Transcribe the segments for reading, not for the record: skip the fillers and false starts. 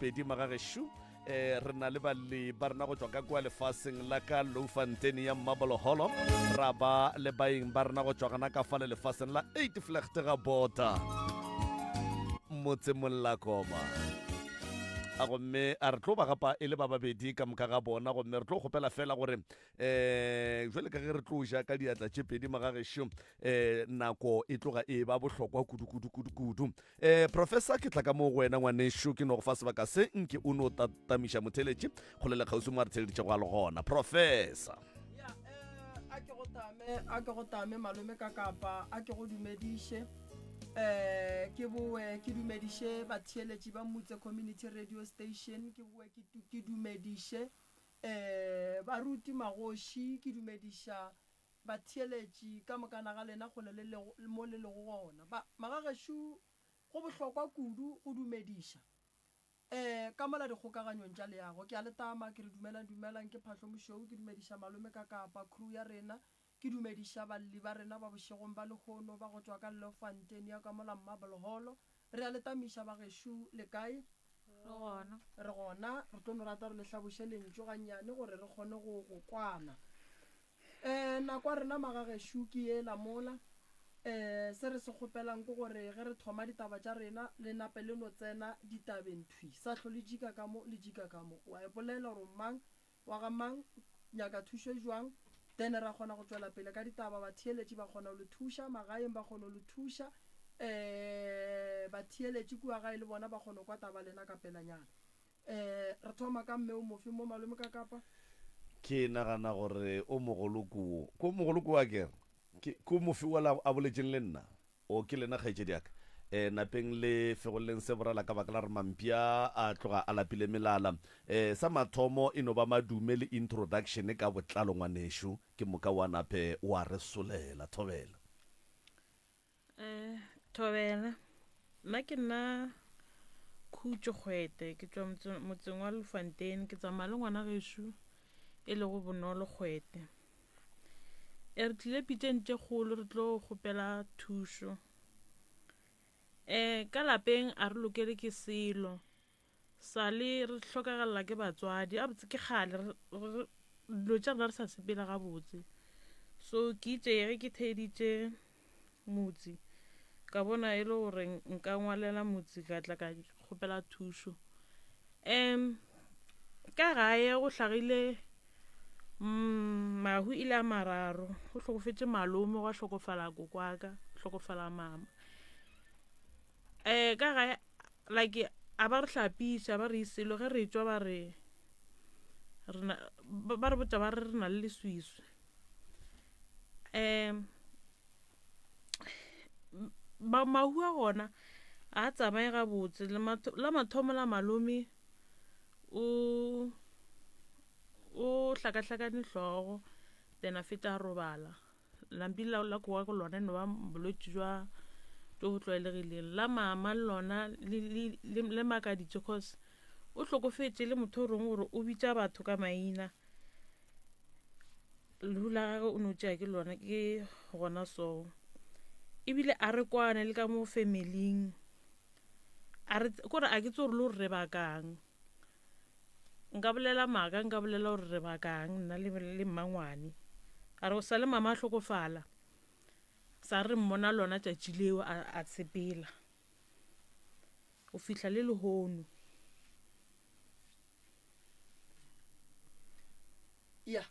Pedi Magageshu re na le balli ba rena go tswa ka kwa lefaseng la ka Louffontein ya Marble Hall ra ba le baeng ba rena go tswa kana ka fa le lefaseng la 8 Vlegte Bota motse Mollakoma a gomme a re tlo ba gapa e le ba babedi ka moka ga bona gomme re tlo kgopela fela gore jwale ka ge re tlo ja ka diatla tše pedi Magagesho nako e tloga e ba bohlokwa kudu professor ke tla ka mo go wena ngwanesho ke no go fa sebaka se nke o no tatamiša motheletši kgolele kgausi mo a re theleditše go a le gona professor. A ke go tame malome ka kapa a ke go dumediše ke boe ke dumediše batheeletši ba Motse Community Radio Station ke boe ke dumediše baruti magoši ke dumediša batheeletši ka mokana ga lena go le mo le lego gona Magagesho go bohlokwa kudu go dumediša ka mola dikgokaganyong tša leago ke a le tama ke re dumelang ke Phahlo Mošou ke dumediša malome ka kapa crew ya rena ke dumediša balli ba rena ba bošegong ba lekgono ba go tswa ka Louffontein ya ka mola Marble Hall re a letamiša Bagesho le kae re gona re tlo no rata re le hlaboše lentšu gannyane gore re kgone go kwana nako a rena Magagesho ke ye la mola se re se kgopelang ke gore ge re thoma ditaba tša rena le nape le no tsena ditabeng thwi sa tlho le jika ka mo wa epolela gore mang wa ga mang nyaka thušo jwang then ra kgona go tswela pele ka ditaba batheeletši ba kgona go le thuša magaeng ba kgona go le thuša batheeletši kua gae le bona ba kgona kwa taba lena ka pelanyana re thoma ka mme o mofe mo malome ka kapa ke nagana gore o mogolo kuo a kere ko mofe wala a boletšeng le nna o ke lena kgaetšedi aka napeng le fegoleng se borala ka baka la re mampia a tloga a lapile melala sa mathomo e no ba madume le introduction ka botlalo ngwanesho ke moka wa nape wa re solela thobela thobela nna ke nna khutso kgwete ke tswa motseng wa Louffontein ke tsamaya le ngwana Gesho e le go bonolo kgwete re tlile pitšeng tše kgolo re tlo kgopela thušo ka lapeng a re lokele ke selo sa le re hlokagalla ke batswadi a botse ke kgale dilo tša rena re sa sepela gabotse so ke itše ke theeditše motse ka bona e le gore nka ngwalela motse ka tla ka kgopela thušo ka gae go hlagile mahu ile a mararo go hlokofetše malome go a hlokofala kokwaka hlokofala mama ka gae like a ba re hlapiša ba re iselo ge re tšwa ba re botša ba re na le leswiswi mahu a gona a tsamaye gabotse la mathomo la malome o hlakahlakane hlogo then a feta a robala lampi la kowa ko lona no ba bolwetši jwa jo go tlwaelegileng la mama lona le makaditše cause o hlokofetše le motho reng gore o bitša batho ka maina lehu la gage o no tšea ke lona ke gona so ebile a re kwane le ka mo familing kore a ke tse gore le gore re bakang nka bolela maaka nka bolela gore re bakang nna le mmangwane a re go sa le mama a hlokofala sa re mmona lona tšatši leo a tsepela o fihla le lehono ya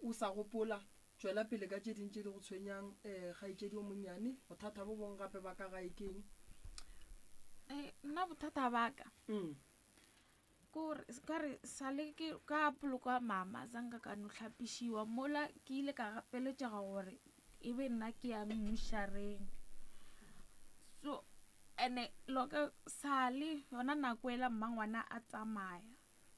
o sa gopola tšwela pele ka tše dintše di go tshwenyang kgaetšedi o monnyane bothata bo bong gape ba ka gae keng nna bothata baka kare sale ke ka poloko mama zanka ka no hlapišiwa mola ke ile ka gapeletšega gore e be nna ke ya mmushareng so ene loka sale yona nako ela mmangwana a tsamaya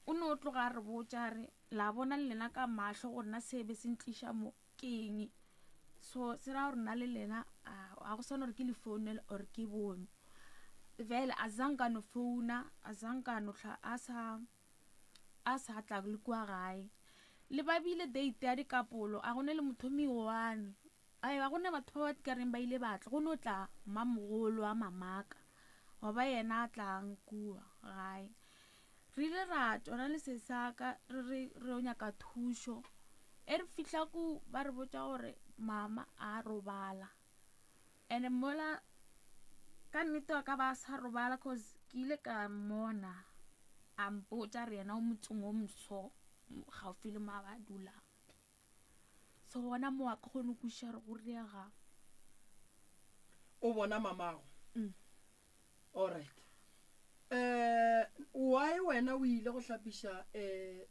o ne o tloga re botša re la bona le lena ka mahlo gore na sebe se ntliša mo keng so se ra gore na le lena a go sana gore ke le founela or ke bone vele azanka no phone azanka no a sa tla le kwa gae le ba bile date ya dikapolo a gone le mothomi one ai ba gone batho ba ka reng ba ile batla go no tla mmamogolo a mamaka wa ba yena a tlang kua gae re ile ra tsona le sesaka re o nyaka thušo e re fitlha ku ba re botsa gore mama a robala and mola ka nnete wa ka ba sa robala cause ke ile ka mmona a mpotsa re yena o motseng o mso gaufi le ma ba dulang so gona mo a ka kgone go kuša re go reagang o bona mamago alright why wena o ile go hlapiša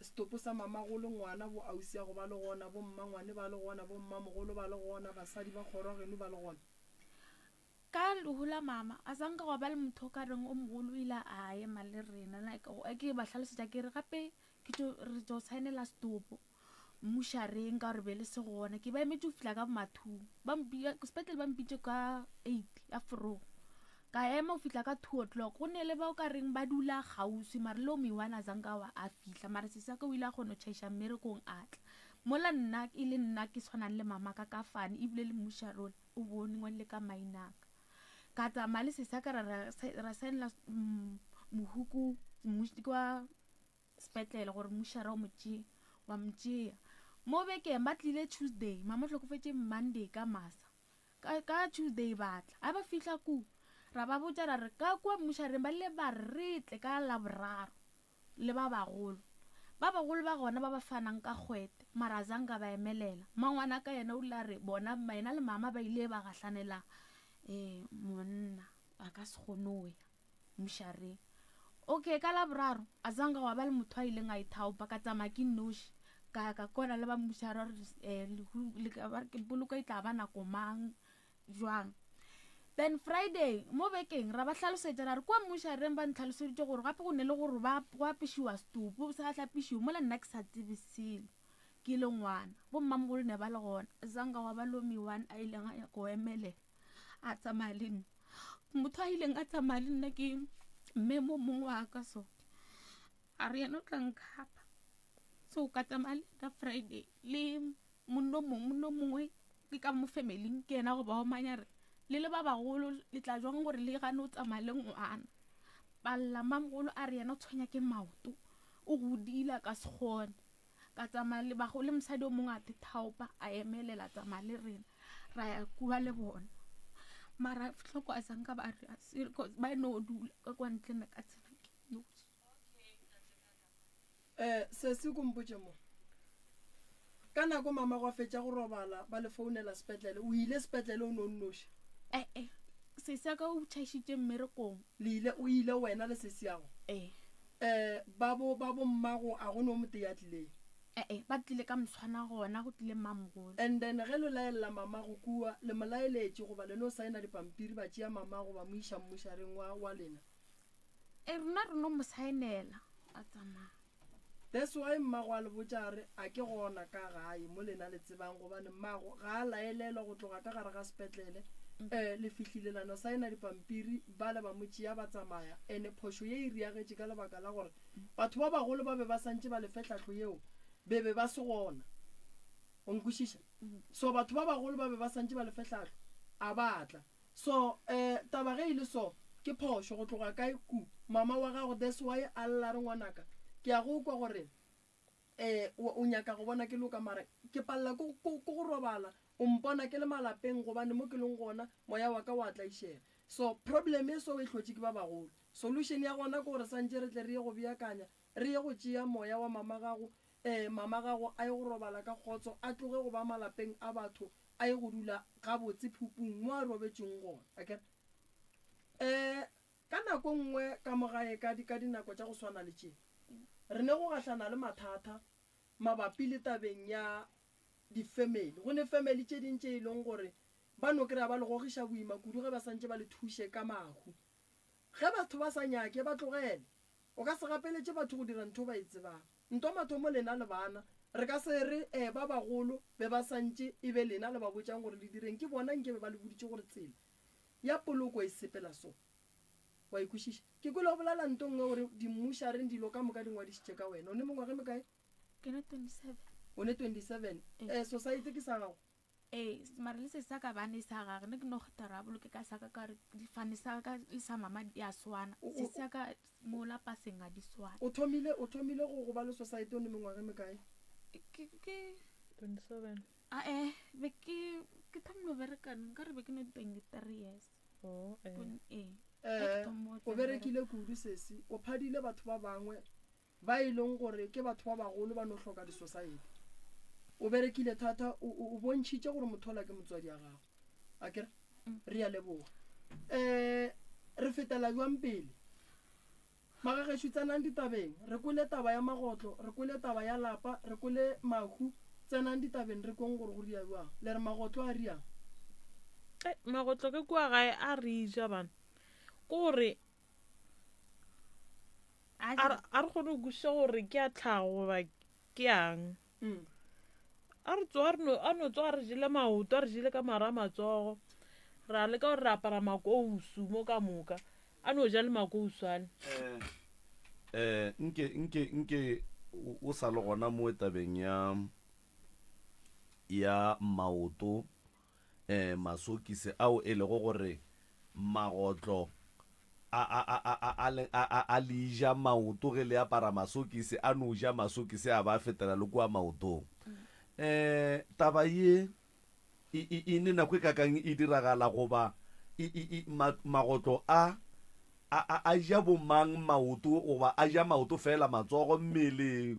stopo sa mamago le ngwana bo ausi ya go ba le gona bo mmangwane ba le gona bo mmamogolo ba le gona basadi ba kgorogeno ba le gona ka lehola mama a sanka go ba le motho ka reng o mogolo o ile a ema le rena like ke ba tlhalosetša ke re gape re tšo saenela stopo mmušareng ka gore be le se gona ke ba emetse go fitlha ka bomathung sepetlele ba mpitse ka 8 ya forogo ka ema go fitlha ka 2 o'clock go ne le bao ka reng ba dula gausi mare le o mewane a zanka wa a fitlha mare sesaka o ile a kgone go tšhaiša mmerekong a tla mola nna e le nna ke tshwanang le mama ka fane ebile le mmušarole o bone ngwane le ka mainaka ka tsamaya le sesaka ra saenela mohuku kwa sepetlele gore mmušara wa motšea mo bekeng ba tlile Tuesday mama tlhokofetse Monday ka masa ka Tuesday batla a ba fitlha ku ra ba botsa ra re ka kwa mmušareng ba le ba retle ka Laboraro le ba bagolo ba gona ba ba fanang ka kgwete mara zanka ba emelela mangwana ka yena o la re bona maena le mama ba ile ba gahlanela monna a ka se kgone go ya mmušareng okay ka Laboraro a zanka wa ba le motho a ileng a ithaopa ka tsamaya ke noši ka kona le ba mmušara ke poloko e tla ba nako mang jwang then Friday mo bekeng ra ba hlalosetša ra re kwa mmušareng ba ntlhaloseditše gore gape go ne le gore go apešiwa stopo sa hlapišiwe mola nna ke sa tsebesele ke le ngwana bo mmamogolo ne ba le gona zanka wa ba lomi one a ileng a ya go emelela a tsamaya le nna motho a ileng a tsamaya le nna ke mme mo mongwe wa ka so a re yena o tla nkgapa so ka tsamaya le nna Friday le monno mongwe ke ka mo familing ke yena go ba omanya re le ba bagolo le tla jwang gore le gane o tsamaya le ngwana balla mamogolo a re yena o tshwenya ke maoto o godile ka sekgone ka tsamaya le bagolo le mosadi o mongwe a thethaopa a emelela tsamaya le rena ra ya kua le bona mara tlhoko a sanka ba re ba no dula ka kwa ntle na ka tsena ke noši se se kompotše mo ka nako mama go fetša go robala ba le founela sepetlele o ile sepetlele o no nnoši sesaka o tšhaišitše mmerekong o ile wena le sesiago ba bo mmago a go no mote ya tlileng ba tlile ka moswana gona go tlile mmamogolo and then ge lo laelela mamago kua le molaeletše goba le no saena dipampiri ba tšea mamago ba mo iša mmušareng wa lena rena re no mo saenela a tsamaya that's why mmago a le botšare a ke gona ka gae mo lena le tsebang gobane mmago ga a laelelwa go tloga ka gare ga sepetlele le fihlilelano saena dipampiri ba le ba motšea ba tsamaya ene phošo ye e riagetše ka lebaka la gore batho ba bagolo ba be ba santše ba lefetlhatlho yeo be ba se gona o nkwešiša so batho ba bagolo ba be ba santše ba lefetlhatlho a batla so taba ge e le so ke phošo go tloga kae ku mama wa gago that's why a lla re ngwanaka ke a go kwa gore o nyaka go bona ke loka mara ke palela ko go robala o mpona ke le malapeng gobane mo ke leng gona moya wa ka wa tlaišega so problem e so e hlotše ke ba bagolo solution ya gona ke gore santše re tle re ye go beakanya re ye go tšea moya wa mama gago a ye go robala ka kgotso a tloge go ba malapeng a batho a ye go dula gabotse phupung mo a robetšeng gona okay ka nako nngwe ka mogae ka dinako tša go swana le tšena re ne go gahlana le mathata mabapi le tabeng ya di-family go ne family tše dintše e leng gore ba no kry-a ba le gogiša boima kudu ge ba santše ba le thuše ka mahu ge batho ba sa nyake ba tlogele o ka se gapeletše batho go dira ntho ba e tsebang nto mathomo lena le bana re ka se re ba bagolo be ba santše e be lena le ba botšang gore le direng ke bona nke be ba le boditše gore tsela ya poloko e sepela so wa ikwešiša ke kole go bolela nto nngwe gore dimmušareng dilo ka moka dingwadišitše ka wena o ne mongwage mekae ke ne 27 o ne 27 society ke sa gago mare le se sa ka bane sa gage ne ke no kgotarabolo ke ka saka ka re difane sa ka le sa mama di a swana se sa ka mo la paseng a di swana o thomile go ba le society o ne mengwaga me kae ke 27 be ke thomile berekana ka re be ke no 23 years oh o berekile kudu sesi o phadile batho ba bangwe ba e leng gore ke batho ba bagolo ba no hloka di-society o berekile thata o bontšhitše gore mothola ke motswadi ya gago a kere re ya leboga re fetela jwang pele magagešo tsenang ditabeng re kwele taba ya magotlo re kwele taba ya lapa re kwele mahu tsenang ditabeng re kong gore go ria jwang le re magotlo a riang magotlo ke kua gae a re ja bana gore a re kgone go kuša gore ke a tlhago goba ke yang a re tsoga a no tsoga re jele maoto a re jele ka mara a matsogo ra leka gore re apara makousu mo ka moka a no ja le makousu ane nke o sa le gona mo tabeng ya maoto masokise ao e lego gore magotlo a le ja maoto ge le apara masokise a no ja masokise a ba fetela le kua maotong taba ye e ne nako e kakang e diragala goba magotlo a ja bomang maoto goba a ja maoto fela matsogo mmele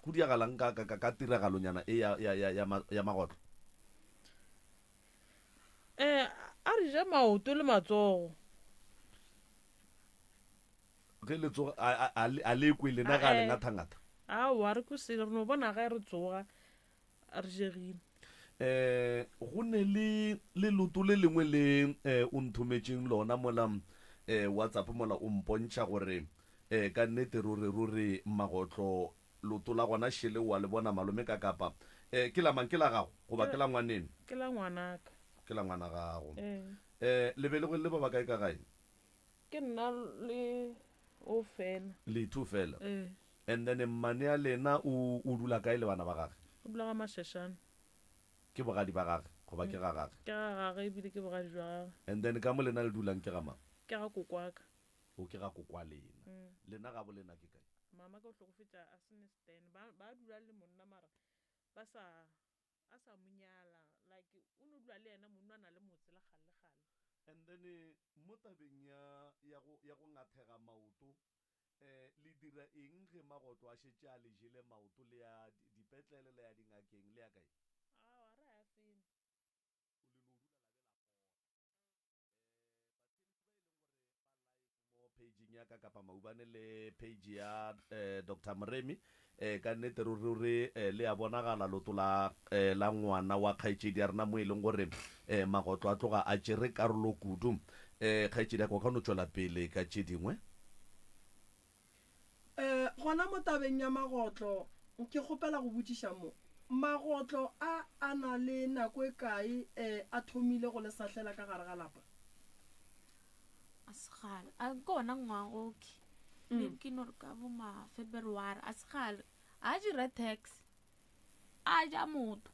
go diagalang ka tiragalonyana e ya magotlo a re ja maoto le matsogo ge le tsoga a le kwe lena ga le ngathangata wa re ko sele re no bona ga re tsoga a re jegile go ne le loto le lengwe le o nthometseng lona mola WhatsApp mola o mpontšha gore ka nnete ruri magotlo loto la gona shele wa le bona malome ka kapa ke la mang ke la gago goba ke la ngwaneng ke la ngwanaka ke la ngwana gago le be le ba kae ka gae ke nna le o fela le two fela and then mmane ya lena o dula kae le bana ba gage o dula ga Mashashane ke bogadi ba gage goba ke ga gage ke ga gage ebile ke bogadi jwa gage and then ka mo lena le dulang ke ga mang ke ga kokwaka o ke ga kokwa lena ga bo lena ke kae mama ka o hlokofetša a Sinistene ba dula le monna mara a sa monyala like o no dula le yena monna a na le motse le gale and then mo tabeng ya go ngathega maoto le dira eng ge magotlo a šetše a le jele maoto le ya dipetlele le ya dingakeng le ya kae a re a fina pageng ya ka kapa maubane le page ya Dr. Moremi ka nnete ruri le ya bonagala loto la ngwana wa kgaetšedi ya rena mo e leng gore magotlo a tloga a tšere karolo kudu kgaetšedi ya ka o kgone o tšwela pele ka tše dingwe gona mo tabeng ya magotlo ke kgopela go botšiša mo magotlo a na le nako e kae a thomile go le sahlela ka gare ga lapa a segale a ke ona ngwago ke no re ka bo ma February a segale a jira tax a ja motho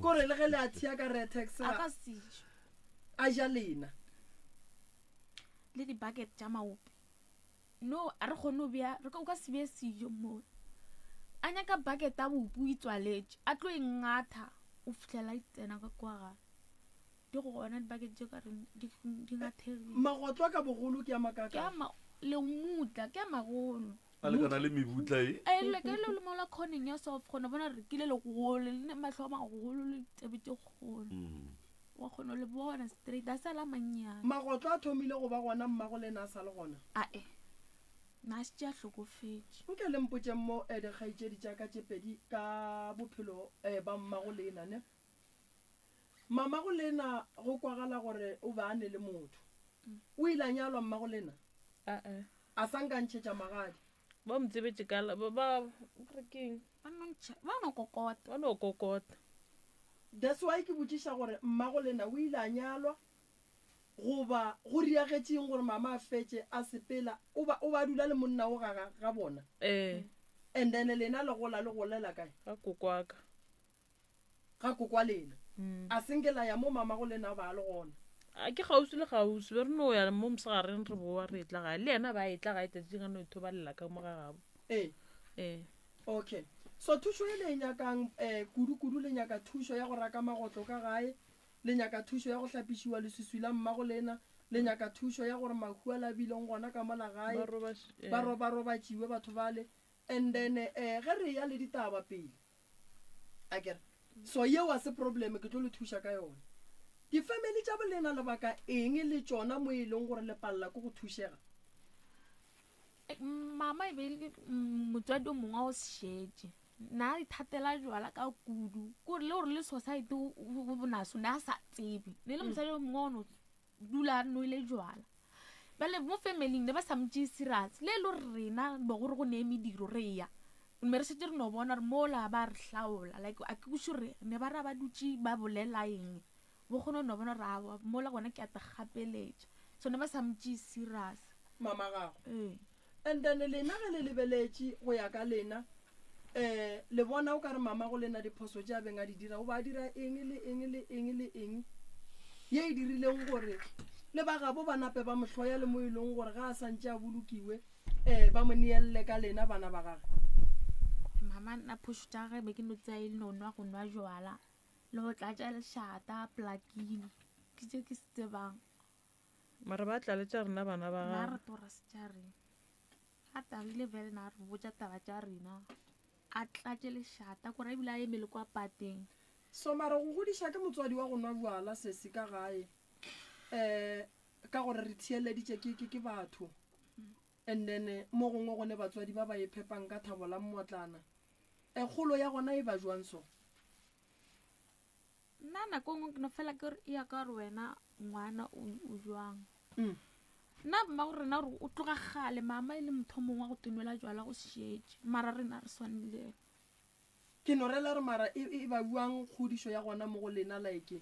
kore le ge le a thia ka retex a ka sijo a ja lena le di-bucket tša maope no a re kgone o bea re ka se bee sijo mo a nyaka bucket a bope o itswaletše a tlo engatha o fitlhela itsena ka kwa gare di go gona di-bucket tše ka reng di ngathegile magotlo ka bogolo ke ya makaka lengmutla ke ya magolo a le kana le mebutla le ke le mola corning ya soft gona bona re kile le golo le mahlo a magolo le tsebe tše kgolo wa kgona le bona straight a sala mannyane magotlo a thomile go ba gona mmago le na a sa le gona na se tša hlokofetše nke le mpotšeng mo dikgaetšedi tša ka tšepedi ka bophelo ba mmago lena ne mamago lena go kwagala gore o ba ane le motho o ile a nyalwa mmago lena a sankantšhetša magadi ba mtsebetše kala ba rekeng ba no kokota that's why ke botšiša gore mmago lena o ile a nyalwa goba go riagetšeng gore mama a fetše a sepela o ba dula le monna o ga bona and then lena le gola le golela kae ka kokwaka ga kokwa lena a sengela ya mo mama go lena ba le gona a ke gausi le gausi be re no ya mo mosegareng re boa re tla ga le yena ba etla ga etetsi ga no ithobalela ka mo ga gabo okay so thuso e le nyakang kudu le nyaka thuso ya go raka magotlo ka gae le nyaka thuso ya go hlapishiwa le suswila mmago lena le nyaka thuso ya gore mahu a labileng gona ka mola gae ba robatšiwe batho bale and then ge re ya le ditaba pele a kere so yeo a se probleme ke tlo le thuša ka yone difamily tša bolena lebaka eng le tšona mo e leng gore le palela ko go thušega mama e be motswadi o mongwe o sešetše na a ithatela jwala ka kudu kore le gore le society o bonaso ne a sa tsebe ne le mosadi o mongwe o no dula a noile jwala bale mo familyng ne ba sa motšee serious le e le gore rena ba gore go nee mediro re ya mme re setse re no bona re mola ba re hlaola like a ke kuše re ne ba ra ba dutse ba bolela eng bo kgone no bona re mola gona ke a te gapeletša so ne ba sa motšee serious mama gago and then lena ge le lebeletše go ya ka lena le bona o ka re mama go lena diphoso tša beng a di dira o ba dira eng le eng le eng le eng ye e dirileng gore le ba gabo ba nape ba mohloya le mo e leng gore ga a santše a bolokiwe ba mo neelele ka lena bana ba gage mama nna phoso tša ge be ke no tsea e le nonwa go nwa jwala le go tlatša lešata plakile ke tše ke se tsebang mare ba tlaletša rena bana ba na re tora se tša rena a tabile vele na re botša taba tša rena a tlatše lešata kore ebile a emele kwa pateng so mara go godiša ke motswadi wa go nwa jwala sese ka gae ka gore re thieleditše ke batho and then mo gongwe gone batswadi ba ba e phepang ka thabo la mmotlana kgolo ya gona e ba jwang so nna nako ngwe ke no fela ke re ya ka gore wena ngwana o jwang nna mma gore rena gore o tloga gale mama e le motho mongwe wa go tenwela jwala go šetše mara rena re swanile ke no rela re mara e ba buang kgodišo ya gona mo go lena like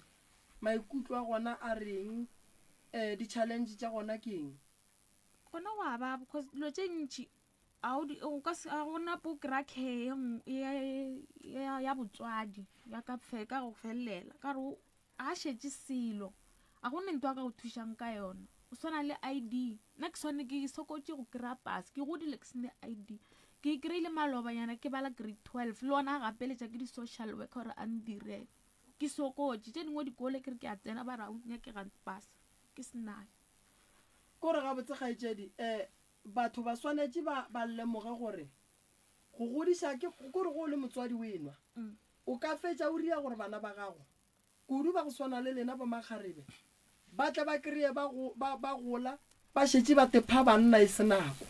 maikutlo a gona a reng di-challenge tša gona ke eng gona wa ba because dilo tše ntši a gona po kry-a ya botswadi ya ka go felelela ka gore a šetše selo a gone nto a ka go thušang ka yona o swana le ID nna ke swane ke sokotše go kry-a pass ke godile ke sene ID ke kry-ile malobanyana ke bala grade 12 le ona a gapeletša ke di-social worker gore a ndirele ke sokotše tše dingwe dikole ke re ke a tsena ba ra nyakega pass ke senayo kore ga botse kgaetšedi batho ba swanetše ba lemoge gore go godiša kore go le motswadi o enwa o ka fetša o ria gore bana ba gago kudu ba go swana le lena ba makgarebe ba tle ba kry-e ba gola ba šetše ba tepha banna e senako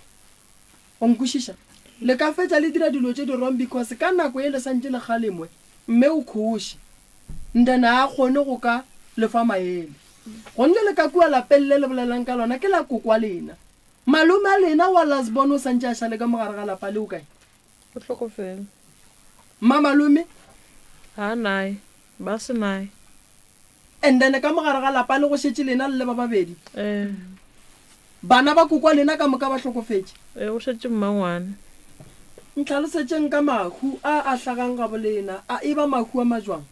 o nkwešiša le ka fetša le dira dilo tše di wrong because ka nako e le santše le galemwe mme o kgoši ndena a kgone go ka lefa maele gonne le ka kua lapelle le bolelang ka lona ke la kokwa lena malome a lena wa lasbon o santše a šale ka mogare ga lapa le o kae o tlhokofela malome ga nae ba se nae and then ka mogare ga lapa le go šetše lena le ba babedi bana ba kokwa lena ka moka ba tlhokofetše o šetše mmangwane ntlhalosetšeng ka mahu a hlagang ga bolena a e ba mahu a majwang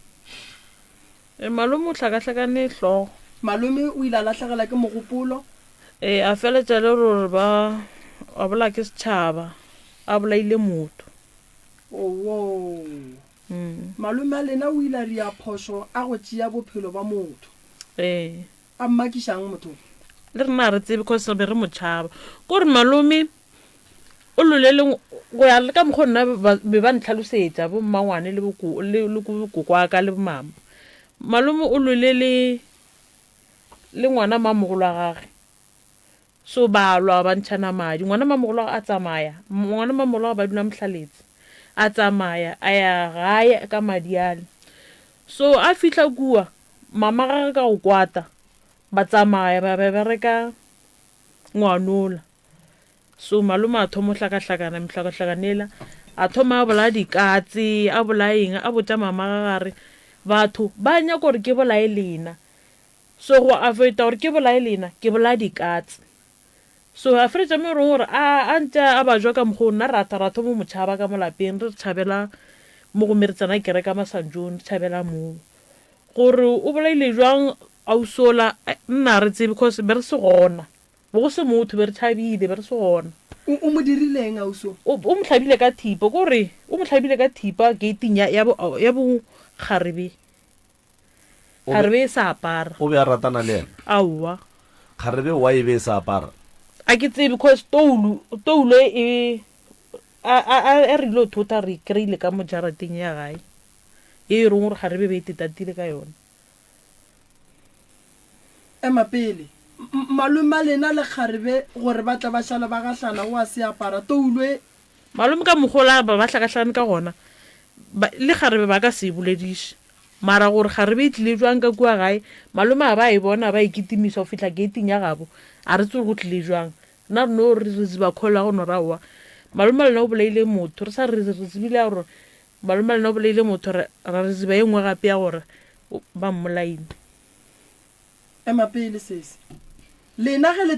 malome o hlakahlakane hlogo malome o ile a latlhagela ke mogopolo a feletša le gore a bola ke setšhaba a bolaile motho malome a lena o ile a ria phošo a go tšea bophelo ba motho a mmakišang motho le rena re tsebe because re be re motšhaba kore malome o lolele go ya le ka mokgwa nna be ba ntlhalosetša bo mmangwane le kokwaka le bomama malome o lolele le ngwana mamogolo wa gage so ba lwa ba ntšhana madi ngwana mamogolo a tsamaya ngwana mamogolo ba dula mohlaletsi a tsamaya a ya gae ka madi ale so a fihla kua mama gage ka go kwata ba tsamaya ba reka ngwanola so malome a thoma hlakahlakanela a thoma a bola dikatse a bola eng a botša mama gagare batho ba nyaka gore ke bolae lena so go avoida gore ke bolae lena ke bola dikatse so a fretša mo reng gore a ntša a ba jwa ka mokgwa nna rata mo motšhaba ka mo lapeng re tšhabela mo go meretsana ke reka masanjone tšhabela moo gore o bolaile jwang ausola nna re tse because be re se gona bo go se motho be re tšhabile be re se gona o mo dirileng auso o mo tlhabile ka thipa kore o mo tlhabile ka thipa gating ya bo kgarebe kgarebe e sa apara o be a ratana le ena aowa kgarebe wa e be e sa apara a ke tsebe because toulo e a rile o thota re kry-ile ka mo jarateng ya gae e reng gore kgarebe be e tetatile ka yone ema pele malome a lena le kgarebe gore ba tla ba šala ba gahlana o a se apara toulwe malome ka mogola ba hlakahlane ka gona le kgarebe ba ka se bolediše mara gore kgarebe e tlile jwang ka kua gae malome a ba e bona ba ikitimisa go fitlha gating ya gabo a re tse go tlile jwang nna reno re ba kgola go noraoa malome a lena o bolaile motho re sa re tsebile ya gore malome a lena o bolaile motho ra re tseba e nngwe gape ya gore ba mmolaine ema pele sese lena ge le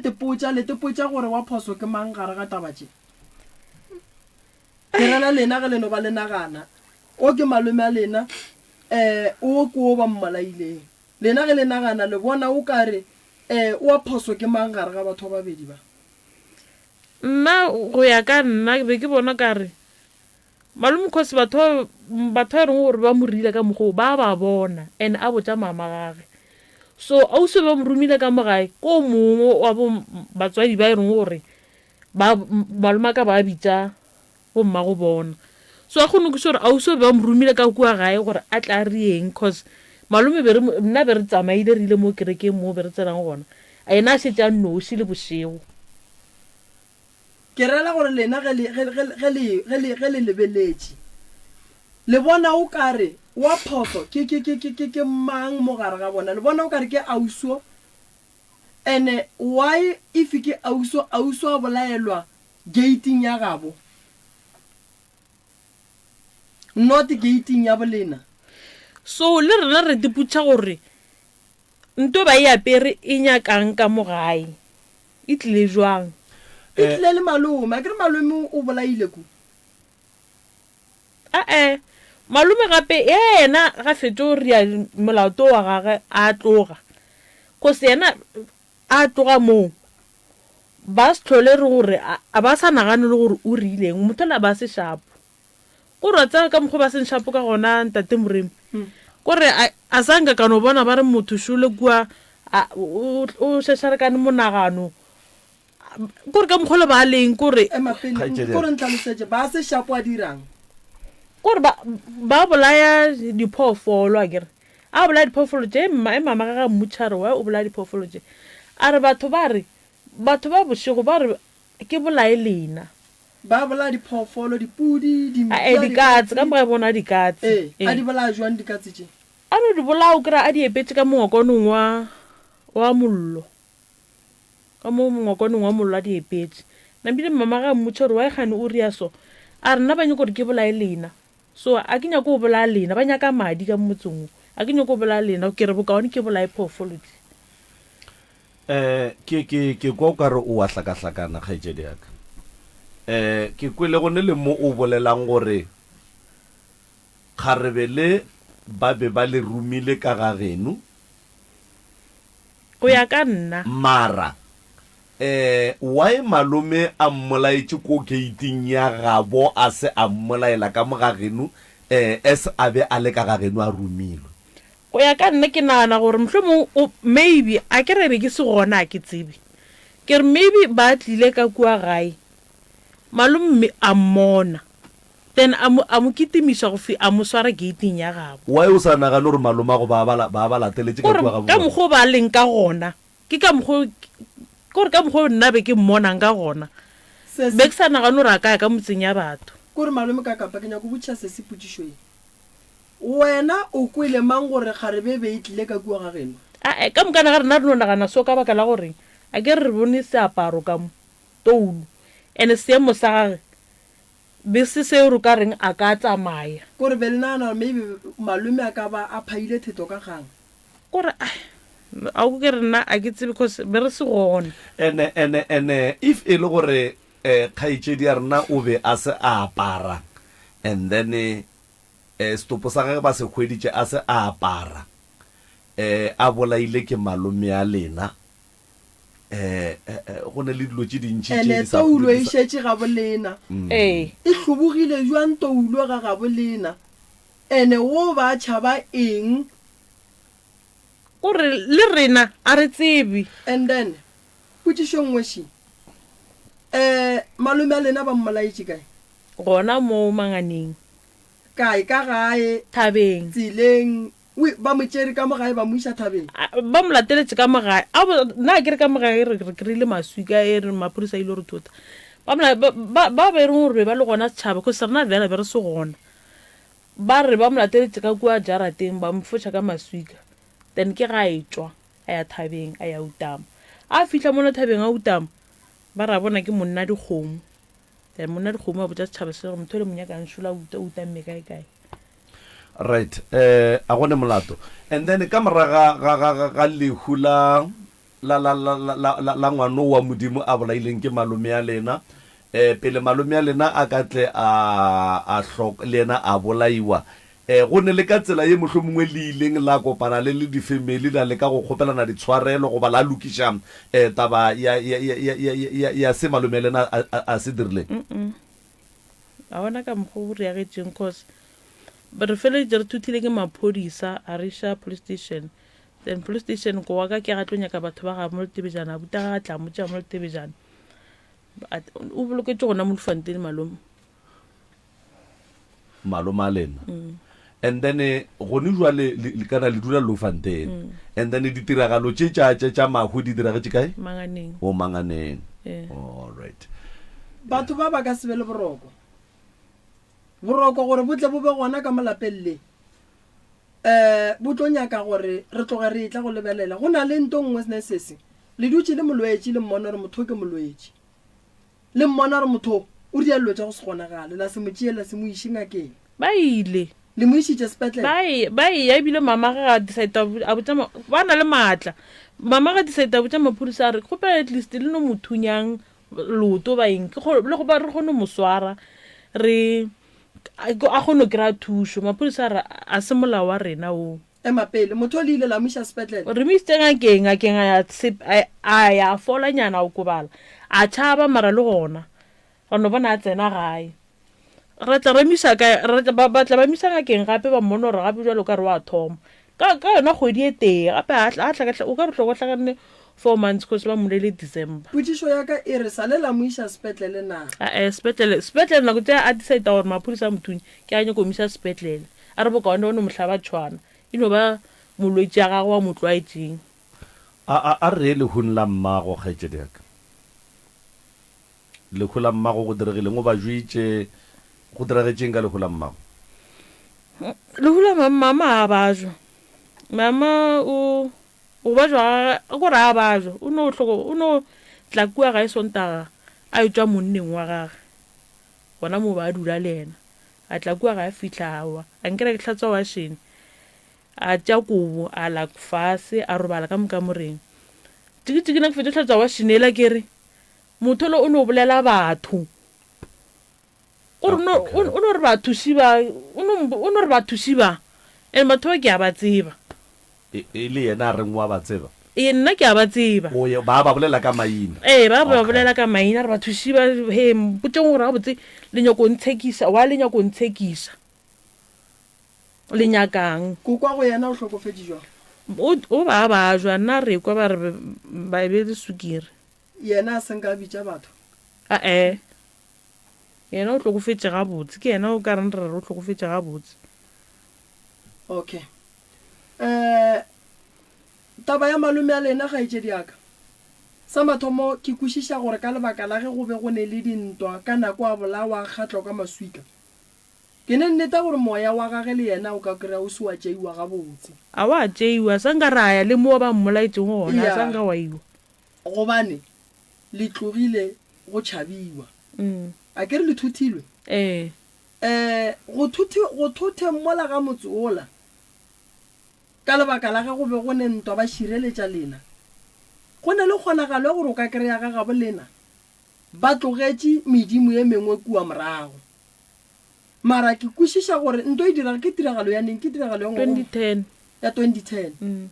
tepotsa gore wa phoso ke mang gare ga tabatše ke rela lena ge leno ba le nagana o ke malome a lena o ke o ba mmolaileng lena ge le nagana le bona o kare o a phoso ke mang gare ga batho ba babedi ba nna go ya ka nna be ke bona kare malome cause batho e reng gore ba mo rile ka mogo ba bona and a botsa mama gage so auso ba mo romile ka mogae ko mongwe wa bo batswadi ba e reng gore malome ka ba bitsa bomma go bona so a kgone ke gore auso ba mo romile ka kua gae gore a tla rieng cause malome nna be re tsamaile re ile mo kerekeng mo be re tsenang gona a ena a setse a noši le bošego ke rela gore lena ge le lebeletše le bona o kare wa phoso ke mang mo gare ga bona le bona o kare ke auso ene why if ke auso a bolaelwa gating ya gabo not gating ya bolena so le rena re diputša gore nto ba e apere e nyakang ka mo gae e tlile jwang e tlile le malome a ke re malome o bolaile ku malome gape yena ga fete o ria molato wa gage a tloga kose yena a tloga moo ba se tlhole re gore a ba sa nagane le gore o rileng motho la ba se shapo gore a tsaya ka mokgwa ba seng shapo ka gona ntate moremi kore a sanka ka no bona ba re motho šole kua o šešarekane monagano kore ka mokgwa le ba leng kore kore ntlhalosetse ba se shapo a dirang kore ba bolaya diphoofolo a kere a bolaya diphoofolo tše mama ga mmutšhare wa o bolaya diphoofolo tše a re batho ba bošego ba re ke bolae lena ba bolaya diphoofolo dipudi dikatse ka moga bona dikatse a di bolaya jwang dikatse tše a no di bolao kry a di epetse ka mongokonong wa mollo ka mo mongokonong wa mollo a di epetse nabile mama ga mmutšhare wa e gane o ria so a re nna ba nyako gore ke bolae lena so a ke nyako o bolaya lena ba nyaka madi ka motseng a ke nyako o bolaya lena ke re bokaone ke bolae phoofolo ke kwa o ka re o a hlakahlakana kgaetsedi yaka ke kwele gone le mo o bolelang gore kgarebe le ba be ba le rumile ka ga geno go ya ka nna mara why malome a mmolaetse ko gating ya gabo a se a mmolaela ka mo ga geno es a be a le ka ga geno a rumilwe go ya ka nna ke nagana gore mohlomong maybe a ke re be ke se gona a ke tsebe ke re maybe ba tlile ka kua gae malome a mmona then a mo kitimisa go a mo swara gating ya gabo why o sa nagane gore malome a go ba ba lateletse ka kua gabo ka mokgwa ba leng ka gona ke ka mokgwa gore ka mokgwa nna be ke mmonang ka gona be ke sa nagane gore a kaya ka motseng ya batho kore malome ka kapa ke nyako botšha se seputsišo e wena o kwele mang gore kgarebe be e tlile ka kua ga geno ka mokana ga rena re no nagana so ka baka la gore a ke re bone seaparo ka toulu and seemo sa gage be se seo re ka reng a ka tsamaya kore be le nagana maybe malome a ka ba a phaile theto ka gang kore a go ke re nna a ke tsebe because be re se gone ene if e le gore kgaitsedi ya rena o be a se a apara and then setopo sa gage ba se kgweditše a se a apara a bolaile ke malome a lena go ne le dilo tše dintši ene toulo e šetše ga bolena ee e hlobogile jwang toulo ga bolena ene wo ba tšhaba eng kore le rena a re tsebe and then potšišo ngweši malome a lena ba mmolaetše kae gona mo manganeng kae ka gae thabeng tseleng ba motšere ka mogae ba mo iša thabeng ba mo lateletse ka mogae nna ke re ka mogae re kry-ile maswika e re maphodisa ile re thota ba be reng gore ba le gona setšhaba ko serena bjana be re se gona ba re ba mo lateletse ka kua jarateng ba mo fotšha ka maswika then ke ga e tswa a ya thabeng a ya utama a fitlha mona thabeng a utama ba ra bona ke monna dikgomo then monna dikgomo a botsa setšhaba se gore motho le monyakang šola utamme kae right a gone molato and then ka moraga ga lehu la ngwano wa modimo a bolaileng ke malome ya lena pele malome ya lena a ka tle a le ena a bolaiwa go ne le ka tsela ye mohlho mongwe le ileng la kopana le difamily la le ka go kgopelana ditshwarelo go ba la lokiša taba ya se malome ya lena a se dirileng a bona ka mokgwa o reagetseng cause re feletse re thuthile ke maphodisa a re iša police station then police station ko wa ka ke ga tlo nyaka batho ba ga mo letebejana a buta ga tla mo tša mo letebejana o boloketse gona mo Lefanteni malome a lena and then gone jwale kana le dula Lefanteni and then ditiragalo tše tša mahu di diragetše kae manganeng o manganeng all right batho ba ba ka se be le boroko gore bo tle bo be gona ka malapeng le bo tlo nyaka gore re tloge re tla go lebelela go na le nto nngwe sese le dutše le molwetši le mmona re motho ke molwetši le mmona re motho o diallo tša go se gonagale la se mo tšeela se mo iše ngakeng ba ile le mo išitše sepetlele ba e ya ebile mama ga decide a botsa ba na le maatla mama ga decide a botsa maphodisa a re kgopela at least le no mothunyang loto ba eng le go ba re kgone mo swara re a kgone kry-a thušo maphodisa a se molao wa rena o emapele motho le ile la mo iša sepetlele re mo isitse ngakeng a ya folanyana o kobala a tšhaba mara le gona gano bona a tsena gae batla ba misa ngakeng gape ba mmone gore gape jalo ka re wa thoma ka yona kgwedi e tee gape o ka re tlhokotlhakanne 4 months cause ba molele December potšišo ya ka e re salela mo iša sepetlele na sepetlele nako tse a decide gore maphodisa a mothunye ke a nyako misa sepetlele a re bokaone one motlhaba tshwana eno ba molwetši ya gagwe wa motlwaetseng a re lehung la mmago kgaetšedi yaka lehu la mmago go diregileng o ba jwitše go diragetšeng ka lehu la mmago lehu la mama a bajwa mama o bajwa gore a bajwa o no tlakua ga e sontaga a etswa monneng wa gage gona mo ba a dula le ena a tlakua ga a fitlha awa a nkera ke tlhatswa wa šene a tša kobo a la fase a robala ka mokamoreng tiki na ke fetša tlhatswa wa šene ela ke re motho le o no bolela batho o no re bathuši ba and batho ba ke a ba tseba e le yena a reng wa ba tseba nna ke a ba tseba ba ba bolela ka maina ba bolela ka maina re bathuši ba he mpoteng gore ga botse le nyako ntshekisa le nyakang ko kwa go yena o hlokofetše jwang o ba jwa nna re kwa ba re ba be le sukiri yena a senka bitša batho yena o tlhokofetše gabotse ke yena o ka reng re o tlhokofetše gabotse okay taba ya malome ya lena ga etse diaka sa mathomo ke kwešiša gore ka lebaka la ge go be go ne le dintwa ka nako a bolawa kgatlho ka maswika ke ne nneta gore moya wa gage le yena o ka kry-a o se wa tšeiwa gabotse a wa tšeiwa sa nka raya le mo ba mmolaetseng gona sa nka wa iwa gobane le tlogile go tšhabiwa a ke re le thuthilwe go thutheng mola ga motse ola ka lebaka la ge go be go ne ntwa ba šireletša lena go ne le kgonagalo gore o ka kry-a ga gabo lena ba tlogetše medimo ye mengwe kua morago mara ke kwešiša gore nto e diraga ke tiragalo ya neng ke tiragalo ya ngwaga 2010 ya 2010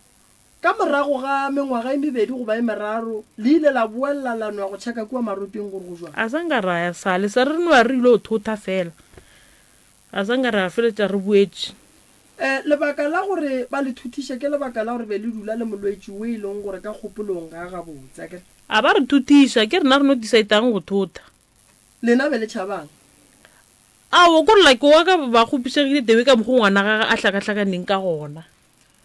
ka morago ga mengwaga e mebedi goba e meraro le ile la boelela la nwa go tšheka kua maropeng gore go jwang a sanka raya sale sa re nwa re ile o thota fela a sanka raya feletša re boetše lebaka la gore ba le thutiše ke lebaka la gore be le dula le molwetši o e leng gore ka kgopolong ga gabotse ke a ba re thutiša ke rena re no decide-ang go thota lena be le tšhabang ao ko re like wa ka ba kgopišegile tebe ka mokgo ngwana gage a hlakahlakaneng ka gona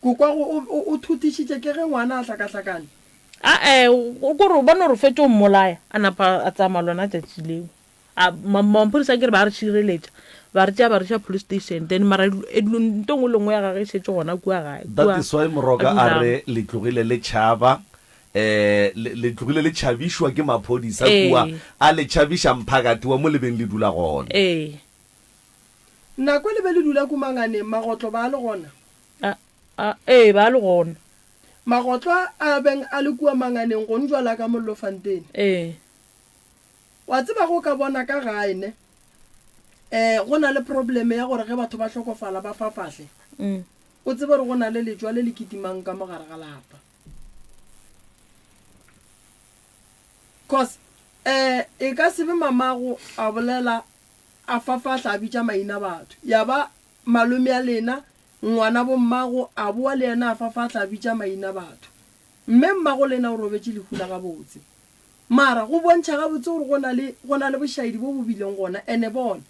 kokwago o thutišitše ke ge ngwana a hlakahlakane kore o bona gore o fetse o mmolaya a napa a tsamaya lona tšatši leo mamphodisa ke re ba re šireletša ba re tšea ba re ša police station then mara nto ngwe lengwe ya gage e šetse gona kua gae that is why moroka a re le tlogile le tšhaba le tlogile le tšhabišwa ke maphodisa kua a le tšhabiša mphakati wa mo lebeng le dula gona nako le be le dula kumanganeng magotlo ba le gona ba le gona magotlo a beng a le kua manganeng go njwala ka mollo fantene wa tseba go ka bona ka gaene go na le probleme ya gore ge batho ba hlokofala ba fafahle o tsebe re go na le lejwa le le kitimang ka mogare ga lapa cause e ka sebe mamago a bolela a fafahla a bitša maina batho ya ba malome a lena ngwana bo mmago a boa le yena a fafahla a bitša maina batho mme mmago lena o robetše lehula gabotse mara go bontšha gabotse gore go na le bošaedi bo bo bileng gona ene bona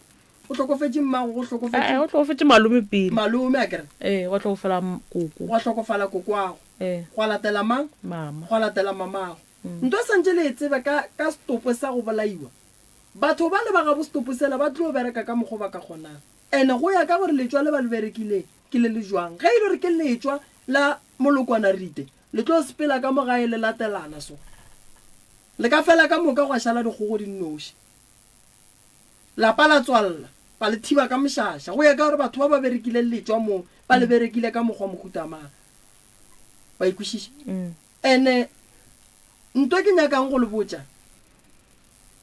o tlhokofetse mmago go tlhokofetse malome pele malome a kere wa tlhokofala koko wa tlhokofala kokoago go latela mang mama go latela mamago nto santse le e tsebe ka setopo sa go bolaiwa batho ba le ba ga bo setopo sela ba tlo bereka ka mokgo ba ka kgonang ene go ya ka gore letswa le ba le berekileng ke le le jwang ga ile re ke letswa la molokwana rite le tlo sepela ka mogae le latelana so le ka fela ka moka go šala dikgogo dinnoši lapa la tswalla ba le thiba ka mošaša go ya ka gore batho ba ba berekile letswa mo ba le berekile ka mokgwa mohutamang ba ikwešiše ene nto ke nyakang go le botša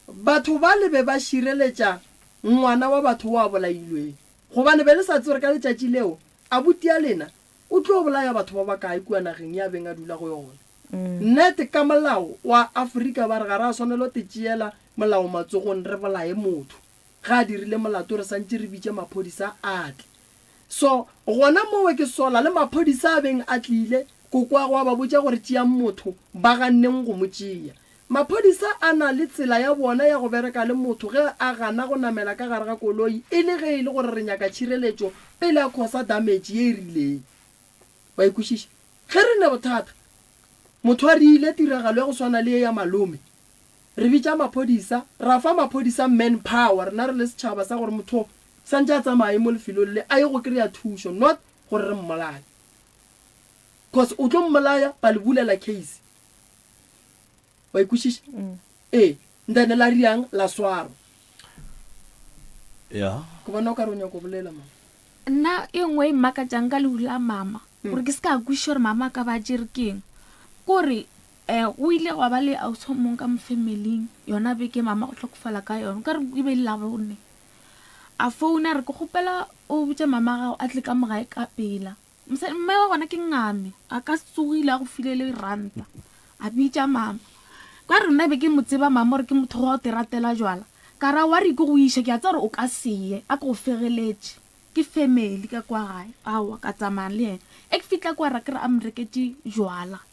batho ba le be ba šireletša ngwana wa batho wa bolailweng gobane be le sa tsore ka letšatši leo a butia lena o tlo bolaya batho ba ba kae kua nageng ya beng a dula go yona nnete ka molao wa Afrika ba re ga re a tshwanelo tetšeela molao matsogong re bolae motho ga a dirile molato re santse re bitše maphodisa a tle so gona mowe ke sola le maphodisa a beng a tlile kokwa go ba botša gore tšeang motho ba ganneng go mo tšea maphodisa a na le tsela ya bona ya go bereka le motho ge a gana go namela ka gare ga koloi e le ge e le gore re nyaka tšhireletšo pele a khosa damage ye e rileng ba ikwešiše ge re ne bothata motho a re ile tiragalo ya go swana le ya malome re bitša maphodisa ra fa maphodisa man power rena re le setšhaba sa gore motho santse a tsamaye mo lefelong le a ye go kry-a thušo not gore re mmolaya cause o tlo mmolaya ba le bulela case wa ikwešiše ndane la riang la swaro ke bona o ka re o nyako bolela mama nna e nngwe e mmakatšang ka lehu la mama gore ke se ka kwešiša gore mama ka ba jere keng kore o ile go ba le auso mong ka mofamiling yona beke mama go tlhokofala ka yona ka re e be la bone a founa re ke kgopela o botse mama gago a tle ka mogae ka pela mme wa gona ke ngame a ka tsogile a go filele ranta a bitša mama ka re nna be ke mo tseba mama gore ke motho wa o te ratela jwala ka ra wa re ke go iša ke a tsa gore o ka seye a ke go fegeletše ke family ka kwa gae awa ka tsamaya le ena e ke fitlha kwa ra ke re a moreketse jwala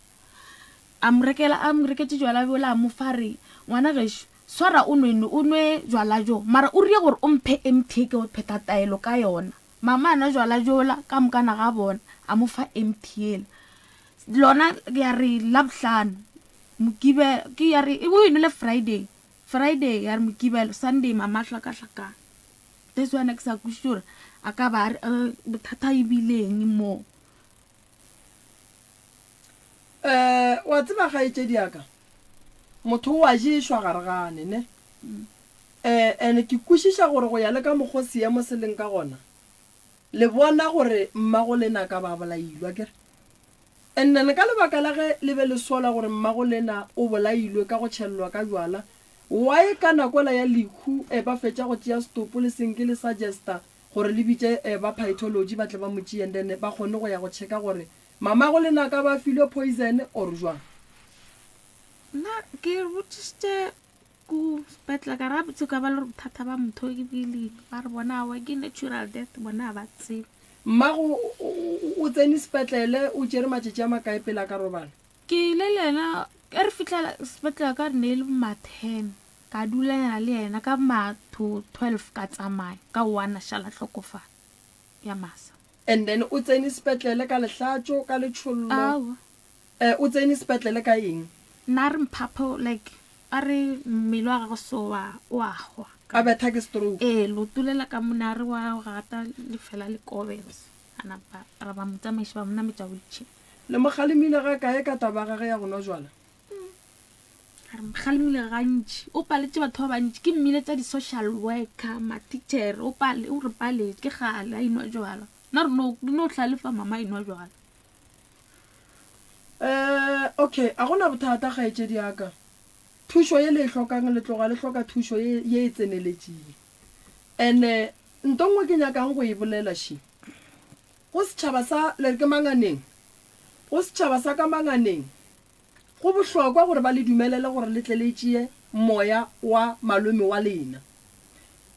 a moreketse jwala bjola a mo fare ngwana gešo swara o nwe jwala jo mara o rie gore o mphe empty ke go pheta taelo ka yona mama a na jwala jola ka mokana ga bona a mo fa empty ela lona ke ya re labohlano mokibe ke ya re e bo le friday ya re mokibelo sunday mama hlaka that's why next a kushura a ka ba bothata e bileng mo wa tseba ga etse diaka motho wa ješwa garagane ne ene ke kwešiša gore go ya le ka mokgo seemo se leng ka gona le bona gore mmago lena ka ba bolailwa kere ene ka lebaka la ge le be le sola gore mmago lena o bolailwe ka go tšhellwa ka jwala why ka nakola ya lekhu ba fetša go tšea stopo le senke le suggesta gore le bitse ba pathology ba tle ba motšie and then ba kgone go ya go checka gore mama go lena ka ba filwe poison or jwang? nna ke botsitse ku spetla ka rabotse ka ba le bothata ba motho ke bile ba re bona wa ke natural death bona ba tsebe mmago o tsene sepetlele o tšere matšatši a makae pele ka robala? ke ile le yena e re fitlhela sepetlela ka re ne le ma 10 ka dulana le yena ka matho 12 ka tsamaya ka one shala tlhokofala ya masa and then o tsene sepetlele ka lehlatšo ka letšhollo o tsene sepetlele ka eng? nna re mphapo like a re mmele wa gago so wa hwa a betha ke stroke? lotulela ka mona re wa gata le fela le kobens ana ba ra ba motsamaiši ba mona metša wheelchair le mogalemile ga kae ka taba gage ya go nwa jwala? re mogalemile gantši o paletše batho ba bantši ke mmile tša di-social worker ma-teacher o re paletse ke gale a inwa jwala nna re no tlhalefa mama a inwa jwala okay a gona bothata gaetšedi yaka thušo ye le e hlokang le tloga le hloka thušo ye e tseneletšeng and ntongwe ke nyakang go e bolela shi go setšhaba sa le ke manganeng go setšhaba sa ka manganeng go bohlokwa gore ba le dumelele gore le tle le tšee moya wa malome wa lena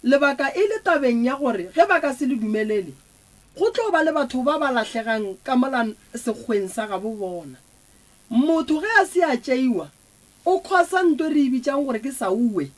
lebaka e le tabeng ya gore ge ba ka se le dumelele go tlo ba le batho ba ba lahlegang ka mola sekgweng sa ga bo bona motho ge a se a tšeiwa o khosa ntwe re ibitsang gore ke sauwe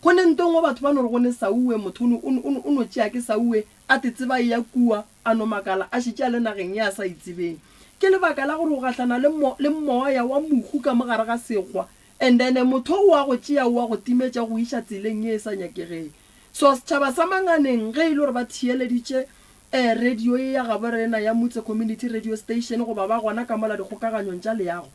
go ne ntongwe batho ba no re go ne sauwe motho o no tšea ke sauwe a tetseba ya kua a no makala a šitša le nageng ya sa itsebeng ke lebaka la gore o gatlana le mmoya wa mohu ka mogare ga sekgwa and then motho o wa go tšea o wa go timetša go iša tseleng ye e sa nyakegeng so setšhaba sa manganeng ge e le gore ba thieleditše radio ye ya gabo rena ya Motse Community Radio Station go ba gona ka mola dikgokaganyong tša leago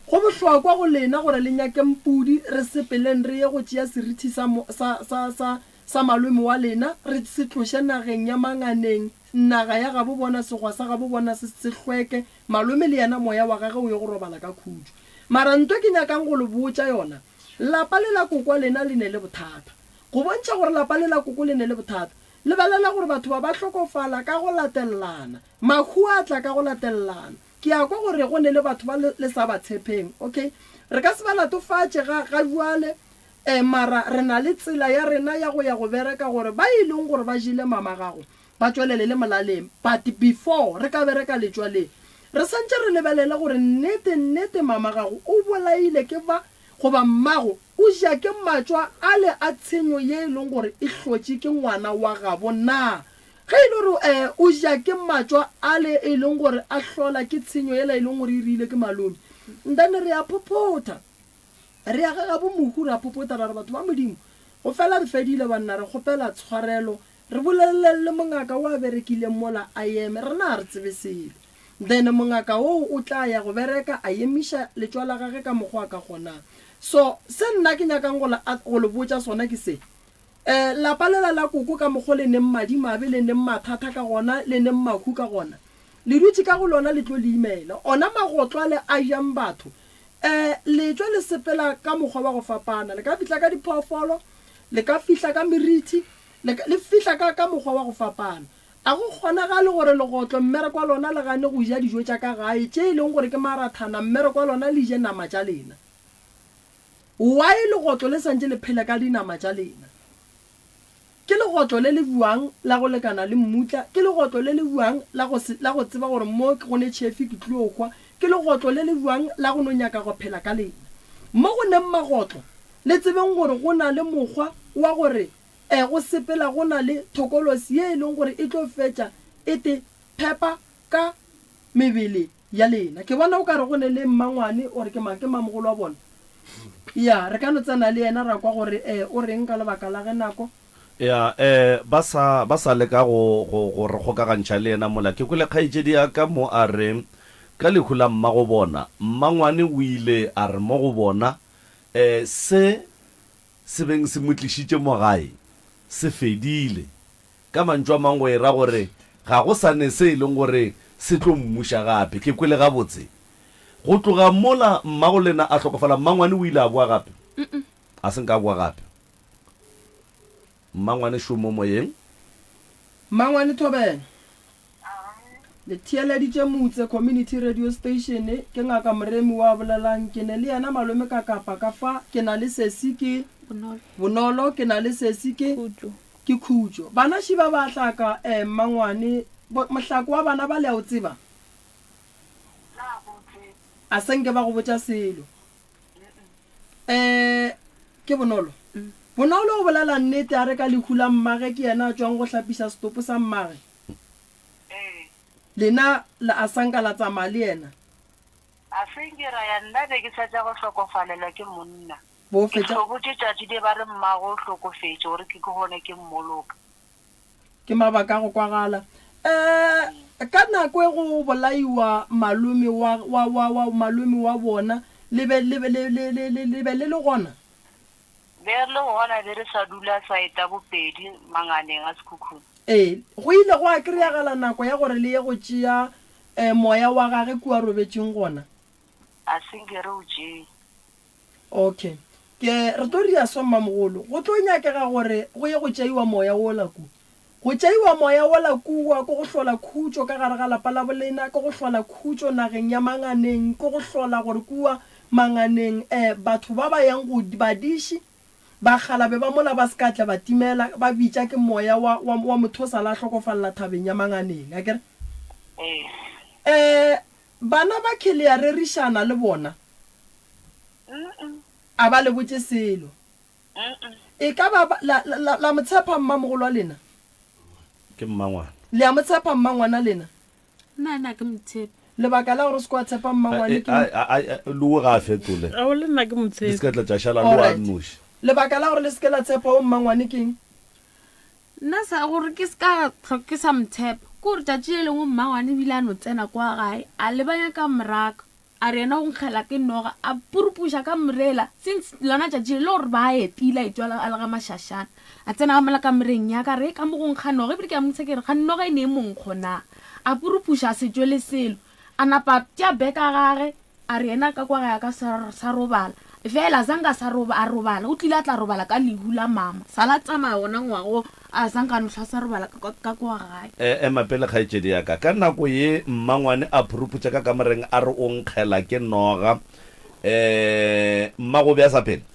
go bohlokwa go lena gore le nyake mpudi re sepeleng re ye go tšea serithi sa malome wa lena re se tloše nageng ya manganeng naga ya gabo bona segwa sa gabo bona se hlweke malome le yena moya wa gage o ye go robala ka khudu mara ntwe ke nyakang go le botša yona lapa le la kokwa lena le ne le bothata go bontšha gore lapa le la koko le ne le bothata le balela gore batho ba ba hlokofala ka go latelelana mahu a tla ka go latelelana ke a kwa gore go ne le batho ba le sa ba tshepeng okay re ka se ba latofatše ga jwale mara re na le tsela ya rena ya go bereka gore ba ileng gore ba jile mama gago ba tswelele le molaleng but before re ka bereka le jwale re santse re lebelela gore nnete mama gago o bolaile ke ba goba mmago o ja ke matšwa a le a tshenyo ye e leng gore e hlotše ke ngwana wa gabo na ge e le gore o ja ke matšwa a le e leng gore a hlola ke tshenyo yela e leng gore e rile ke malome ndane re a phopota re ya ga bo mohu re a phopota ra re batho ba modimo go fela re fedile banna re gopela tshwarelo re bolelele mongaka wa berekile mola a eme rena re tsebe selo then mongaka o tla ya go bereka a emiša letšwa la gage ka mokgwa ka gonang so se nna ke nyakang go le botša sona ke se lapa lela la koko ka mokgwa le neng madimabe le neng mathata ka gona le neng mahu ka gona le dutse ka go lona le tlo le imela ona magotlwa le a jang batho le tšwa le sepela ka mokgwa wa go fapana le ka fihla ka diphoofolo le ka fihla ka meriti le fihla ka mokgwa wa go fapana a go kgonagale gore legotlo mmere kwa lona le gane go ja dijo tša ka gae tše e leng gore ke marathana mmere kwa lona le je nama tša lena why legotlo le santse le phela ka dinama tša lena ke legotlo le le buang la go lekana le mmutla ke legotlo le le buang la go tseba gore mo ke gone chefi ke tlo kwa ke legotlo le le buang la go no nyaka go phela ka lena mo go neng magotlo le tsebeng gore go na le mokgwa wa gore go sepela go na le thokolosi ye e leng gore e tlo fetša e te phepa ka mebele ya lena ke bona o ka re go ne le mmangwane ore ke mamogolo wa bona ya re ka no tsena le yena ra kwa gore o reng ka lebaka la ge nako ya ba sa leka go re kgokagantšha le yena mola ke kole kgaetšedi ya ka mo a re ka lekhu la mma go bona mmangwane o ile a re mo go bona se beng se motlišitše mo gae se fedile ka mantšwa mangwe e ra gore ga go sa ne se e leng gore se tlo mmuša gape ke kwele gabotse go tloga mola mmago lena a hlokofala mmangwane o ile a boa gape a seng ka kwa gape mmangwane šomo moyeng Mangwane Thobela le theeleditše motse community radio station ke ngaka moremi wa bolelang ke ne le yena malome ka kapa ka fa ke na le sesi ke bonolo ke na le sesi ke khutšo bana šiba ba hlaka mmangwane mohlako wa bana ba le a o tseba a senke ba go botša selo ke bonolo bonolo o bolela nnete a re ka lehula mmage ke yena a tswang go hlapiša setopo sa mmage lena la a sanka la tsamaya le yena a sengera ya nna be ke satsa go hlokofalelwa ke monna bo ke fetša tlhobotse tšatši di ba re mmago o hlokofetše gore ke gone ke mmoloka ke mabaka a go kwagala ka nako e go bolaiwa malome wa bona le be le gona be re le gona be re sa dula sa eta bopedi manganeng a sekhukhung go ile go a kry-agala nako ya gore le ye go tšea moya wa gage kua robetšeng gona a senkere o jee okay ke re tlo ria sommamogolo go tlo nyakega gore go ye go tšeiwa moya wo la ku go tšeiwa moya wo la kua ko go hlola khutšo ka gare ga lapa la bolena ko go hlola khutšo nageng ya manganeng ko go hlola gore kua manganeng batho ba ba yang go badiši ba galabe ba mola ba sekatla ba timela ba bitša ke moya wa motho o sa la hlokofalela thabeng ya manganeng a kere bana ba khele ya rerišana le bona a ba le botse selo e ka ba la motshepa mmamogolo wa lena ke mmangwane le a motshepa mmangwana lena nna ke motshepe lebaka la gore se kwa tshepa mmangwane ke luo ga a fetole a o le nna ke le motshepe se ka tla tša šala lo a nnoši lebaka la gore le seke la tshepa o mmangwane keng nna sa gore ke ska ke sa motshepa ke gore tšatši le lengwe mmangwane bile a no tsena kwa gae a lebanya ka moraka a re ena go nkgela ke noga a purupuša ka morela since lona tšatši le gore ba a epile a etswala a le ga mašašana a tsena ga mola ka moreng yaka re ka mo go nkga noga ebile ke a motshe kere ga noga e ne e monkgona a purupuša a setswe le selo a napa tea beka gage a re ena ka kwa gae ka sa robala fela zanka sa a robala o tlile a tla robala ka lehu la mama sala tsamaya gona ngwago a zanka notlha sa robala ka kwa gae mapele kgaetšedi yaka ka nako ye mmangwane a phuruputša ka kamoreng a re o nkgela ke noga mmago be a sa phele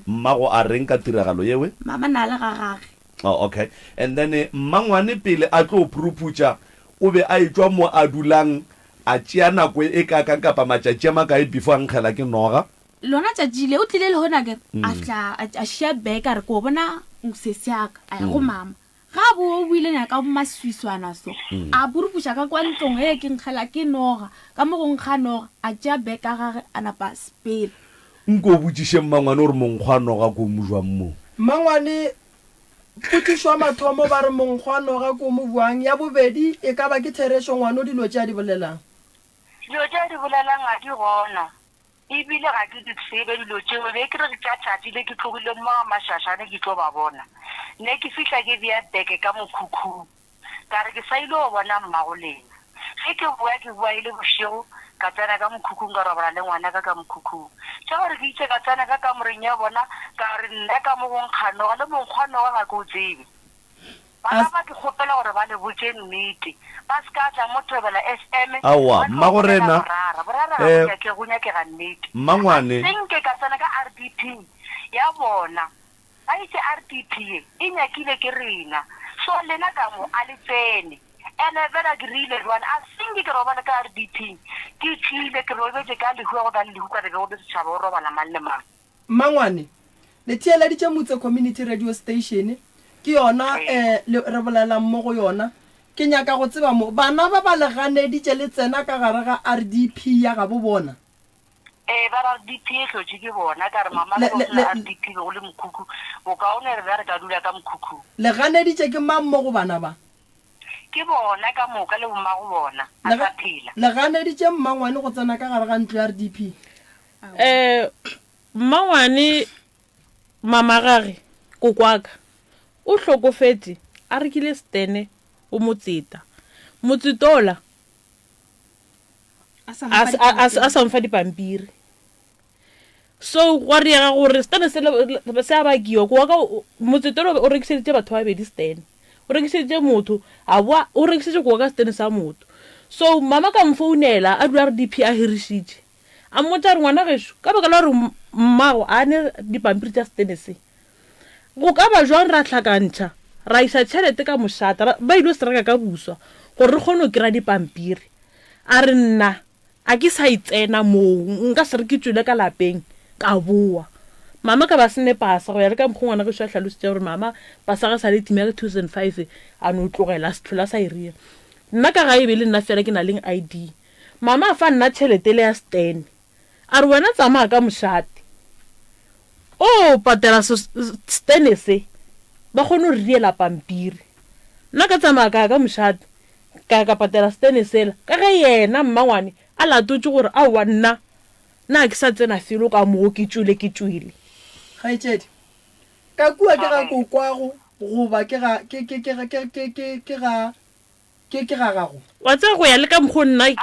mmago a reng ka tiragalo yewe mama na le ga gage okay and then mmangwane pele a tlo phuruputša o be a etswa mo a dulang a tšea nako e kakang kapa matšatši a makae before a nkgela ke noga lona tšatšile o tlile le gona kere a fla a šia beka re ko bona seseaka a ya go mama ga bo o buile nyaka maswiswana so a burupuša ka kwa ntlong e ke nkgela ke noga ka mo go nkga noga a tšea beka gage a napa sepele nko botšiše mmangwane gore monkgwa noga ko mo jwang mo mmangwane putišwa mathomo ba re monkgwa noga ko mo buang ya bobedi e ka ba ke therešo ngwane o dilo tše a di bolelang dilo tše di bolelang ga di gona ebile ga ke di tsebe dilo tseo be ke re tša tšatši le ke tlogile mo mašašane ke tlo ba bona ne ke fitlha ke bea beke ka mokhukhung ka re ke sa ile go bona mmago lena ge ke bua e le bošego ka tsena ka mokhukhung ka robala le ngwana ka mokhukhung tša gore ke itse ka tsena ka kamoreng ya bona ka re nna ka mo go nkganoga le monkgwanoga ga ke o tsebe bana ba ke kgopela gore ba le botse nnete ba se ka tla mo Thobela FM aowa mmago rena ke go nyakega nnete mmangwane senke ka tsena ka RDP ya bona a itse RDP e nyakile ke rena so lena ka mo a le tsene ene bela ke rile jwana a senke ke robala ka RDP ke tlile ke robetse ka lehua go ba le lehuka re go se tšhaba go robala mang le mang mmangwane le theeleditše motse community radio station ke yona re bolelang mo go yona ke nyaka go tseba mo bana ba ba leganeditše le tsena ka gare ga RDP ya ga bo bona ba RDP e hlotše ke bona ka re mama le RDP go le mokhukhu o kaone re re ka dula ka mokhukhu leganeditše ke mang mo go bana ba ke bona ka moka le bomma go bona a sa phela leganeditše mmangwane go tsena ka gare ga ntlo ya RDP mmangwane mama gage kokwaka o hlokofetse a rekile stene o motseta motsetola a sa mfa dipampiri so gwa riega gore stene se a bakiwa kwa ka motsetelo o rekiseditse batho ba bedi stene o rekiseditse motho a boa o rekiseditse kwa ka stene sa motho so mama ka mfounela a dula RDP a hirisitse a mmotsa re ngwana gesho ka baka la gore mmago a ne dipampiri tsa stene se go ka ba jwang ra tlhakantšha ra isa tšhelete ka mošata ba ile sereka ka buswa gore re kgone go kry-a dipampiri a re nna a ke sa itsena moo nka se re ke tswile ka lapeng ka boa mama ka ba sene pasa go ya re ka mokgwa ngwana gesho a tlhalositse gore mama pasa ga sa le timya ka 2005 a no tlogela se tlhola sa iria nna ka ga e be le nna fela ke na leng ID mama a fa nna tšhelete le ya stene a re wena tsamaya ka mošate o patela stene se ba kgone go riela pampiri nna ka tsamaya ka mošate ka patela stene sela ka ge yena mmangwane a latotse gore a wa nna ke sa tsena felo ka moo ke tswile gaetsedi ka kua ke ga kokwago goba ke ga gago wa tsa go ya le ka mokgo nna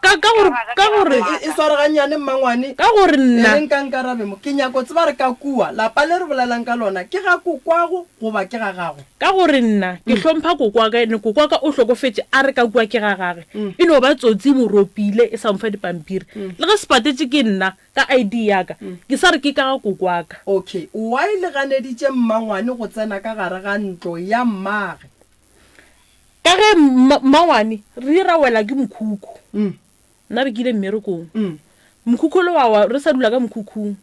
ka gore e swareganyane mmangwane ka gore nna reng ka nkarabe mo ke nyako tseba re ka kua lapa le re bolelang ka lona ke ga kokwago goba ke ga gago ka gore nna ke hlompha kokwaka ene kokwaka o hlokofetse a re ka kua ke ga gage e no ba tsotsi moropile e sa mfa dipampiri le ge sepatetse ke nna ka ID yaka ke sa re ke ka ga kokwaka okay wa ile ganeditše mmangwane go tsena ka gare ga ntlo ya mmage ka ge mmangwane re ra wela ke mokhukhu nna be ke ile mmerekong mokhukhu le wa re sa dula ka mokhukhung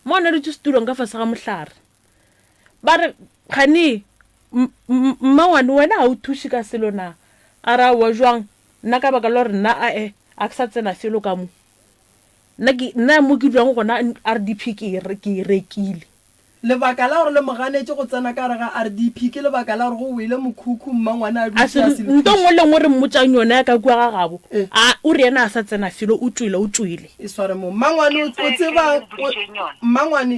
mo ne re tšhitulong ka fase ga mohlare ba re khani mmangwane wena ha o thuše ka selo na a ra wa jwang nna ka baka la gore nna a ke sa tsena felo ka mo nna mo ke dulang gona RDP ke e rekile lebaka la gore le moganetse go tsena ka re ga RDP ke lebaka la gore go wele mokhukhu mmangwana a dutse nto ngwe le ngwe re mmotsang yona ya ka kua ga gabo o re ena a sa tsena felo o tswile e sware mo mmangwane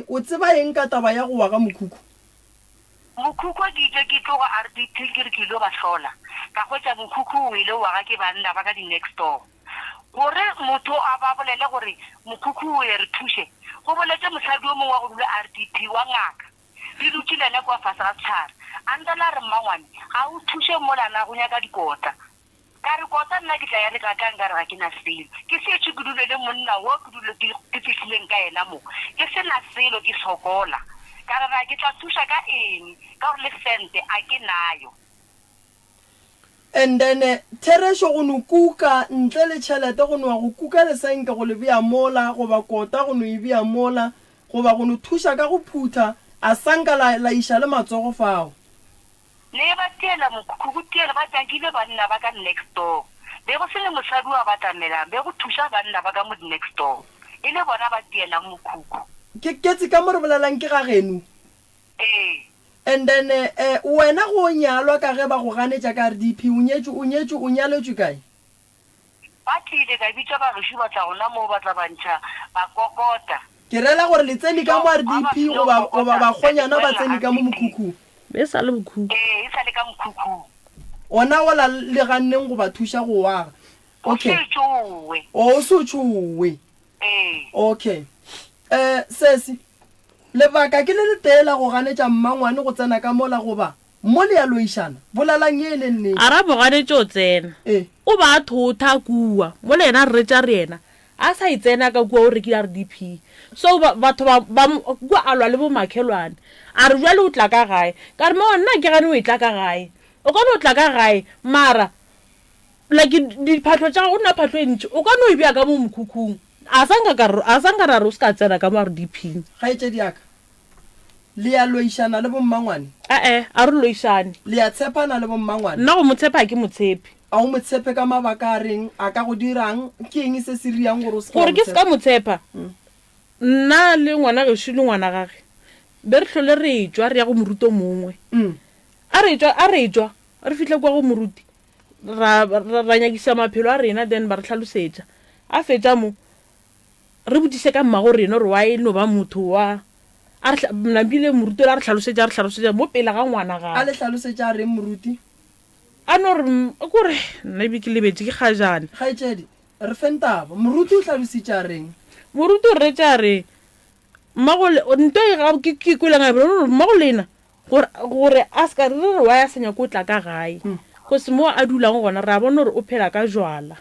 o tseba eng ka taba ya go wa ga mokhukhu ke itse ke tloga RDP ke re ke ilo ba tlhola ka hwetša mokhukhu o ile wa ga ke banna ba ka di-next door gore motho a ba bolele gore mokhukhu o e re thushe go boletse mosadi o mongwe wa go dula RDP wa ngaka le dutšilene kwa fase ga setlhare a ntela re mmangwane ga o thushe molana go nyaka dikota ka re kota nna ke tla ya le kakang ka re ga ke na selo ke setše ke dule le monna wo ke fihlileng ka ena mo ke sena selo ke sokola ka re ra ke tla thuša ka eng ka gore le sente a ke nayo and then theresho go no kuka ntle le tšhelete go no go kuka le senke go le bea mola goba kota go no e bea mola goba go no thuša ka go phutha a sanka la iša le matsogo fao le ba tiela mokhukhu tiela ba tšakile banna ba ka next door be go se le mosadi wa batamelang be go thuša banna ba ka mo next door e le bona ba tielang mokhukhu ke tse ka mo re bolelang ke ga geno and then wena go nyalwa ka ge ba go ganetša ka RDP o nyaletswe kae ba tlile ka bitša bagiši ba tla gona moo ba tla bantšha ba kokota ke rela gore le tsene ka mo RDP goba bakgonyana ba tsene ka mo mokhukhung be sa le bokhukhu e sa le ka mokhukhu ona ola le ganneng go ba thuša go waga okay o se tšowe okay sesi lebaka ke le tela go ganetša mmangwane go tsena ka mola goba mo le ya loišana bolalang ye le nne a ra boganetse o tsena o ba thotha kua mo le ena re retša re ena a sa itsena ka kua o rekile RDP so batho ba kua alwa le bo makhelwane a re jwale o tla ka gae ka re mo nna ke gane o e tla ka gae o ka no o tla ka gae mara like diphatlho tša go nna phatlho e ntši o ka no e bea ka mo mokhukhung a sanka ra re o se ka tsena ka mo RDP ga etse diaka le ya loišana le bo mmangwane a re loišane le ya tshepana le bo mmangwane nna go motshepa ke motshepi a o motshepe ka mabaka a reng a ka go dirang ke eng se se riang gore ke se ka motshepa nna le ngwana gešo le ngwana gage be re tlhole re etswa re ya go moruti o mongwe a re etswa re fihle kwa go moruti ra nyakisa maphelo a rena then ba re tlhalosetša a fetša mo re botsise ka mmago rena gore wa e no ba motho wa nabile moruti la re tlhalosetša mo pele ga ngwana a le tlhalosetša a reng moruti a no re kore nna ebe ke lebetse ke kgajane gaetšedi re fentaba moruti o tlhalositša reng moruti o retša re mmagole nto e ga ke kwela ngabe mmagolena gore a ska re wa ya senya ko tla ka gae go se mo a dulang gona ra bona gore o phela ka jwala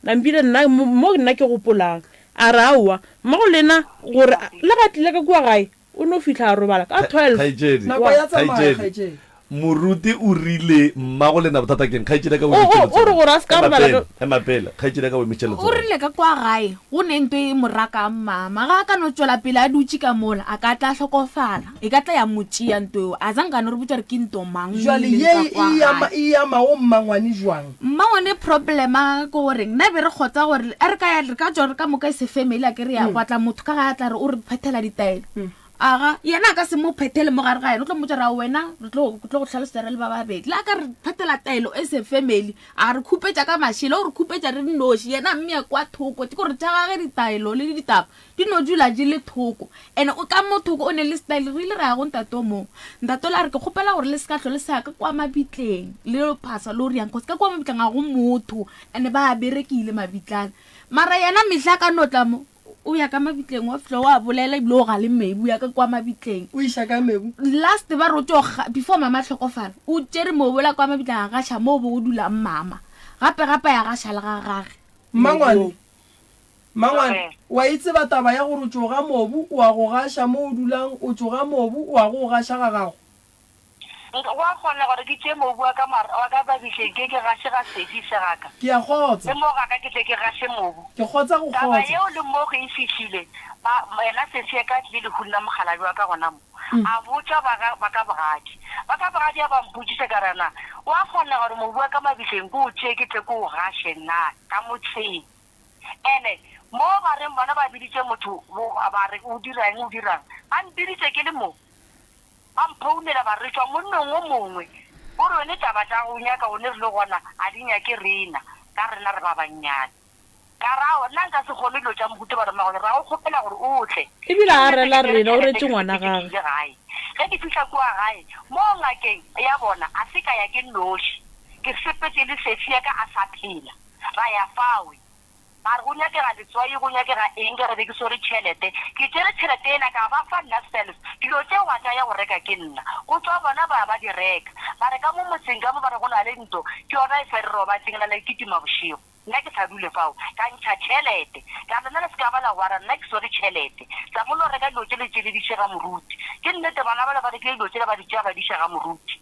nampile nna ke gopolang a re aowa mmagolena gore le ga tlile ka kua gae o no fitlha a robala ka 12 nako ya tsamaya kgaitsedi moruti o rile mmago lena bothata keng kgaitsedi ka o re gore a se ka robala emapela kgaitsedi ka boemetšheletso o rile ka kwa gae go ne nto e moraka mama ga a ka no tswela pele a dutse ka mola a ka tla tlhokofala e ka tla ya motšea nto eo a zankane re botsa re ke nto mang jwale ye e yamago mmangwane jwang mmangwane problema ke gore nna be re kgotsa gore a re ka tswa re ka moka e se family a ke re ya batla motho ka ga a tla re o re phethela ditaelo aga yena a ka se mo phethele mo gare ga yena o tlo mmotsa ra wena re tlo go tlhalosetsera le ba babedi le a ka re phethela taelo e se family a re khupetša ka mašhile o re khupetša re noši yena mme ya kwa thoko ke gore tša gage ditaelo le ditaba di no dula di le thoko and o ka mo thoko o ne le style re ile re ya go ntato mongwe ntato la re ke kgopela gore le sekatlho le sa ka kwa mabitleng le phasa le gore yang go se ka kwa mabitleng ga go motho and ba berekile mabitlana mara yena mehla ka notla mo o ya ka mabitleng wa fihla wa bolela ebile o ga le mebu ya ka kwa mabitleng o iša ka mebu last ba rotse before mama tlhokofala o tsere mobola kwa mabitleng a gašha mo bo o dulang mama gape ya gašha le ga gage mangwane wa itse ba taba ya gore o tsoga mobu o a go gašha mo o dulang o tsoga mobu o a go gašha ga gago wa kgona gore ke tse mobu wa ka babitleng ke gaše ga sedi segaka ke a kgotsa le mo ga ka ke tle ke gaše mobu ke kgotsa go taba kgotsa yeo le mo go e fitlhile ena sesi ya ka tlile le hulina mogalabi wa ka gona mo a botsa ba ka bogadi a ba mpotsise ka rana wa kgona gore mobu wa ka mabitleng ke o tšee ke tle ke o gaše nna ka motsheng ande mo ba reng bona ba biditse motho ba re o dirang a mpiditse ke le mo ba mphounela ba re tswa monnong o mongwe o re one taba tša go nyaka one re le gona a di nyake rena ka rena re ba bannyane ka rao nna nka se kgone dilo tša mohuta ba remagone ra go kgopela gore o tle ebile a rela rena o retse ngwana gage ge ke fitlha kua gae mo ngakeng ya bona a se ka ya ke noši ke sepetse le sesi ya ka a sa phela ra ya fawe ba re go nyakega letswai go nyakega eng ke rebe ke sore tšhelete ke tsere tšhelete ena ka ba fa nna self dilo tse wa tša ya go reka ke nna go tswa bona ba di reka ba reka mo motseng ka mo ba re go na le ntlo ke yona e fe re robatseng la le ke tima bošego nna ke sa dule fao ka ntšha tšhelete ka nna le se ka ba la wara nna ke sore tšhelete tsa mo lo reka dilo tse le tse le di šega moruti ke nnete bana ba le ba rekile dilo tse le ba di tšea ba di šega moruti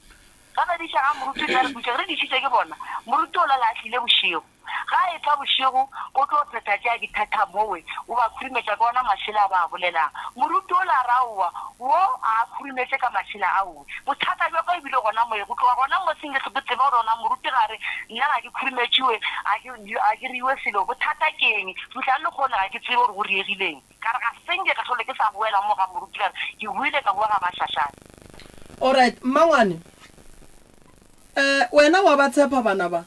ga ba di šega moruti tsa re butša re di šitse ke bona moruti o la latlhile bošego ga e tla bošego o tlo phetha tša dithata mowe o ba khurimetša ka ona mašela a ba bolelang moruti o la raowa wo a khurimetše ka mašela aowe bothata bja ka ebile gona moe go tloga gona mo seng ke tseba gore ona moruti gare nna ga ke khurimetšiwe a ke riwe selo bothata ke eng fitlha le kgone ga ke tsebe gore go riegileng kare ga senke ka tlhole ke sa boela mo ga moruti kare ke buile ka bua ga mašašane alright mmangwane wena wa ba tshepa bana ba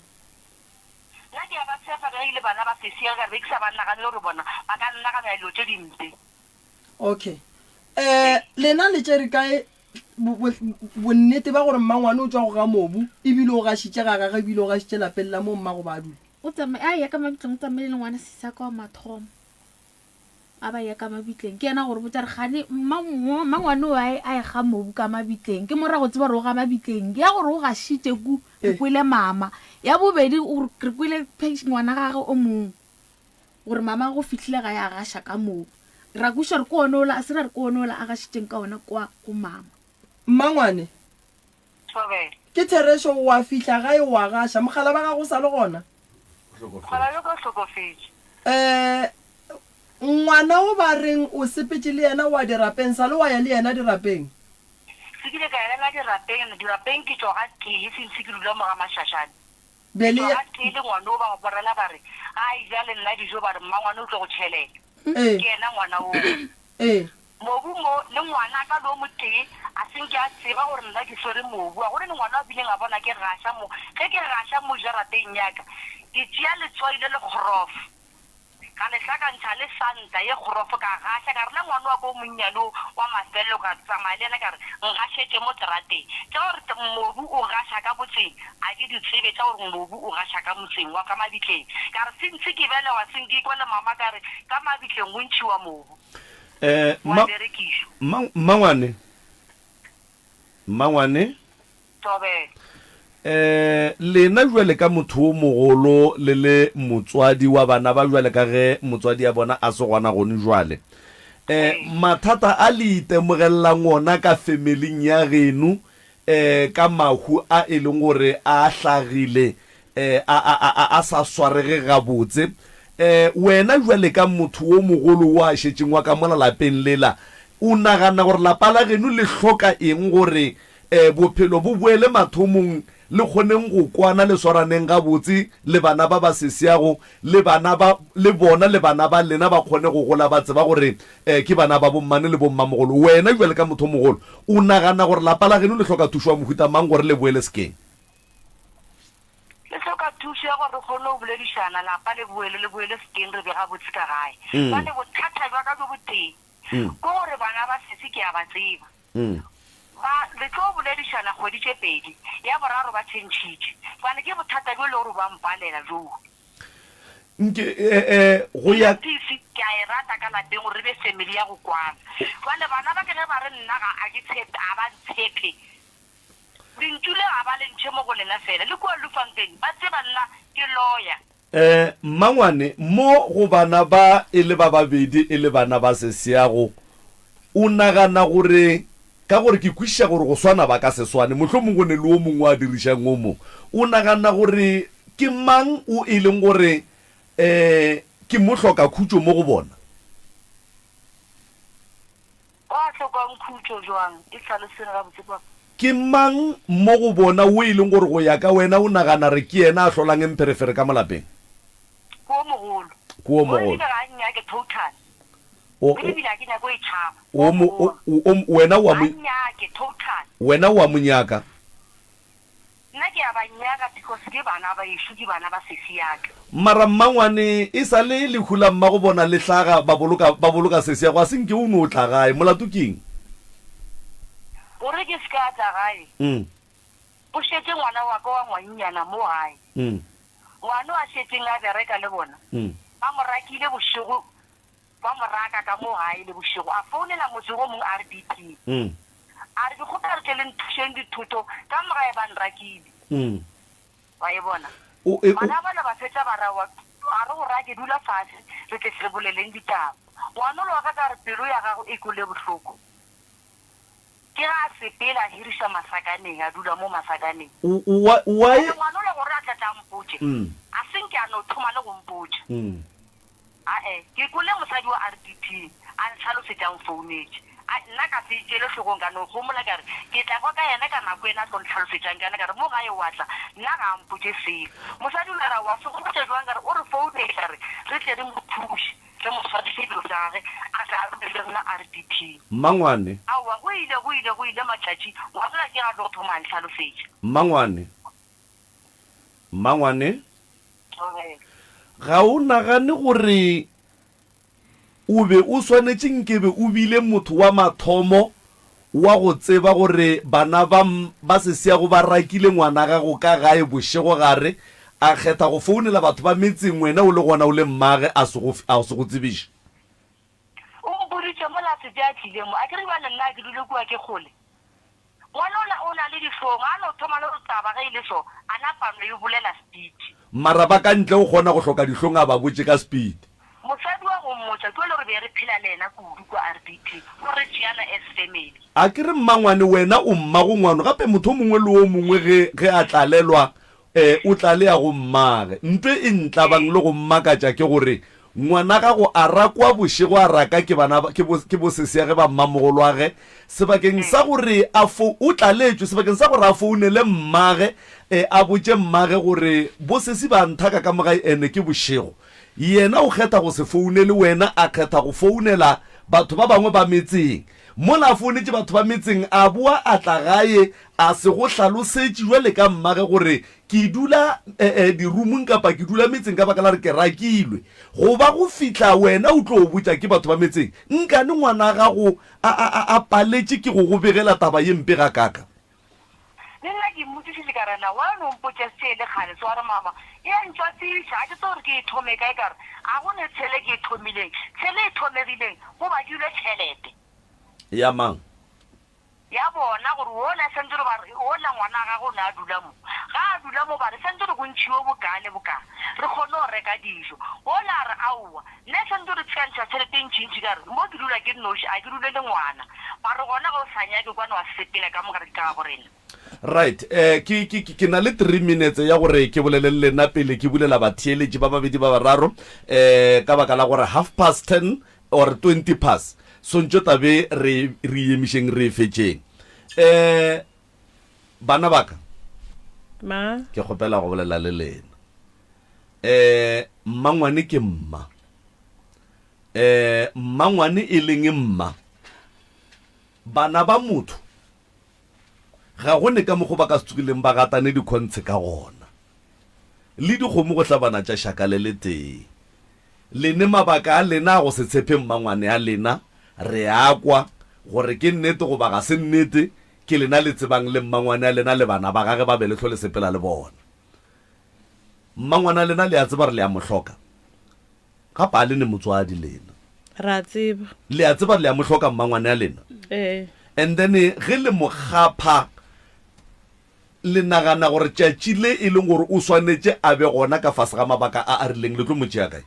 nna ke a ba tshepa ka ile bana ba sesia ka re ke sa ba nagane gore bona ba ka nna ka dilo tse dimpe okay lena le tšere kae bonnete ba gore mmangwane o tswa go ga mobu ebile o gašitše ga gage ebile o gašitše lapeng la mo mmago ba dula o tsamaye a ya ka mabitleng o tsamaye le ngwana sisa ka wa mathomo a ba ya ka mabitleng ke yena gore botsa re gane mmangwane o a e ga mobu ka mabitleng ke mora go tseba gore o ga mabitleng ke ya gore o gašitše ku re kwele mama ya bobedi re kwele ngwana gage o mongwe gore mama go fitlhile ga ya gaša ka mobu ra kuša re ko onola a se ra re ko onola a gašitšeng ka ona kwa go mama mmangwane ke thereso wa fitlha gae wa gaša mogala ba gago sa le gona kgala le ko hlokofetše ngwana o ba reng o sepetse le yena wa dirapeng sa le wa ya le yena dirapeng se kile ka elela dirapeng ke tsoga tee sentse ke dula moga mašašane bele tsoga tee le ngwana o ba borela ba re a ija le nna dijo ba re mmangwane o tlo go tšhelete ke ena ngwana o mobu mo le ngwana ka lo motee a senke a tseba gore nna ke swere mobu a gore le ngwana a bileng a bona ke gaša mo ge ke gaša mo jarateng yaka ke tšea letswai le lekgorofo ka lehlakantšha le santa ye kgorofo ka gaša ka re le ngwana wa ko monnyane wa mafelelo ka tsamaya le ena ka re ngašetse mo terateng tša gore mobu o gaša ka botseng a ke ditsebe tša gore mobu o gaša ka motseng wa ka mabitleng ka re sentse ke belewa senke ikwa le mama ka re ka mabitleng o ntšhiwa mobu wa berekisho mmangwane tobe lena jwale ka motho o mogolo le motswadi wa bana ba jwale ka ge motswadi ya bona a se gona gone jwale mathata a le itemogellang ona ka familing ya geno ka mahu a e leng gore a hlagile a sa swarege gabotse wena jwale ka motho o mogolo wa šetšeng wa ka mola lapeng lela o nagana gore lapa la geno le hloka eng gore bophelo bo boele mathomong le kgoneng go kwana le swaraneng gabotse le bana ba ba sesiago le bona le bana ba lena ba kgone go gola ba tseba gore ke bana ba bommane le bommamogolo wena jwale ka motho mogolo o nagana gore lapa la geno le hloka thušo wa mohuta mang gore le boele sekeng le hloka thušo ya gore kgone go boledišana lapa le boele sekeng re bega botse ka gae bane bothata jwa ka jo boteng ko gore bana ba sese ke a ba tseba le tlo boledišana kgwedi tše pedi ya boraro ba tšhentšhitše bane ke bothata jo le gore ba mpalela joo nke go ya tisi ke a e rata ka lapeng gore re be family ya go kwana bane bana ba ke ge ba re nna ga a ke tshepe a ba ntshepe dintule ga ba le ntšhe mo go lena fela le kua lufankeng ba tseba nna ke lawyer mmangwane mo go bana ba e le ba babedi e le bana ba seseago o nagana gore ka gore ke kwiša gore go swana ba ka seswane motlho mongwe ne le o mongwe a dirišang o mo o nagana gore ke mang o e leng gore ke mo hloka khutšo mo go bona wa tlhokang khutšo jwang e tlhaloseng gabotse papa ke mang mo go bona o e leng gore go ya ka wena o nagana re ke yena a hlolang emperefere ka molapeng ko mogolo ko mogolo ga nnyake total wena wa monyaka nna ke a banyaka because ke bana ba ešo ke bana ba sesi yaka mara mmangwane e sa le hula mma go bona le hlaga ba boloka sesi ya go a senke o no tla gae molato keng gore ke ska tla gae o šetse ngwana wa ka wa ngwannyana mo gae ngwana a šetseng a bereka le bona ba mo rakile bošego ba moraka ka mo gae le bošego a founela motse go mongwe RDP a re dikgota re tlele nthušeng dithuto ka mogae ba nrakile wa e bona bana bana ba fetša barawa a re go raya ke dula fase re tle se re boleleng ditaba ngwanolo wa ka ka re pelo ya gago e kole bohloko ke ga sepela a hiriša masakaneng a dula mo masakaneng ngwanolo gore a tlatla mpotse a senke a no thoma le go mpotse ke kole mosadi wa RDP a ntlhalosetšang founetse nna ka se itšele tlhogong ka no gomola kare ke tla kwa ka yena ka nako ena a tlo ntlhalosetšang kana kare mo gae watla nna ga mpotse selo mosadi o lera wa segopotse jwang kare o re founekare re tle re mo thuše re moswadise dilo tsa gage a tla le rena RDP mmangwane aowa go ile matšatši ngwalela ke ga tlo go thoma a ntlhalosetša mmangwane ga o nagane gore o be o swanetse nkebe o bile motho wa mathomo wa go tseba gore bana ba sesiago ba rakile ngwana gago ka gae bošego gare a kgetha go founela batho ba metseng wena o le gona o le mmage a se go tsebiša o mpoditše mola setse a tlile mo a ke re bana nna ke dule kua ke kgole ngwana o na le ditlhong a no thoma le go taba ge e le so a napano yo bolela speed mara ba ka ntle o kgona go hloka dihlong a ba botse ka speed mosadi wa go mmotsa ke le gore be re phela le ena kudu kwa RDP o re tšeana as family a ke re mmangwane wena o mmago ngwano gape motho mongwe le o mongwe ge a tlalelwa o tlale ya go mmage ntwe e ntlabang le go mmakatša ke gore ngwana gago a rakwa bošego a raka ke boseseage ba mmamogolo age sebakeng sa gore o tlaletšwe sebakeng sa gore a founele mmage a botse mmage gore bosesi ba nthaka ka mogae ene ke bošego yena o kgetha go se founele wena a kgetha go founela batho ba bangwe ba metseng mola a founetse batho ba metseng a boa a tla gae a se go hlalosetše jwale ka mmage gore ke dula dirumong kapa ke dula metseng ka baka la re ke rakilwe go ba go fihla wena o tlo o botša ke batho ba metseng nkane ngwana gago a paletše ke go begela taba ye mpe ga kaka le nna ke motsisitse ka rena wa no mpotse se le kgale se wa re mama e ntšwa tsisa a ke tse gore ke e thome kae kare a gone tshele ke e thomileng tshele e thomegileng go badilwe tšhelete ya mang ya bona gore ola sentse re ba ola ngwana ga go na a dula mo ga a dula mo ba re sentse re gontšhiwe bokale bokale re kgone go reka dijo ola re aowa nne sentse re tshekantšha tšhelete ntšhintšhi ka re mo ke dula ke noši a ke dule le ngwana ba re gona go sa nyake kwane wa sepela ka mogare ka go rena right ke na le 3 minutes ya gore ke bolele lena pele ke bulela batheeletši ba babedi ba bararo ka baka la gore 10:30 or 20 sontso tabe re emišeng re fetšeng bana baka ma ke kgopela go bolela le lena mmangwane ke mma mmangwane e leng mma bana ba motho ga go ne ka mogo ba ka se tsogileng ba gatane dikgontshe ka gona le dikgomo go tlabana tša šaka le le teng lene mabaka a lena a go se tshepe mmangwane a lena re akwa gore ke nnete go ba ga se nnete ke lena le tsebang le mmangwane a lena le bana ba gage ba be le tlhole sepela le bona mmangwane a lena le a tseba re le a mohloka gape a lene motswadi lena ra tseba le a tseba re le a mohloka mmangwane a lena and then ge le mogapha le nagana gore tšatši le e leng gore o swanetše a be gona ka fase ga mabaka a rileng le tlo motšea kae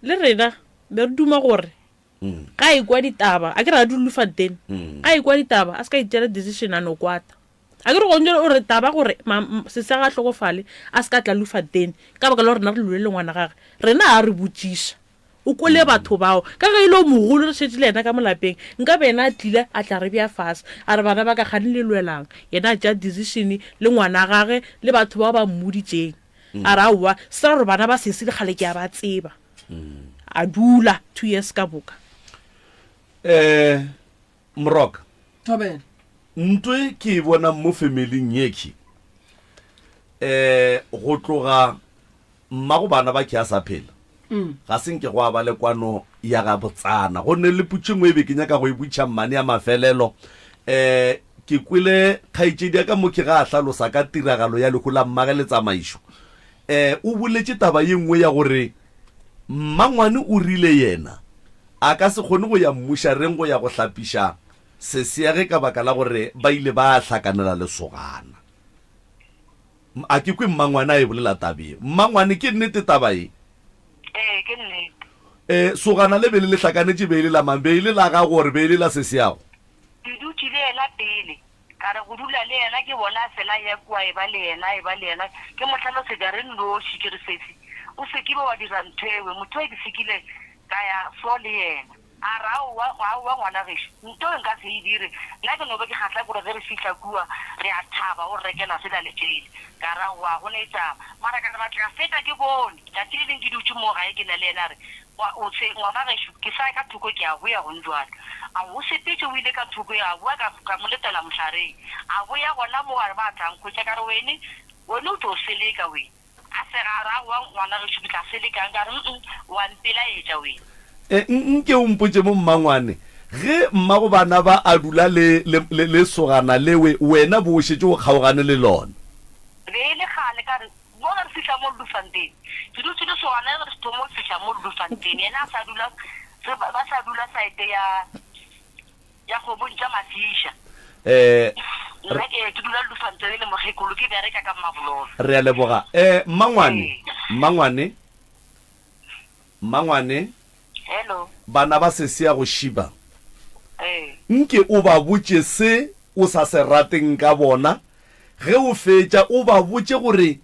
le rena be re duma gore ga e kwa ditaba a ke re a dulufantene ga e kwa ditaba a se ka itšela decision a no kwata a ke re gonjele o re taba gore se se ga tlhokofale a se ka tla lufantene ka baka la rena re lulele ngwana gage rena a re botšiša o kole batho bao ka ga ile o mogolo re šetse le ena ka molapeng nka be ena a tlile a tla re bja fase a re bana ba ka gane le lwelang yena a tša decision le ngwana gage le batho bao ba mmoditšeng a re aowa se ra gore bana ba sese le kgale ke a ba tseba a dula 2 years ka boka mroka thobela ntwe ke bona mo familing yeki go tloga mmago bana ba ke a sa phela ga senke go a ba le kwano ya ga botsana go ne le putšengwe e be ke nyaka go e butša mmane ya mafelelo ke kwele kgaitšedi ya ka mo ke ga a hlalosa ka tiragalo ya lehu la mmage le tsamaišo o boletše taba ye nngwe ya gore mmangwane o rile yena a ka se kgone go ya mmušareng go ya go hlapiša seseage ka baka la gore ba ile ba hlakanela lesogana a ke kwe mmangwane a e bolela tabe mmangwane ke nnete taba e ke nnete sogana le be le hlakanetše be ile la mang be ile la ga gore be ile la seseago ke dutse le ena pele ka re go dula le ena ke bona fela ya kwa e ba le ena ke motlhalosetša re nnoši ke re sesi o sekibe wa dira nthewe motho e ke sekile ka ya so le yena a ra wa ngwana gešo nto e nka se e dire nna ke nobe ke kgatlha gore ge re fitlha kua re a thaba o rekela sela letšele ka ra wa go netša mara ka re batla feta ke bone tšatši le leng ke dutse mo gae ke na le ena re ngwana gešo ke sa ka thoko ke a boya gonjwana a go sepetše o ile ka thoko ya boa ka mo letela mošareng a boya gona mo gare ba tlankgwetša ka re wene o tlo seleka wene a segara wa ngwana gešo ke tla selekang ka re wa mpelaetša wene nke o mpotse mo mmangwane ge mmago bana ba a dula le sogana lewe wena bo šetse go kgaogane le lona be le gale ka re mo re fitlha mo lufanteng ke dutse le sogana re se thomo fitlha mo lufanteng yena ba sa dula saete ya go bontša mafiša nna ke dula lufanteng le mogekolo ke bereka ka mabololo re a leboga mmangwane hello bana ba sesea go šiba nke o ba botše se o sa se rateng ka bona ge o fetša o ba botše gore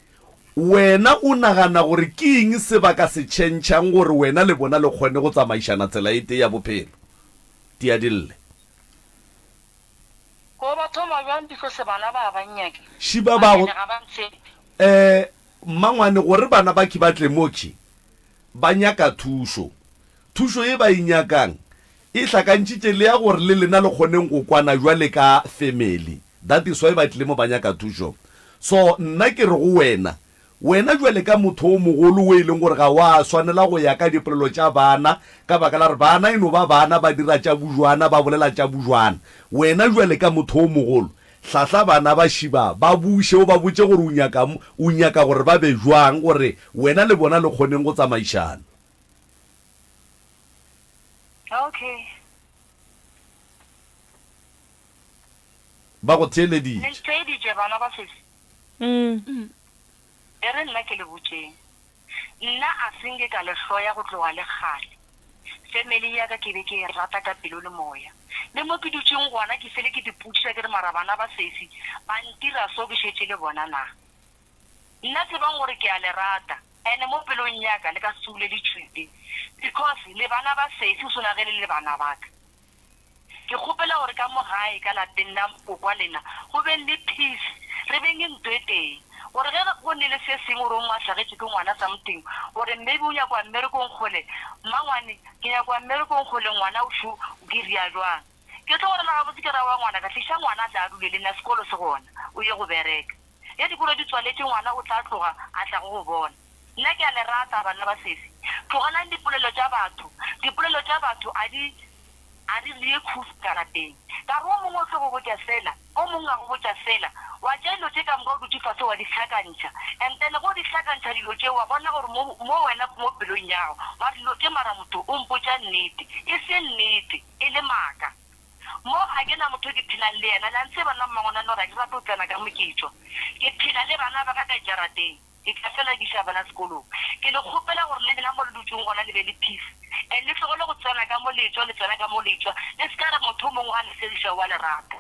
wena o nagana gore ke eng se ba ka se tšhentšhang gore wena le bona le kgone go tsamaišana tsela e tee ya bophelo tia dille ko ba thoma bjang because bana ba bannyake šiba ba mmangwane gore bana ba ke batle moki ba nyaka thušo e ba inyakang e hlakantšitše le ya gore le lena le kgoneng go kwana jwale ka family that is why ba tlile mo ba nyaka thušo so nna ke re go wena jwale ka motho o mogolo o e leng gore ga wa swanela go ya ka dipolelo tša bana ka baka la re bana eno ba bana ba dira tša bojwana ba bolela tša bojwana wena jwale ka motho o mogolo hlahla bana ba šiba ba buše o ba botse gore o nyaka gore ba be jwang gore wena le bona le kgoneng go tsamaišana. Okay. ba go theeleditše. Le ntšhaeditše bana ba sesi. E re nna ke le botseng. Nna a senge ka le hloya go tloga le kgale. Family ya ka ke be ke e rata ka pelo le moya. Le mo ke dutšeng gona ke sele ke diputša ke re mara bana ba sesi ba ntira so ke šetše le bona na. Nna tsebang gore ke a le rata ene mo pelong ya ka le ka sule ditšhwete because le bana ba sesi o sona ge le bana ba ka. Ke kgopela gore ka mo gae ka lapeng la kokwa lena go be le peace re beng ntwe teng gore ge go nne le se sengwe gore o mo a tlhagetše ke ngwana something gore maybe o nyakwa mmerekong kgole mmangwane ke nyakwa mmerekong kgole ngwana o ke ria jwang ke tlo gore la botse ke ra wa ngwana ka tliša ngwana a tla a dule le nna sekolo se gona o ye go bereka ya dikolo di tswaletse ngwana o tla tloga a tla go bona. Nna ke a le rata bana ba sesi tlogelang dipolelo tša batho a di lie khufi ka lapeng ka re o mongwe o tlo go botša fela o mongwe a go botša fela wa tša dilo tše ka moka o dutse fase wa di hlakantšha and then go di hlakantšha dilo tše wa bona gore mo wena mo pelong yago wa dilo tše mara motho o mpotša nnete e se nnete e le maaka mo ga ke na motho ke phelang le yena la ntse bana mmangona nora ke rata o tsena ka moketšo ke phela le bana ba ka ka jarateng ke ka fela ke ša bana sekolong ke le kgopela gore le bena mo le dutseng gona le be le peace and le tlogole go tsena ka mo letšwa le tsena ka mo letšwa le se ka re motho o mongwe ga le sediša wa le rata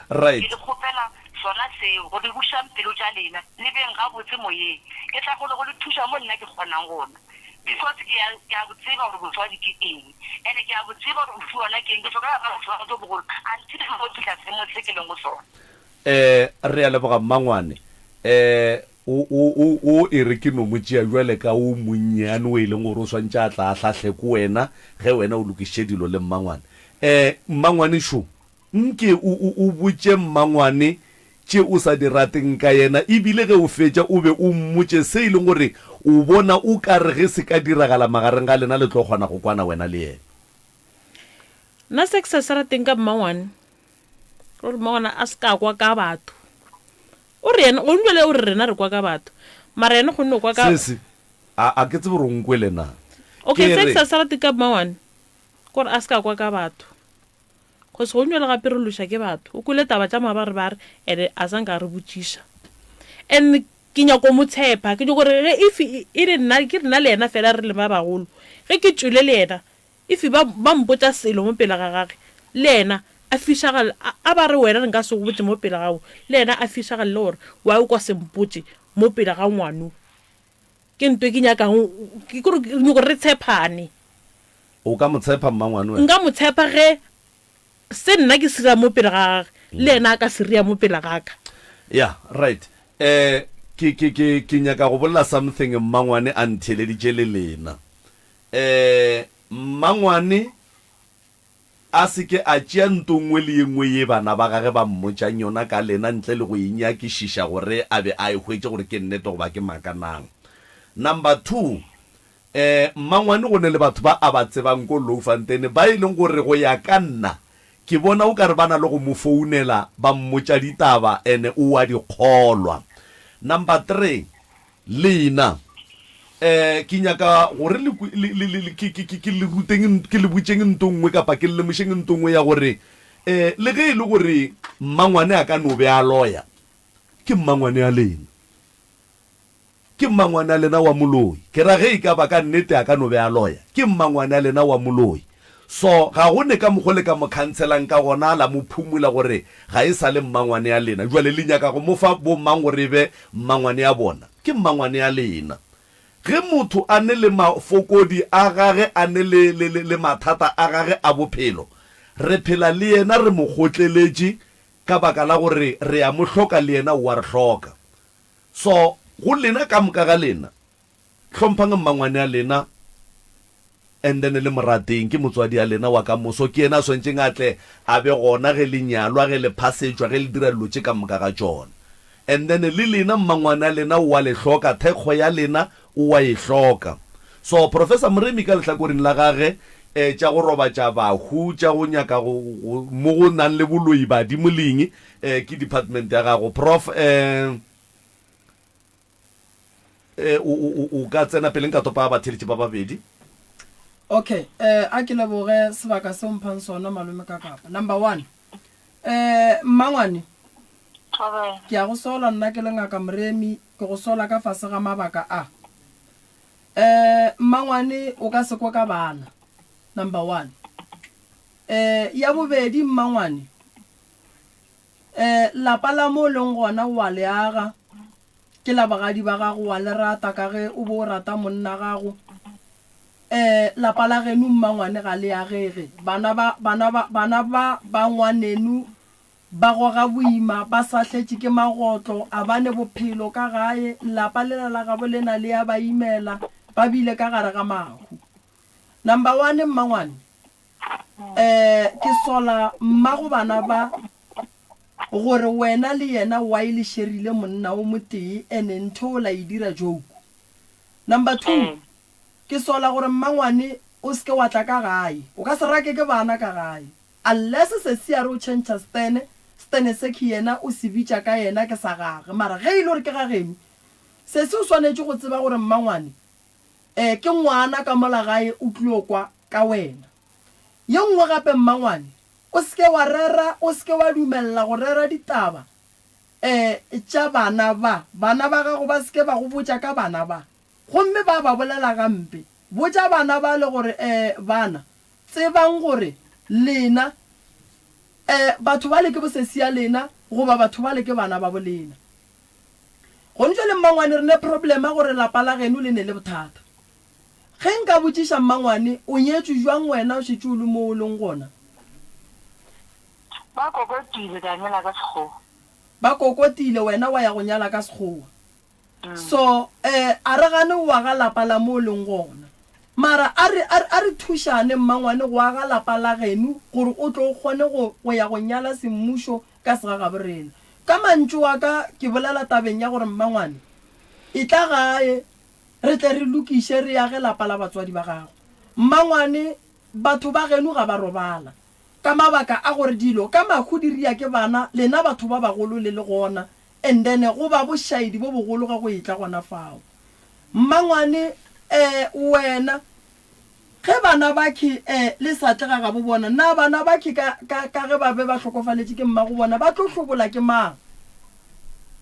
right. Ke le kgopela sona seo gore bušang pelo tša lena le beng ga botse moyeng ke tla gole go le thuša mo nna ke kgonang gona because ke a botseba gore botswadi ke eng and ke a botseba gore bofu ona ke eng ke tloka ga batho ba go bogolo until mo tla se mo se ke leng go sona. Re a leboga mmangwane o e re ke no motšea jwale ka o monnyane o e leng gore o swantše a tla a hlahle ko wena ge wena o lokišitše dilo le mmangwane. Mmangwane šo nke o botše mmangwane tše o sa di rateng ka yena ebile ge o fetša o be o mmotše se e leng gore o bona o ka re ge se ka diragala magareng ga lena le tlo kgona go kwana wena le yena. nna se ke sa se rateng ka mmangwane gore mmangwane a se ka kwa ka batho o re yena o ntswele o re rena re kwa ka batho mara yena go nne kwa ka sese a ke tsebe gore o nkwe lena. okay se ke sa se rateng ka mmangwane gore a se ka kwa ka batho go se go ntswele gape re loša ke batho o kwele taba tša mabare ba re ande a sanka re botšiša and ke nyako mo tshepa ke gore ge if e re nna ke rena le yena fela re le ba bagolo ge ke tšwele le yena if ba mpotša selo mo pele ga gage le yena a fišagale a ba re wena re nka se go botse mo pele gago le yena a fišagale le gore wa o kwa se mpotse mo pele ga ngwano ke ntwe ke nyakang ke gore re tshepane. O ka mo tshepa mmangwane wena? Nka mo tshepa ge se nna ke sira mo pele ga gage le yena a ka seria mo pele ga ka. Yeah, right. Ke nyaka go bolla something mmangwane a ntheleditše le lena. Mmangwane a se ke a tšea ntongwe le yengwe ye bana ba gage ba mmotšang yona ka lena ntle le go inyakišiša gore a be a e hwetše gore ke nnete goba ke makanang. Number 2, mmangwane go ne le batho ba a ba tsebang ko Louwfontein ba e leng gore go ya ka nna ke bona o ka re bana le go mo founela ba mmotša ditaba ene o a di kgolwa. Number 3, lena ke nyaka gore ke le ruteng ke le botšeng ntongwe kapa ke le mošeng ntongwe ya gore le ge e le gore mmangwane a ka no be a loya ke mmangwane a lena, ke mmangwane a lena wa moloi ke ra ge e ka ba ka nnete a ka no be a loya ke mmangwane a lena wa moloi. So ga go ne ka mogole ka mo khanselang ka gona la mo phumula gore ga e sa le mmangwane a lena jwale le nyaka go mo fa bo mang gore be mmangwane a bona ke mmangwane a lena. Ge motho a ne le mafokodi a gage a ne le mathata a gage a bophelo re phela le yena re mo gotleletše ka baka la gore re a mo hloka le yena wa re hloka. So go lena ka moka ga lena hlomphang mmangwane a lena and then le morateng ke motswadi a lena wa ka moso ke yena swantšeng a tle a be gona ge le nyalwa ge le phasetswa ge le dira lotše ka moka ga tšona and then le lena mmangwane a lena o a le hloka thekgo ya lena o a e hloka. So Professor Mremi ka lehlakoreng la gage tša go robatša bahu tša go nyaka mo go nang le boloi badimoleng ke department ya gago prof o ka tsena peleng ka topa batheletši ba babedi. Okay, a ke leboge sebaka se mphang sona malome ka kapa. Number 1, mmangwane ke a go sola nna ke le ngaka Moremi, ke go sola ka fase ga mabaka a mmangwane o ka se kwa ka bana. Number 1, ya bobedi mmangwane lapa la mo leng gona wa le aga ke la bagadi ba gago wa le rata ka ge o bo rata monna gago. Lapa la genu mmangwane ga le agege, bana ba ngwanenu ba goga boima ba sahletše ke magotlo a bane bophelo ka gae, lapa lela la gabo lena le ya ba imela ba bile ka gare ga mahu. Number 1 mmangwane ke sola mmago bana ba gore wena le yena wa ile sherile monna o motee ene ntho o la e dira joke. Number 2 ke sola gore mmangwane o ske wa tla ka gae, o ka se rake ke bana ka gae unless se se ya re o change stene se ke yena o se bitša ka yena ke sa gage, mara ge ile gore ke ga geno se se o swanetše go tseba gore mmangwane ke ngwana ka mola gae o tlilo kwa ka wena. Ye nngwe gape mmangwane o ske wa rera, o ske wa dumella go rera ditaba tša bana ba gago ba ske ba go botša ka bana ba gomme ba bolela gampe botša bana ba le gore bana tsebang gore lena batho ba le ke bosesia lena goba batho ba le ke bana ba bolena. Go ntse le mmangwane re ne problema gore lapa la geno le ne le bothata. Ge nka botšiša mmangwane o nyetšwe jwang wena o šetše o le mo o leng gona? ba kokotile ka nyala ka sekgowa. Ba kokotile wena wa ya go nyala ka sekgowa. So a re gane wa ga lapa la mo leng gona, mara a re thušane mmangwane go aga lapa la genu gore o tlo kgone go ya go nyala semmušo ka segagaborena. Ka mantšu wa ka ke bolela tabeng ya gore mmangwane e tla gae re tle re lokiše re age lapa la batswadi ba gago. Mmangwane batho ba genu ga ba robala ka mabaka a gore dilo ka mahu di ria ke bana lena batho ba bagolo le gona, and then go ba bošaedi bo bogolo ga go etla gona fao. Mmangwane wena ge bana ba ke le satlega ga bo bona na bana ba ke ka ge ba be ba hlokofaletše ke mmago bona ba tlo hlobola ke mang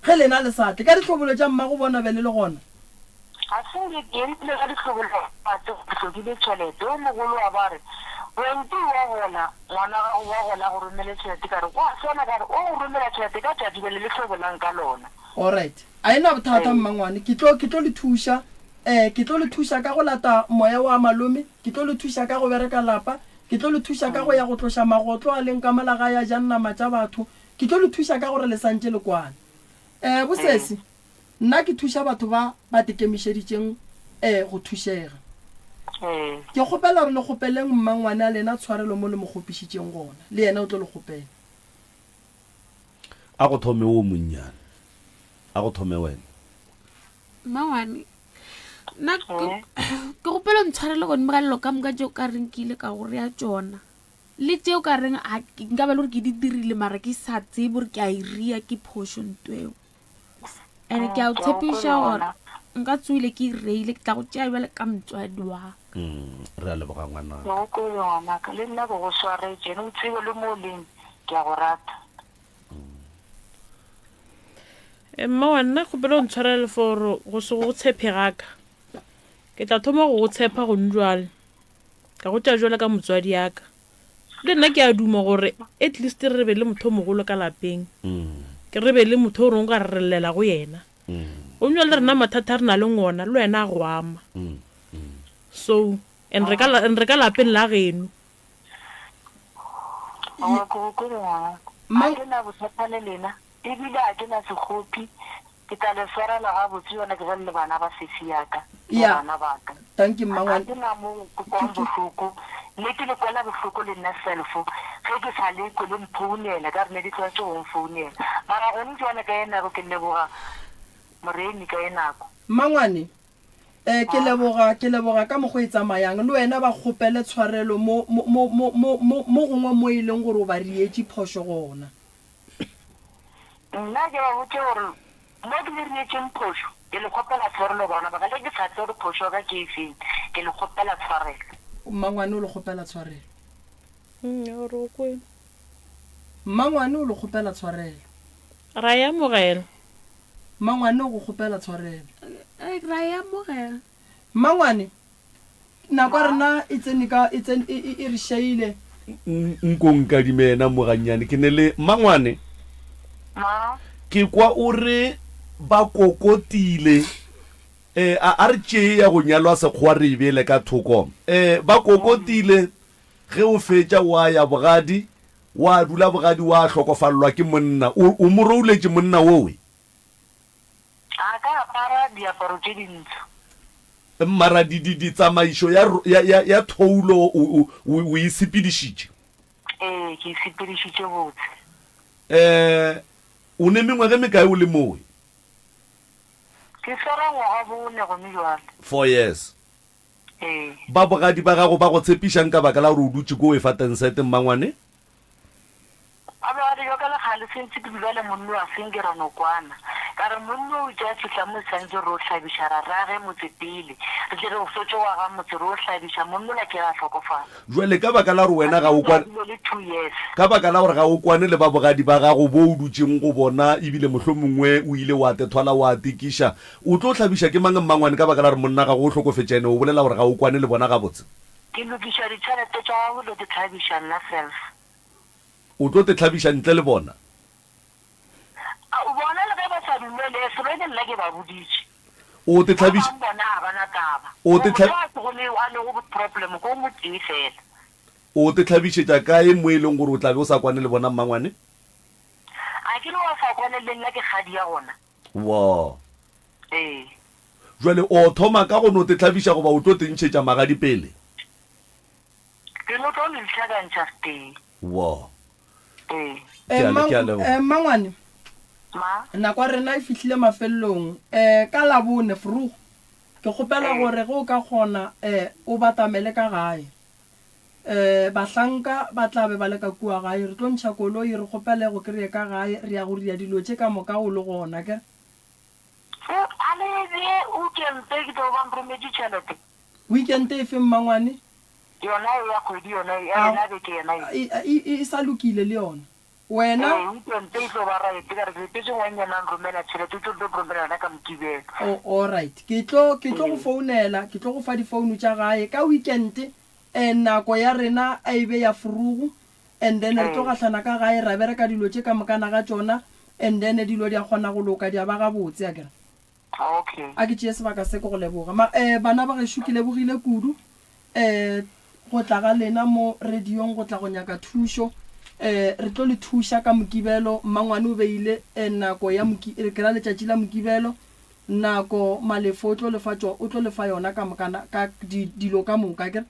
ge lena le satle ka ditlhobolo tša mmago bona be le gona? a se le ke le ga ditlhobolo batho go dile tšhelete o mogolo wa bare wenti wa bona ngwana wa gona go romele tšhelete ka re wa sona ka re o romela tšhelete ka tšatši be le hlobolang ka lona. Alright, a ena bothata mmangwane, ke tlo le thuša ke tlo le thuša ka go lata moya wa malome, ke tlo le thuša ka go bereka lapa, ke tlo le thuša ka go ya go tloša magotlo a leng ka malaga ya jannama tša batho, ke tlo le thuša ka gore le santše le kwane. Bosesi nna ke thuša batho ba tekemišeditšeng go thušega. Ke kgopela gore le kgopeleng mmangwane a lena tshwarelo mo le mo kgopišitšeng gona le yena o tlo le kgopela. A go thome o monnyane, a go thome wena mmangwane nna ke gopela ntshwarele gone mogalelo ka moka tšeo ka reng ke ile ka gore ya tšona le tšeo ka reng nka ba le gore ke di dirile mara ke sa tsebe gore ke a iria ke phošo ntweo and ke a o tshepiša gore nka tsoile ke reile ke tla go tšea bjale ka motswadi wa re a leboga ngwana go ko yona ka le nna go swaretse no tsebe le mo leng ke a go rata. mma wa nna kgopela o ntshwarele for go se go tshepegaka ke tla thoma go tshepa go njwale ka go tša jwale ka motswadi yaka le nna ke a duma gore at least re be le motho mogolo ka lapeng ke re be le motho o reng ka re llela go yena o njwale le rena mathata re na le ngona le wena a go ama so and re ka lapeng la geno go yona a ke na bothata le lena ebile a ke na sekgopi ke tla le swarela ga botse yona ke le bana ba sesi yaka bana baka. Thank you mmangwane. Ke na mo kopang bohloko le ke le kwela bohloko le nna selfo ge ke sa le ko le mphounela ka re ne di tlwaetse go mfounela mara go ntse yona ka ena go ke leboga Moremi ka enako. Mmangwane ke leboga ka mokgwa e tsamayang le wena ba kgopele tshwarelo mo gongwe mo e leng gore o ba rietse phoso gona. Nna ke ba botse gore mo ke le rietseng phoso ke le kgopela tshwarelo bona ba ka le ke sa tse gore phoso ka ke efeng ke le kgopela tshwarelo. Mmangwane o le kgopela tshwarelo. Orokwe. Mmangwane o le kgopela tshwarelo. Ra ya mogela. Mmangwane o go kgopela tshwarelo. Ra ya mogela. Mmangwane nako rena e tsene ka e re shaile. Nkong ka dimena moganyane ke ne le Mmangwane. Ke kwa o re ba kokotile a re tšee ya go nyalwa sekgwa re ebele ka thoko ba kokotile ge o fetša wa ya bogadi wa dula bogadi wa hlokofallwa ke monna o mo rouletše monna wowe a ka apara diaparo tše dintsho mmara ditsamaišo ya thoulo o e sepedišitše ke e sepedišitše botse o ne mengwage mekae o le mowe ke swara ngwaga bone gome jwale 4 years ba bogadi ba gago ba go tshepišang ka baka la gore o dutse ko o e fatensete Mmangwane a bogadi jo ka legale sentse ke dula le monno wa sengera nokwana ka re monno o ja fitlha mo santse ro hlabiša ra rage motse pele re tle re o fetse wa ga motse ro hlabiša monno la ke a hlokofala jwale ka baka la gore wena ga o kwane le 2 years ka baka la gore ga o kwane le ba bogadi ba gago bo o dutseng go bona ebile mohlomongwe o ile wa tethola wa tikiša o tlo hlabiša ke mang Mmangwane ka baka la gore monna ga go hlokofetšene o bolela gore ga o kwane le bona gabotse ke lokiša ditšhelete tša gago le ke tlhabiša nna self o tlo te tlhabiša ntle le bona o bona le ge ba sa dumele sebene nna ke ba boditše o te tlhabiša bona a bana taba O te go le a le go problem go mo tee fela o te tlhabišetša kae mo e leng gore o tlabe o sa kwane le bona Mmangwane a ke le wa sa kwane le nna ke kgadi ya gona wa ee jwale o thoma ka go no te tlhabiša goba o tlo tentšhetša magadi pele ke no tlo le ditlhakantšha stay wa Mmangwane ma nako rena e fihlile mafelelong ka labone Frugo ke kgopela gore go ka kgona o batamele ka gae bahlanka ba tlabe ba le ka kua gae re tlo ntšha koloi re kgopele go kry ka gae re ya go ria dilo tše ka moka o le gona ke a le o kempe ke tlo ba mpromedi tšhelete weekend e fe Mmangwane yona ya kgwedi yona ya yona beke yena e sa lokile le yona wena weekend e tlo ba right ka re ke tse ngwanyana nromela tšhelete tlo tlo romela na ka mokibelo all right ke tlo go founela ke tlo go fa difounu tša gae ka weekend nako ya rena a ebe ya Frugo and then re tlo gahlana ka gae ra bereka dilo tše ka mokana ga tšona and then dilo di a kgona go loka di a ba gabotse a kere okay a ke tšee sebaka se ke go leboga bana ba gešo ke lebogile kudu go tla ga lena mo radiong go tla go nyaka thušo re tlo le thuša ka mokibelo Mmangwane o beile nako ya ke ra letšatši la mokibelo nako malefo o tlo lefa yona ka mokana ka dilo ka moka kere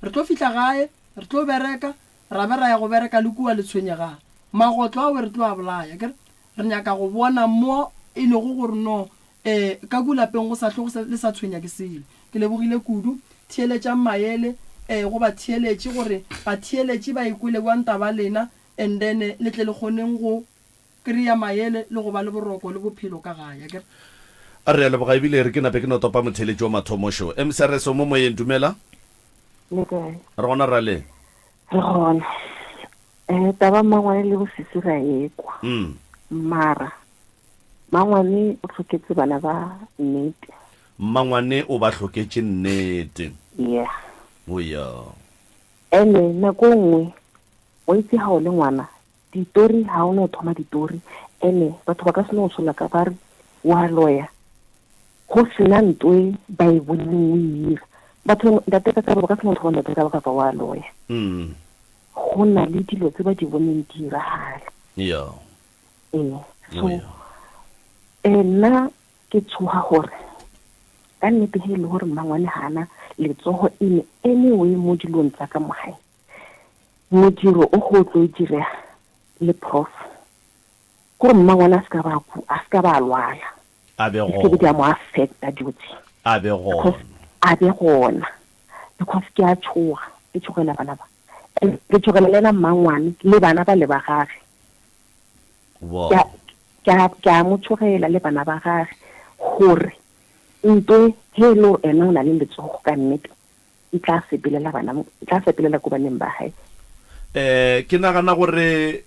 re tlo fihla gae re tlo bereka ra be ra ya go bereka le kua le tshwenyegang magotlo ao re tlo a bolaya kere re nyaka go bona mo e lego gore no ka kulapeng go sa tlogo le sa tshwenya ke selo ke lebogile kudu theeletša maele go ba theeletše gore ba theeletše ba ikwele wanta ba lena and then le tle le kgoneng go kry-a maele le go ba le boroko le bophelo ka gae kere a re ya leboga ebile re ke nape ke no topa motheletši wa mathomošo msereso mo moyeng dumela le kae re gona ra le re gona taba Mmangwane le bosisi ra ekwa mara Mmangwane o tlhoketse bana ba nnete Mmangwane o ba hloketše nnete yeah o ya ene nako nngwe o itse ga o le ngwana ditori ga o ne o thoma ditori ene batho ba ka se no o sola ka ba re wa loya go sena ntwe ba e boneng o ira batho ntate ka ba ka se no thoma ntate ka ba wa loya go na le dilo tse ba di boneng di iragala ya so nna ke tshoga gore ka nnete ge e le gore Mmangwane gana letsogo ene anyway mo dilong tsa ka mogae modiro o go tlo direga le prof gore Mmangwane a se ka ba lwala a be go di a mo affecta dilo tse a be gona a be gona because ke a tshoga ke tshogela bana ba ke tshogela le na mmangwane le bana ba le ba gage wow ke a mo tshogela le bana ba gage gore ntwe hello ena o na le letsogo ka nnete e tla sepelela ko baneng ba gae ke nagana gore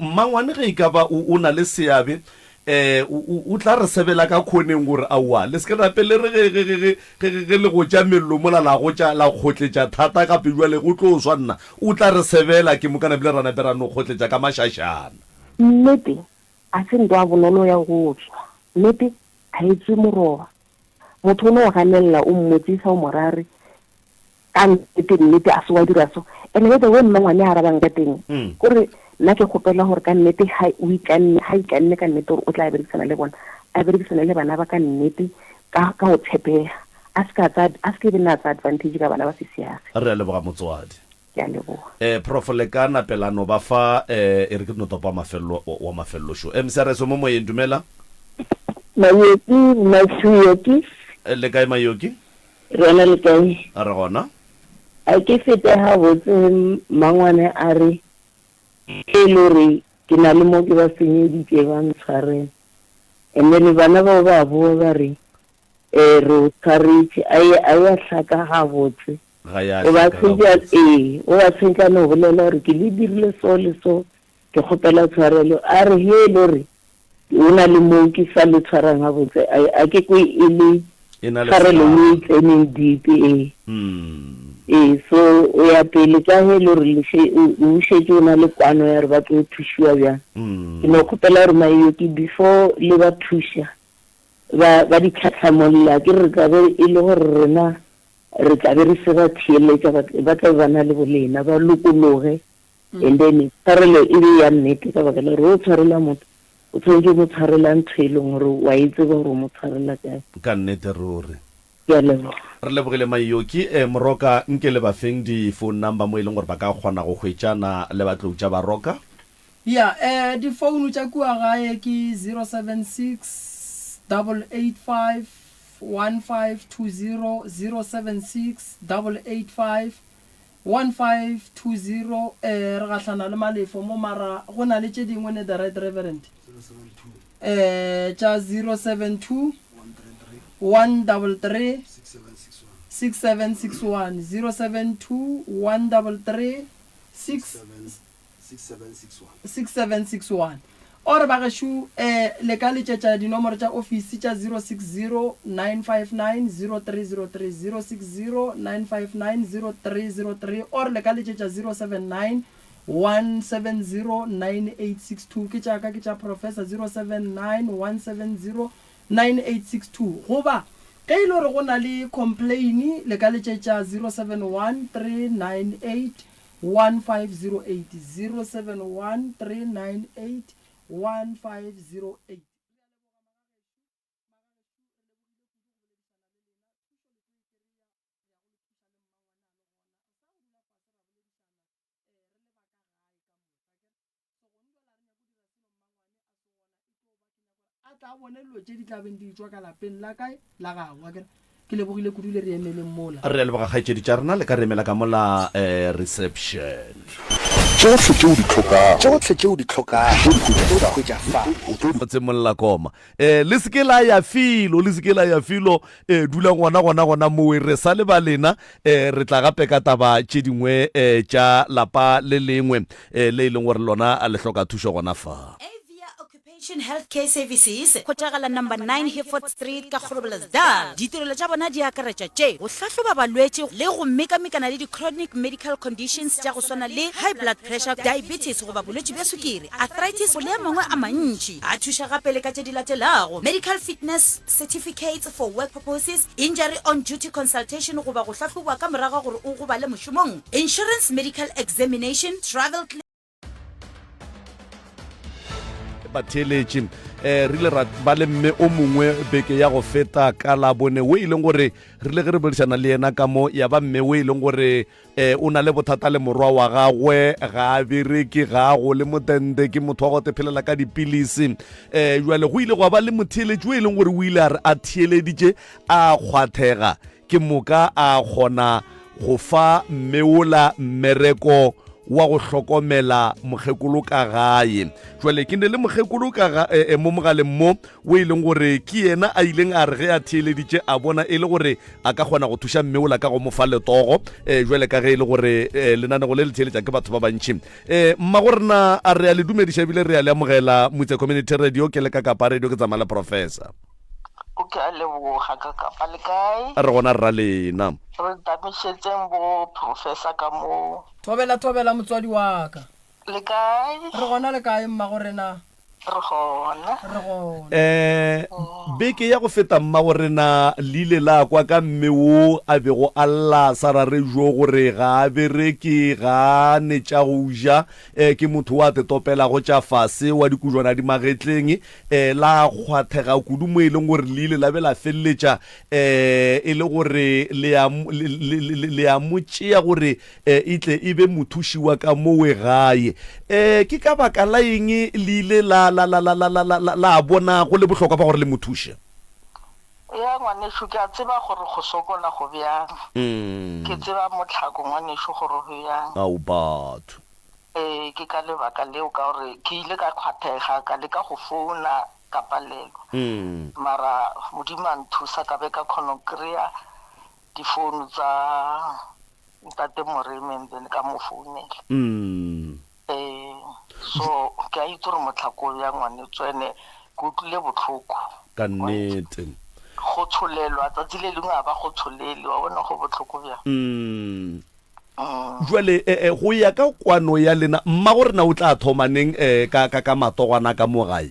mmangwane ge e ka ba o na le seabe o tla re sebela ka kgoneng gore aowa le seke rapele ge le go ja mello mola la kgotletša thata ka pedua le go tlo o swanna o tla re sebela ke mokana bile rana pe rano kgotletša ka mašašana nnete a se ntwa bonolo ya go tswa nnete ga e tswe moroba motho o ne o ganelela o mmotsisa o morare ka nnete a se wa dira so ene bete we mmangwane a rabang ka teng kore nna ke kgopela gore ka nnete ga ikanne ka nnete gore o tla berekisana le bona a berekisana le bana ba ka nnete ka go tshepega a se be na tsa advantage ka bana ba sesiage re a leboga motswadi ke a leboga prof le ka napelano ba fa e re ke notopa wa mafello show mcrs mo moyeng dumela Mayoki le kae Mayoki rona le kae a re gona a ke fete ha botse mangwane a re e lori ke na le mo ke ba senyeditse ba ntshwareng ene le bana ba bua ba re re tshwaritse a ya hlaka ha botse o ba tsentja no bolela gore ke le dirile so le so ke kgopela tshwarelo a re he lori o na le mo ke sa le tshwarang ha botse a ke ko e le tshwarelo mo tseneng dipe so o ya pele ka he lori o shetse o na le kwano ya re ba tlo thushiwa bjang ke no kgopela gore Mayoki before le ba thusha ba di tlhatlhamolla ke re ka be e le gore rena re tla be re se ba thieletša ba tla ba na le bolena ba lokologe and then tshwarelo e be ya nnete ka baka la re o tshwarela motho o tshwanetse mo tshwarela ntho e leng gore wa itse gore o mo tshwarela kae ka nnete ruri ke a leboga re lebogile Mayoki moroka nke le ba feng di phone number mo e leng gore ba ka kgona go hwetšana le ba tloutša ba roka di phone tša kua gae ke 076 885 1520 076 885 1520 re gahlana le malefo mo mara go na le tše dingwe ne the right reverend tša 072 133 6761 072 133 6761 or ba geshu le ka letšetša dinomoro tša ofisi tša 060 959 0303 060 959 0303 or le ka letšetša 079 170 9862 ke tša ka ke tša professor 079 170 9862 goba ke ile gore go na le complain le ka letšetša 071 398 1508 071 398 1508 a tla bone lo tše di tla beng di tswa ka lapeng la kae la gagwe ke lebogile kudule re emeleng mola re a leboga kgaetšedi tša rena le ka re emela ka mola reception tsohle tšeo di tlhokago tse molla koma le seke la ya filo dula gona moe re sa le ba lena re tla gape ka taba tše dingwe tša lapa le lengwe le e leng gore lona a le hloka thušo gona fa Healthcare Services kgotagala number 9 Hereford Street ka Groblersdal ditirelo tša bona di akaretša tše go hlahloba balwetši le go mekamekana le di-chronic medical conditions tša go swana le high blood pressure diabetes goba bolwetši bja sukiri arthritis go le a mangwe a mantši a thuša gape le ka tše di latelago medical fitness certificates for work purposes injury on duty consultation goba go hlahlobwa ka morago gore o gobale mošomong insurance medical examination travel batheeletši re ile ra ba le mme o mongwe beke ya go feta ka la bone o e leng gore re ile ge re bedišana le yena ka mo ya ba mme o e leng gore o na le bothata le morwa wa gagwe ga a bereke ga go le motende ke motho wa go tephelela ka dipilisi jale go ile go ba le motheeletši o e leng gore o ile a re a theeleditše a kgwathega ke moka a kgona go fa mmeola mmereko wa go hlokomela mokgekolo ka gae jwale ke ne le mokgekolo ka mo mogaleng mo o e leng gore ke yena a ileng a re ge a theeleditše a bona e le gore a ka kgona go thuša mmeola ka go mo fa letogo jwale ka ge e le gore lenanego le le theeletša ke batho ba bantšhi mmagorena a re a le dumediša ebile re a le amogela Motse Community Radio ke le ka Kapa Radio ke tsamaya le Professor o ke a leboga ka Kapa le kae re gona rra lena re tamišetseng bo Professor ka mo thobela motswadi wa ka le kae re gona le kae mmagorena re gona beke ya go feta mmagorena le ile la kwa ka mme o a bego a lla sa ra re jo gore ga a bereke ga netša go ja ke motho wa tetopela go tša fase wa dikujwana di magetleng la kgwathega kudu mo e leng gore le ile la be la feleletša e le gore le a mo tšea gore e tle e be mothuši wa ka mowe gae ke ka baka la eng le ile la bona go le bohlokwa ba gore le mothuše ya ngwaneso ke a tseba gore go sokola go bjang ke tseba motlhako ngwaneso gore go bjang ao batho ke ka lebaka leo ka gore ke ile ka kgwathega ka le ka go founa ka palelwa mara modimo a nthusa ka be ka kgona go kry-a difounu tsa ntate Moremi then ka mo founela so ke a itse gore motlhako ya ngwane tswene ke utlwile botlhoko ka nnete go tsholelwa tsatsi le lengwe a ba go tsholele wa bona go botlhoko bjang jwale go ya ka kwano ya lena mma gore na o tla thomaneng ka matogwana ka mo gae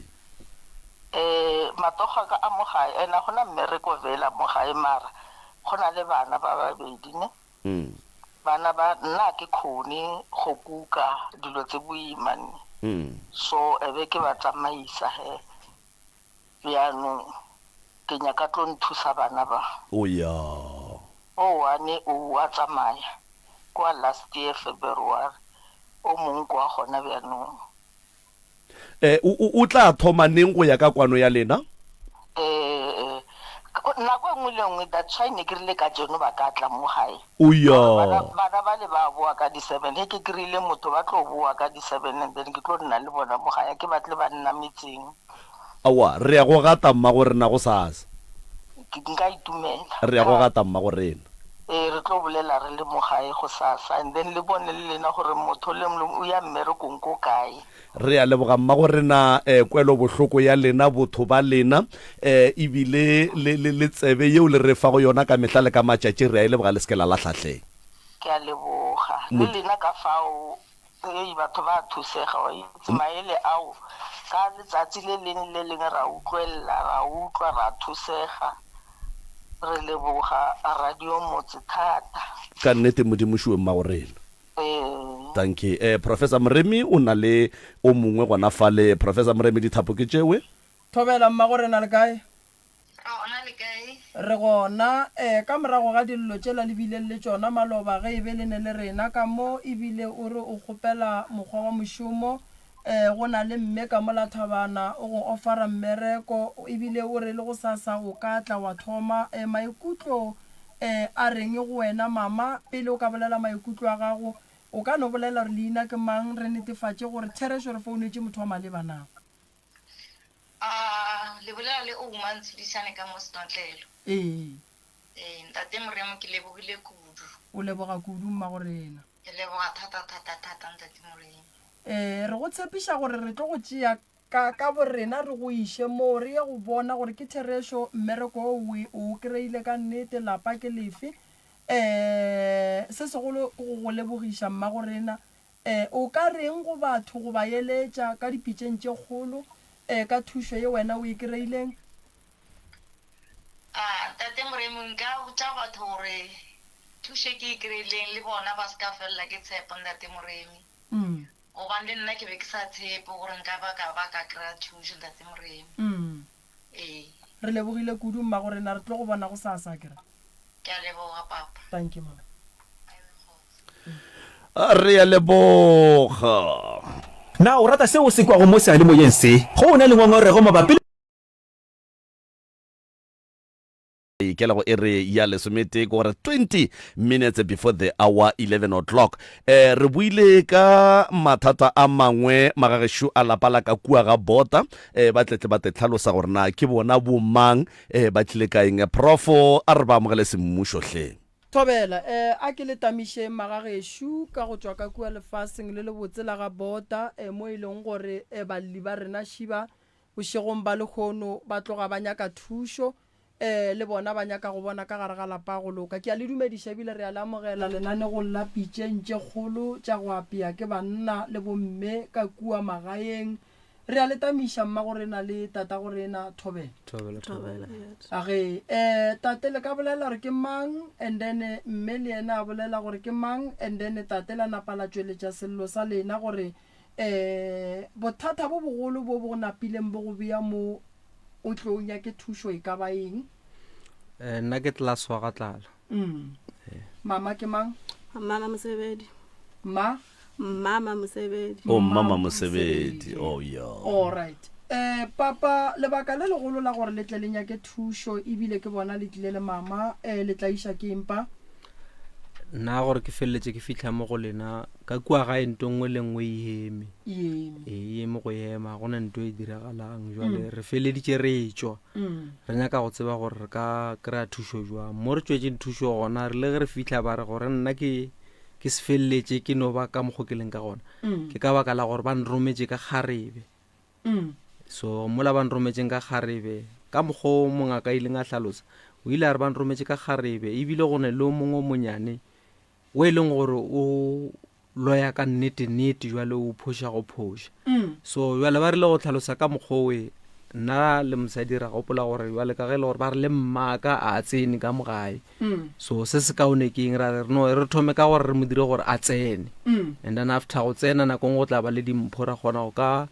matoga ka a mo gae ena gona mmereko vela mo gae mara go na le bana ba babedi ne bana ba nna ke khone go kuka dilo tse boimane so ebe ke ba tsamaisa he bjano ke nyaka tlo nthusa bana ba o ya wane o a tsamaya kwa last year February o mongwe kwa gona bjano o tla thoma neng go ya ka kwano ya lena nako engwe le engwe that's why ne ke rile ka jono ba ka tla mo gae o ya bana ba le ba boa ka di-7 he ke kry-ile motho ba tlo boa ka di-7 and then ke tlo nna le bona mo gae ke batle ba nna metseng awa re ya go gata mma gore na go sasa nka itumela re ya go gata mma gore rena re tlo bolela re le mo gae go sasa and then le bone le lena gore motho le o ya mmerekong ko kae re a leboga mma gore na kwelo bohloko ya lena botho ba lena ebile le tsebe yeo le re fa go yona ka mehla le ka matšatši re a leboga le se ke la latlhatlheng ke a leboga le lena ka fao batho ba thusega wa itse maele ao ka letsatsi le lengwe ra utlwelela ra utlwa ra thusega re leboga radio Motse thata ka nnete modimošiwe mma gorena thank you Professor Moremi o na le o mongwe gona fale Professor Moremi dithapo ke tšewe thobela mma gorena le kae re gona ka morago ga dillo tšela le bile le tšona maloba ge e be le ne le rena ka mo ebile o re o kgopela mokgwa wa mošomo go na le mme ka mola Thabana o go ofara mmereko ebile o re le go sasa go ka tla wa thoma maikutlo a reng go wena mama pele o ka bolela maikutlo a gago o ka no bolela re leina ke mang re netefatše gore Thereso re founetse motho wa malebana le bolela le o mantshedisane ka mo Snotlelo ntate Moremi ke lebogile kudu o leboga kudu mma gorena ke leboga thata ntate Moremi re go tshepiša gore re tlo go tšea ka borena re go iše mo re ya go bona gore ke Thereso mmereko o kry-ile ka nnete lapa ke lefe se segolo go lebogiša mma gorena o ka reng go batho go ba eletša ka dipitšeng tše kgolo ka thušo ye wena o e kry-ileng tate Moremi nka botša batho gore thušo ke e kry-ileng le bona ba se ka felela ke tshepo ntate Moremi gobane le nna ke be ke sa tshepe gore nka ba ka kry-a thuso ntate Moremo. Ee, re lebogile kudu mma gore na re tlo go bona go sasa kere. ke a leboga papa. Thank you mama. re a leboga. na o rata seo se kwa go mo sealemoyeng se go o na le ngongorego mabapi ke la go e re ya lesomete gore 20 minutes before the hour 11 o'clock re buile ka mathata a mangwe magagesho a lapa la ka kua ga bota ba tletle ba tlhalosa gore na ke bona bomang ba tlile ka eng profo a re ba amogele semmušotlheng Thobela a ke le tamishe magagesho ka go tswa ka kua lefaseng le le botsela ga bota mo ileng gore balli ba rena shiba bošegong ba lekgono ba tloga ba nyaka thušo le bona ba nyaka go bona ka gare ga lapa go loka ke a le dumediša ebile re a lamogela lenane go la pitšentše kgolo tša go apea ke banna le bomme ka kua magaeng re a le tamiša mma gore na le tata gore na Thobela age tate le ka bolela gore ke mang and then mme le yena a bolela gore ke mang and then tate la napa la tšweletša sello sa lena gore bothata bo bogolo bo bo napileng bo go bea mo o tlo nya ke thušo e ka ba eng nna ke tlaswa ga tlala mama ke mang mama Mosebedi mama Mosebedi mama Mosebedi yeah all right papa lebaka le legolo la gore le tle le nya ke thušo ebile ke bona le tlile le mama le tla iša ke empa nna gore ke feleletse ke fitlha mo go lena ka kua ga ento nngwe le nngwe e eme go ema gona nto e diragalang jwale re feleditše re etswa re nyaka go tseba gore re ka kry-a thušo jwang mo re tšwetseng thušo gona re le ge re fitlha ba re gore nna ke se feleletse ke no ba ka mokgo ke leng ka gona ke ka baka la gore ba nrometse ka kgarebe so mola ba nrometseng ka kgarebe ka mokgo mongaka ileng a hlalosa o ile a re ba nrometse ka kgarebe ebile go ne le o mongwe monyane o e leng gore o loya ka nnete jwale o phosha go phosha so jwale ba re le go tlhalosa ka mokgowe nna le mosadi ra gopola gore jwale ka ge le gore ba re le mmaka a tsene ka mogae so se se kaone ke eng ra re thome ka gore re mo dire gore a tsene and then after go tsena nakong go tla ba le dimpho ra kgona go ka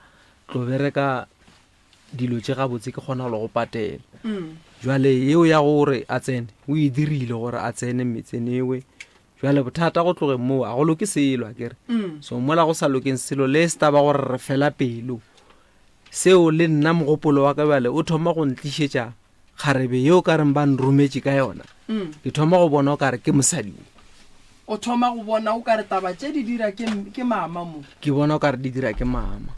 tlo bereka dilo tše gabotse ke kgona go patela jwale yeo ya gore a tsene o e dirile gore a tsene metseng ewe jwale bothata go tloge moo a go loke selo a kere so mola go sa lokeng selo le se taba gore re fela pelo seo le nna mogopolo wa ka jwale o thoma go ntlišetša kgarebe yeo ka reng ba nrometše ka yona ke thoma go bona o kare ke mosadi o thoma go bona o kare taba tše di dira ke mama mo ke bona o kare di dira ke mama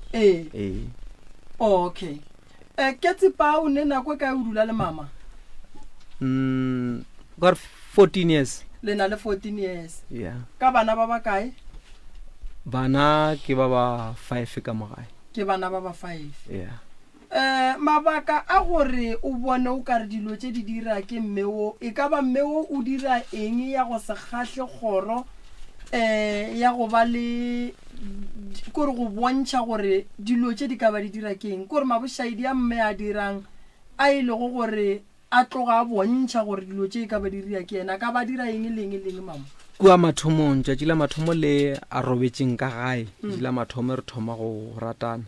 okay ke tsepa o ne nako ka o dula le mama ka 14 years le na le 14 years ka bana ba bakae bana ke ba ba 5 ka mogae ke bana ba ba 5 mabaka a gore o bone o ka re dilo tše di dira ke mmeo e ka ba mmeo o dira eng ya go se kgahle kgoro ya go ba le kore go bontšha gore dilo tše di ka ba di dira ke eng kore mabošaedi a mme a dirang a ile go gore a tloga a bontšha gore dilo tše ka ba dira ke ena ka ba dira eng leng mama kua mathomong tšatši la mathomo le a robetšeng ka gae la mathomo re thoma go ratana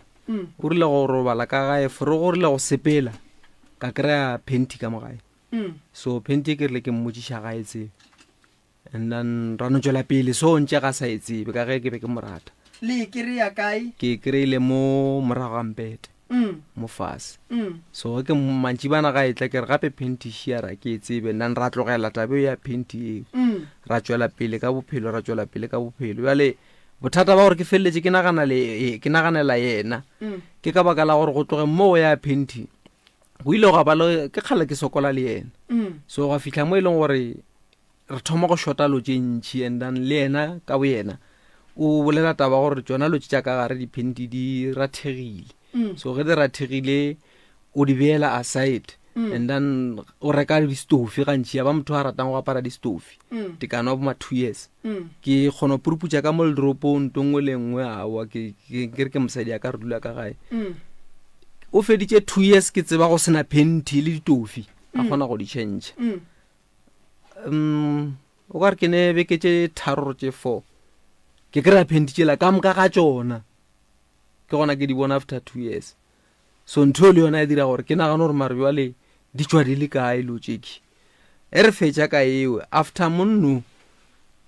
o rile go robala ka gae fore go rile go sepela ka kry-a phenti ka mogae so phenti ke rile ke mmotšiša gae tsebe and then ra no tšwela pele so ntše ga sa e tsebe ka ge ke be ke morata le kry-a kae ke kry-ile mo morago ga mpete mo fase so ke mantši bana ga e tla ke re gape phenti šiara ke e tsebe nnan ra tlogela tabe ya phenti eo ra tšwela pele ka bophelo jale bothata ba gore ke feleletse ke naganela yena ke ka baka la gore go tloge mo ya phenti go ile go ba le ke kgale ke sokola le yena so ga fihla mo e leng gore re thoma go shota lo tše ntšhi and then le yena ka bo yena o bolela taba gore tsona lo tša ka gare diphenti di rathegile so ge di rathegile o di beela aside and then o reka distofi gantši ya ba motho a ratang go apara distofi tekano bo ma 2 years ke kgona puruputša ka mo ledropong tongwe le nngwe awa ke re ke mosadi ya ka re dula ka gae o feditše 2 years ke tseba go sena phenti le ditofi a kgona go di tšhentšha o ka re ke ne beke tše 3 tše 4 ke kry-a pentitšela ka moka ga tsona ke gona ke di bona after 2 years. So ntho le yona e dira gore ke nagana gore mare jwale di tswa di le kae lo tšeki e re fetša ka eo after monno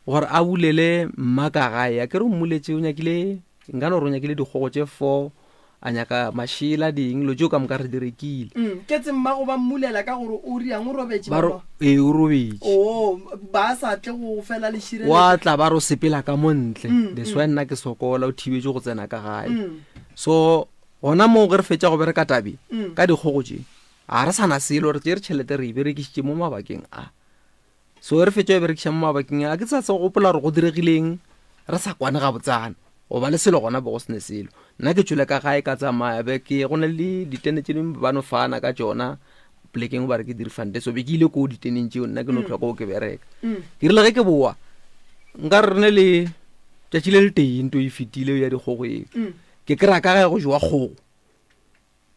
gore a bulele mmaka gae a ke re mmuletse o nyakile nkana gore o nyakile dikgogo tše 4 a nyaka mašela ding lo tšeo ka moka re di rekile ke tse mmago ba mmulela ka gore o riang o robetse o robetse ba sa tle go fela lešire wa tla ba ro sepela ka montle that's why nna ke sokola o thibetse go tsena ka gae. So gona mo ge re fetša go bereka tabe ka dikgogo tše a re sana selo re tše re tšhelete re e berekišitše mo mabakeng a so re fetša e berekiša mo mabakeng a ke sa gopola gore go diregileng re sa kwane ga botsana o ba le selo gona bo go sene selo nna ke tšwele ka gae ka tsamaya be ke go ne le ditene tše dingwe ba no fana ka tšona plekeng ba re ke dirifante so be ke ile ko diteneng tšeo nna ke no tlhoka go ke bereka ke rile ge ke boa nka re ne le tšatši le le tee nto e fetile ya dikgogo eo ke kry-a ka gae go jowa kgogo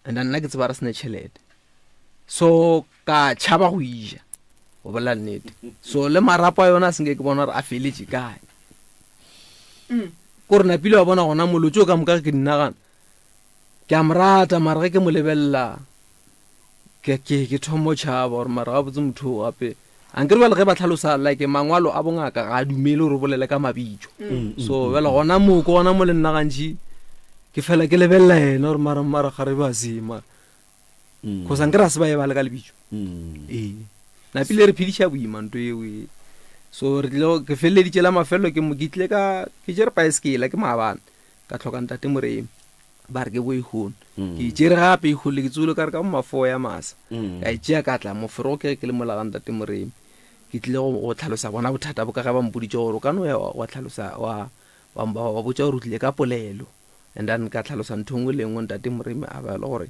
and nna ke tseba re sene tšhelete so ka tšhaba go ija go bolela nnete so le marapo a yona a senke ke bona gore a feletše kae kore napile wa bona gona molotse o ka moka ke dinagana ke a morata mara ge ke mo lebelela ke thomo tšhaba gore mara ga botse motho gape anke re ba le ge ba tlhalosa like mangwalo a bongaka ga a dumele gore bolele ka mabitso so bela gona moko gona mo le nna gantši ke fela ke lebelela ena gore mara gare ba sema cause anke ra se ba e ba le ka lebitso napile re phediša boima nto eo so re tlile ke feleleditše la mafelo ke tlile ke tšere paeskela ke maabane ka tlhoka ntate moremi ba re ke bo ikgone ke tšere gape ikgole ke tsole ka re ka mo mafoo ya masa ka itšea ka tla mofero ke le molaga ntate moremi ke tlile go tlhalosa bona bothata bo ka ge ba mpoditše gore o ka no ya wa tlhalosa wa botša gore o tlile ka polelo and then ka tlhalosa ntho ngwe le ngwe ntate moremi a ba le gore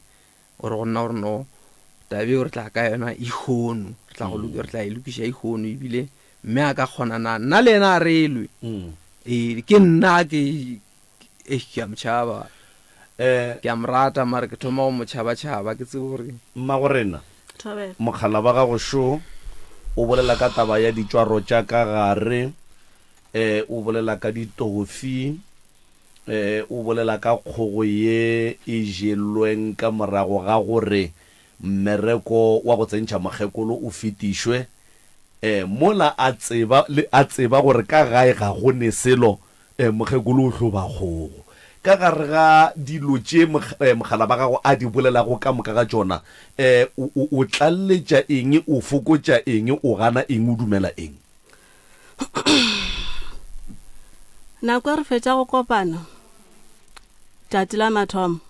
go nna gore no tabe gore tla ka yona ikgono re tla e lokiša ikgono ebile mme a ka kgonana nna le ena a relwe ke nna ke a motšhaba ke a morata mare ke thoma go motšhaba-tšhaba ke tsebe gore mmagorena mokgala ba gago šo o bolela ka taba ya ditšwaro tša ka gare o bolela ka ditofi o bolela ka kgogo ye e jelweng ka morago ga gore mmereko wa go tsentšha mokgekolo o fetišwe mola a tseba gore ka gae ga go ne selo mokgekolo o hloba kgogo ka gare ga dilo tše mogala ba gago a di bolelago ka moka ga tšona o tlalletša eng o fokotša eng o gana eng o dumela eng nako re fetša go kopana tšatši la mathomo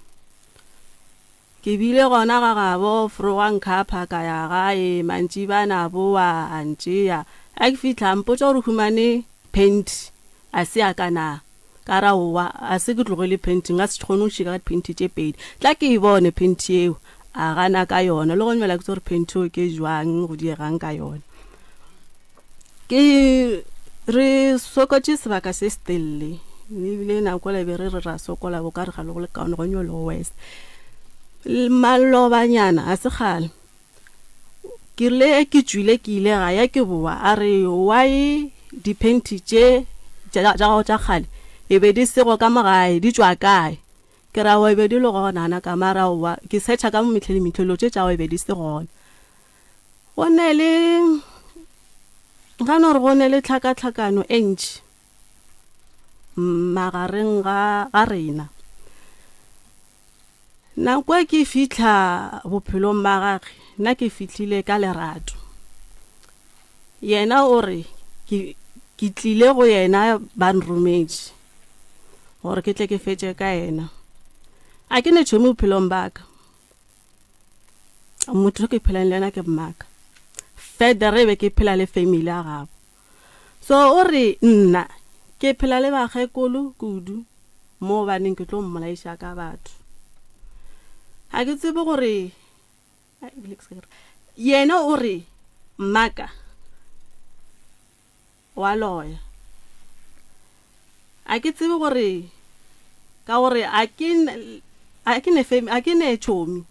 ke bile gona ga gabo froang khapa ka ya gae mantši bana boa antšea a ke fitlha mpotša gore humane paint a se a kana ka ra owa a se ke tlogele painting a se kgone go šika ka painti tše pedi tla ke e bone painti eo a gana ka yona le go nmela ke tse gore painti eo ke jwang go diegang ka yona ke re sokotše sebaka se stelele ebile nako le be re ra sokola bo ka re ga le go le kaone go nyolo west malobanyana a se gale ke le ke tswile ke ile ga ya ke boa a re why dipenti tše tša gale e be di sego ka magae di tswa kae ke ra wa e be di le gonana ka mara wa ke setšha ka metlhelo tše tša wa e be di se gona go ne le gana gore go ne le tlhakatlhakano e ntši magareng ga rena nako ke fitla bophelong ba gagwe nna ke fitlhile ka lerato yena o re ke tlile go yena ba nrometse gore ke tle ke fetse ka yena a ke ne tšhomi bophelong baka motho ke phelang le yena ke mmaka federe be ke phela le family ya gabo so o re nna ke phela le bagekolo kudu mo baneng ke tlo mmolaiša ka batho a ke tsebe gore yena o re mmaka wa loya a ke tsebe gore ka gore a ke ne tšhomi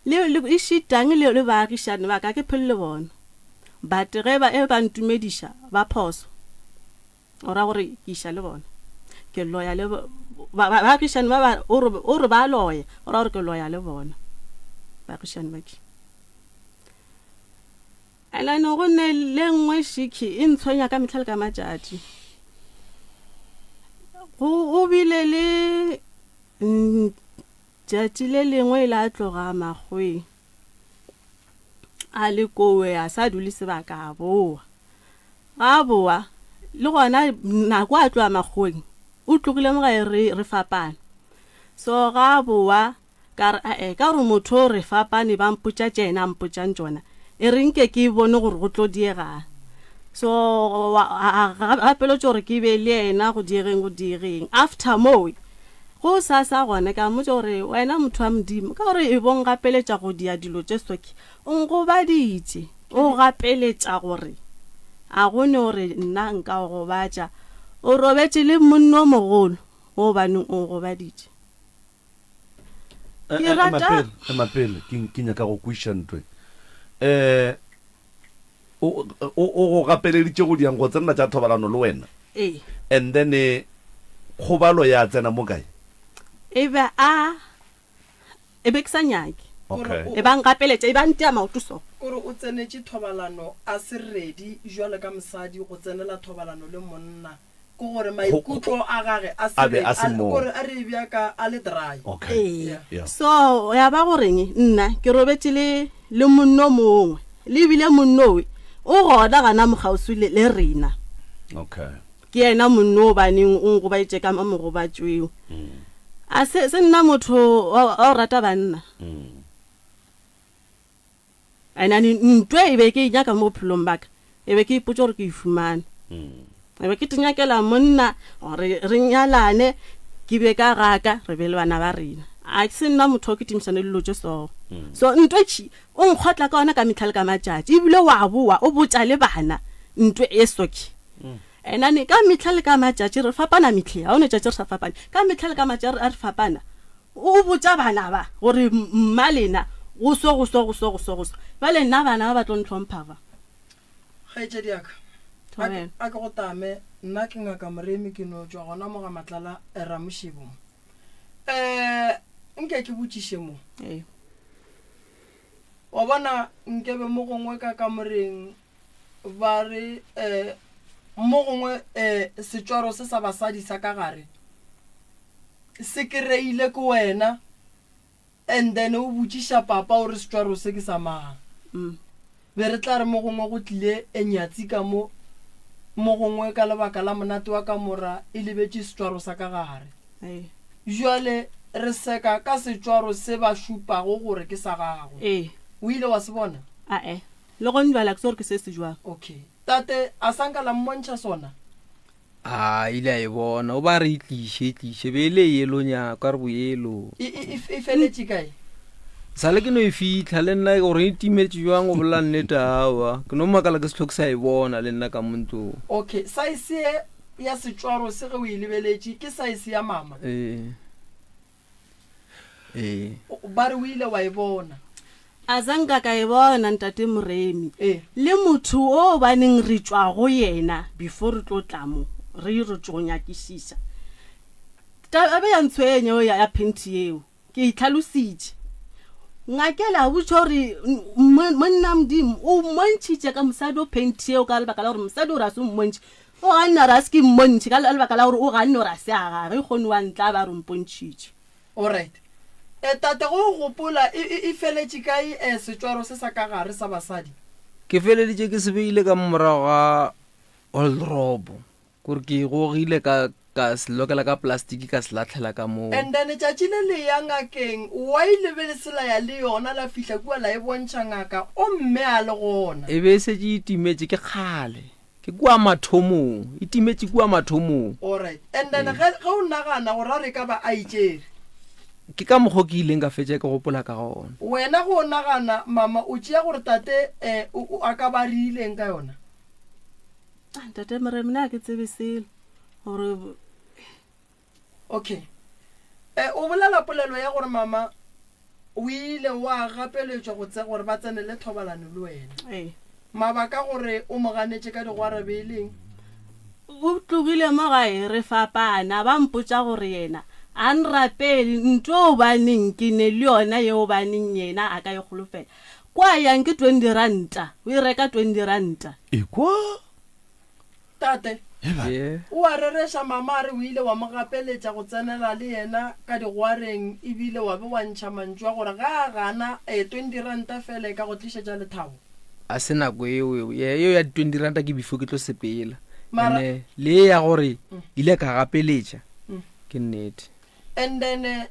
le išitang le baagišane ba ka ke phele le bona but ge ba ntumediša ba phoso ora gore ke iša le bona ke loya le ba Christian ba o re ba loya o ra re ke loya le bona ba Christian ba ke ala no go ne le ngwe shiki e ntshonya ka metlhale ka matjati go bile le tjati le lengwe la tloga magwe a le kowe a sa dule sebaka a boa ga boa le gona nako a tloa magweng o tlogile mo ga re fapana so ga boa ka re motho re fapane ba mpotša tjena mpotšang tšona e renke ke bone gore go tlo diega so a pelotse gore ke be le ena go diegeng after moe go sa gona ka motse gore wena motho wa modimo ka gore e bong gapeletša go dia dilo tše soki o ngobaditše o gapeletša gore a gone gore nna nka go batša o robetse le monna o mogolo go baneng o gobaditše emapele ke nyaka go kwiša ntwe o go gapeleditše go diang go tsenela tša thobalano le wena and then kgobalo ya tsena mo kae e be ke sa nyake e ba nkapeletša e ba ntea maoto so gore o tsenetše thobalano a se ready jwale ka mosadi go tsenela thobalano le monna ke gore maikutlo a gage gore a re bjaka a le dry so ya ba goreng nna ke robetse le monno mongwe le bile monnowe o goda gana mogausi le rena ke yena monno o baneng o ngobaitše ka mogobatšweo a se nna motho o rata banna anani ntwe e be ke nyaka mo phelong baka e be ke ipotse gore ke ifumane e be ke tinyakela monna re nyalane ke be ka gaka re be le bana ba rena a se nna motho ke timisane le lotse so ntwe chi o nkgotla ka ona ka metlhale ka matjatši ebile wa boa o botša le bana ntwe e soki enane ka metlhale ka matjatši re fapana metlhe a one tšatši re sa fapane ka metlhale ka matjatši a re fapana o botša bana ba gore mma lena go so ba le nna bana ba tlo ntlhompha ba kgaetšedi aka a ke go tame nna ke ngaka moremi ke no tswa gona mo ga matlala ramoshebo nke ke botšiše mo wa bona nkebe mo gongwe ka kamoreng ba re mo gongwe setšwaro se sa basadi sa ka gare se kereile ke wena and then o botšiša papa o re setšwaro se ke sa maga be re tla re mo gongwe go tlile enyatsi ka mo gongwe ka lebaka la monate wa ka mora e lebetše setšwaro sa ka gare jwale re seka ka setšwaro se ba šupago gore ke sa gago o ile wa se bona le gone bala ke se gore ke se se jwang okay tate a sanka la mmontšha sona ile a e bona o ba re itliše be le yelonya ka re boyelo e feletše kae sa le ke no e fitlha le nna gore e timetše jwang o bolela nnete awa ke no makala ke setlho ke sa e bona le nna ka monto okay saese ya setšwaro se ge o e lebeletše ke saese ya mama ba re o ile wa e bona a zanka ka e bona ntate moremi le motho o baneng re tswa go yena before re tlo tlamo re tlo nyakišiša tabe ya ntshwenye ya phenti eo ke itlhalositše ngakela botša gore monna modimo o mmontšhitše ka mosadi o phenti eo ka lebaka la gore mosadi o ra se mmontšhe o ganna ra se ke mmontšhe ka lebaka la gore o ganne o ra se a gage kgone wa ntla ba re mpontšhitše alright tate go gopola e feletše kae setšwaro se sa ka gare sa basadi ke feleditše ke se beile ka morago ga old robo gore ke gogile ka se lokela ka plastiki ka se latlhela ka moo and then tšatši le le ya ngakeng wa ile be le sela ya le yona la fihla kua la e bontšha ngaka o mme a le gona e be se di itimetše ke kgale ke kua mathomong itimetše kua mathomong alright and then ge o nagana gore a re ka ba a itšere ke ka mokgwa ke ileng ka fetša ke gopola ka gona wena go nagana mama o tšea gore tate a ka ba rileng ka yona tate moremina ke tsebe selo gore okay o bolela polelo ya gore mama o ile wa gapeletšwa go tse gore ba tsenele thobalano le wena mabaka gore o mo ganetše ka digwara beeleng o tlogile mo gae re fapana ba mpotsa gore yena a nrapele ntho o baneng ke ne le yona ye o baneng yena a ka e golofela kwa yang ke 20 ranta o e reka 20 ranta ekwa tate o a reresha mama re o ile wa mo gapeletša go tsenela le yena ka digwareng ebile wa be wa ntšha mantšwa gore ga gana 20 ranta fele ka go tlišetša lethabo a se nako eo ya 20 ranta ke before ke tlo sepela ene le ya gore ile ka gapeletša ke nnete and then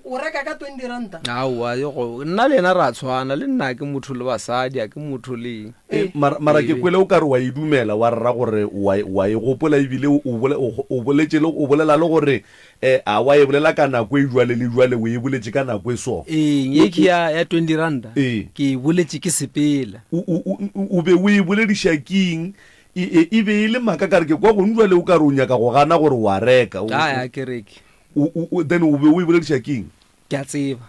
o reka ka 20 ranta aowa nna le ena ra tshwana le nna ke motho le basadi a ke motho le mara ke kwele o ka re wa e dumela wa rra gore wa e gopola ebile o bolela le gore a wa e bolela ka nako e jwale le jwale o e boletse ka nako e so ye ke ya 20 ranta ke e boletse ke sepela o be o e bolediša keng e be e le maka ka re ke kwa gone jwale o ka re o nyaka go gana gore wa reka a kereke then o be o e bolediša keng ke a tseba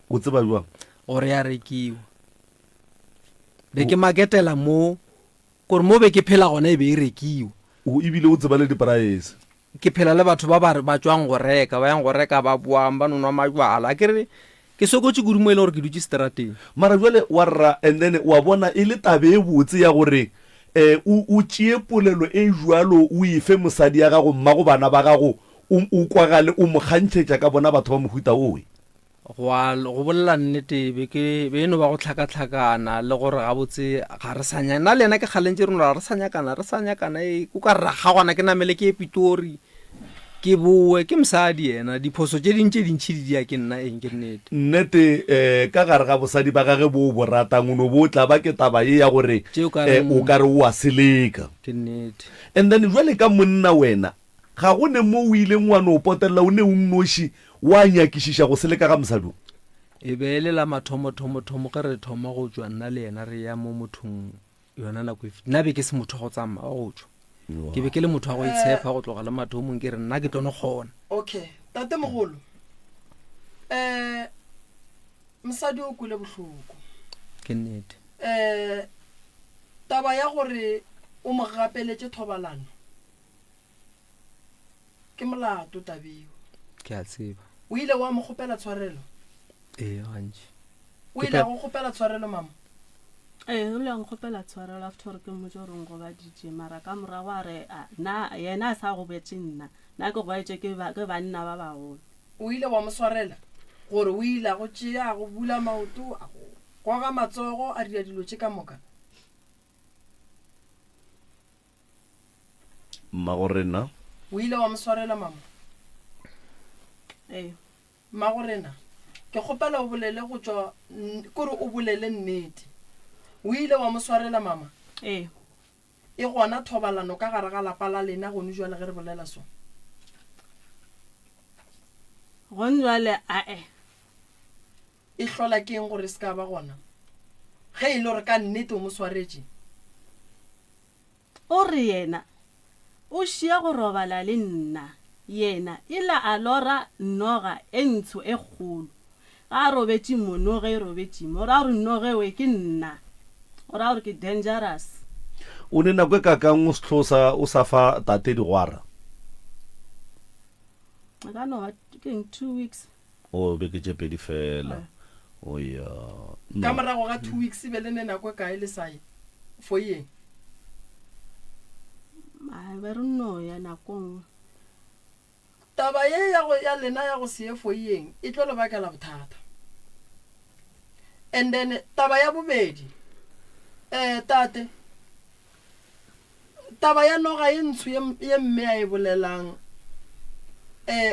o tseba jwang gore ya rekiwa be ke maketela mo gore mo be ke phela gona e be e rekiwa ebile o tseba le di-price ke phela le batho ba tswang go reka ba yang go reka ba boang ba nonwa majwala ke re ke sokotse kudu mo e le gore ke dutse strateng mara jwale wa rra and then wa bona e le tabe e botse ya gore o tšee polelo e jwalo o ife mosadi ya gago mmago bana ba gago o kwagale o mo kgantšhetša ka bona batho ba mohuta owe go bolela nnete be eno ba go tlhakatlhakana le gore gabotse ga re sanya nna le ena ke kgalentse rona re sa nyakana o ka rra ga gona ke namele ke epitori ke boe ke mosadi ena diphoso tše dintši di dia ke nna eng ke nnete ka gare ga bosadi ba gage bo bo ratang o no bo tla ba ke taba ye ya gore o ka re o a seleka ke nnete and then jwale ka monna wena ga go ne mo o ile ngwana o potelela o ne o nnoši wa nyakišiša go seleka ga mosadi e be le la mathomo ge re thoma go tswa nna le yena re ya mo mothong yona nako nna be ke se motho go tsamaya go tswa ke be ke le motho wa go itshepa go tloga le mathomong ke re nna ke tlono kgona okay tate mogolo mosadi o kule bohloko ke nnete taba ya gore o mo gapeletše thobalano ke molato tabeo ke a tseba o ile wa mo kgopela tshwarelo gantši o ile go kgopela tshwarelo mama o le nkgopela tshwarelo after ke motse gore go ba dije mara ka morago a re na yena a sa go betse nna ke go baetse ke banna ba bagolo o ile wa mo tshwarela gore o ile go tšea go bula maoto a go kwaga matsogo a dira dilo tše ka moka mmagorena o ile wa mo tshwarela mama mmagorena ke kgopela o bolele go tšwa kore o bolele nnete o ile wa mo tshwarela mama e gona thobalano ka gare ga lapa la lena gone jwale ge re bolela so gone jwale e hlola ke eng gore se ka ba gona ge e le gore ka nnete o mo tshwaretše o re yena o šia go robala le nna yena ila a lora noga e ntsho e kgolo ga a robetše monoge e robetše mo ra gore noge we ke nna o ra gore ke dangerous o ne nako e kakang o setlosa o sa fa tate digwara ka no ke 2 weeks o be ke tše pedi fela o ya ka morago ga 2 weeks be le ne nako e kae le sae fo yeng ba re no ya nakong taba ye ya lena ya go se fo yeng e tlo le bakela bothata and then taba ya bobedi tate taba ya noga e ntsho ye mme a e bolelang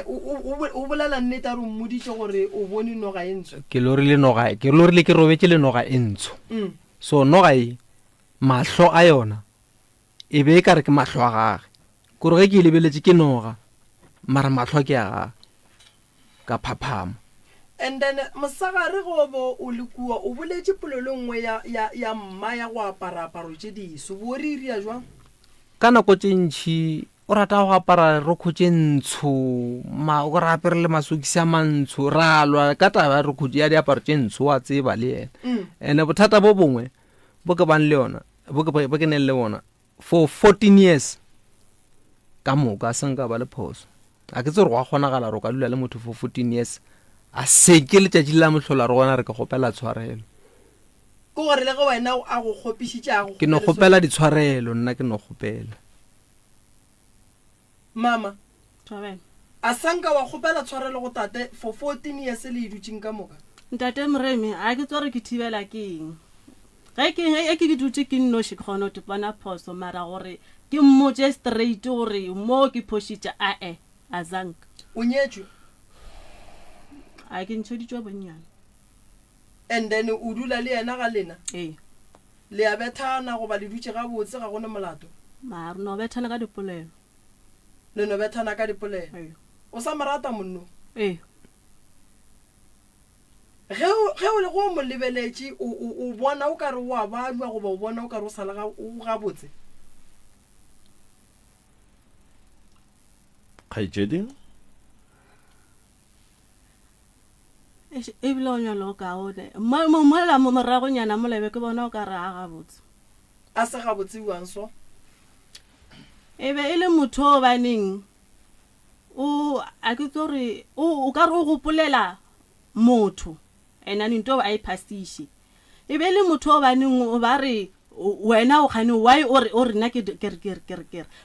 o bolela nnete a re mmoditše gore o bone noga e ntsho ke lorile ke robetse le noga e ntsho so noga e mahlo a yona e be ka re ke mahlo a gage kore ge ke e lebeletse ke noga mara mahlo ke a gage ka phaphama and then mosagare gobo o le kua o boletše polelo nngwe ya mma ya go apara-aparo tše diso bo re iria jwang ka nako tše ntšhi o rata go apara rokho tše ntsho o re apere le masokisi a mantsho ra lwa ka taba rokho ya diaparo tše ntsho wa tseba le yena ene bothata bo bongwe bo ke bang le yona ba ke ne le bona for 14 years ka moka a senka ba le phoso a ke tse re go a kgonagala ro ka dula le motho for 14 years a seke letšatši la mohlola re gona re ka gopela tshwarelo ko gore le go wena a go kgopišitše a go ke no gopela ditshwarelo nna ke no gopela mama Thabeng a sanka wa gopela tshwarelo go tate for 14 years le idutšeng ka moka ntate Moremi a ke tsore ke thibela keng ge ke dutse ke nnoši ke kgona go bona phoso mara gore ke mmotse straight gore mo ke phošitše a zanka o nyetšwe a ke ntšhoditšwe bonnyane and then o dula le yena ga lena le a bethana goba le dutše ga botse ga gona molato mare no bethana ka dipolelo le no bethana ka dipolelo o sa morata monno ge o le go mo lebeletše o bona o ka re wa balwa goba o bona o ka re o sala ga botse kgaitšedi ebile o nyalo o kaone mola moragonyana molebe ke bona o ka re a gabotse a se gabotse buang so e be e le motho o baneng a ke tsore o ka re o gopolela motho ena nto a iphasiše e be le motho o baneng o ba re wena o gane why o re nna ke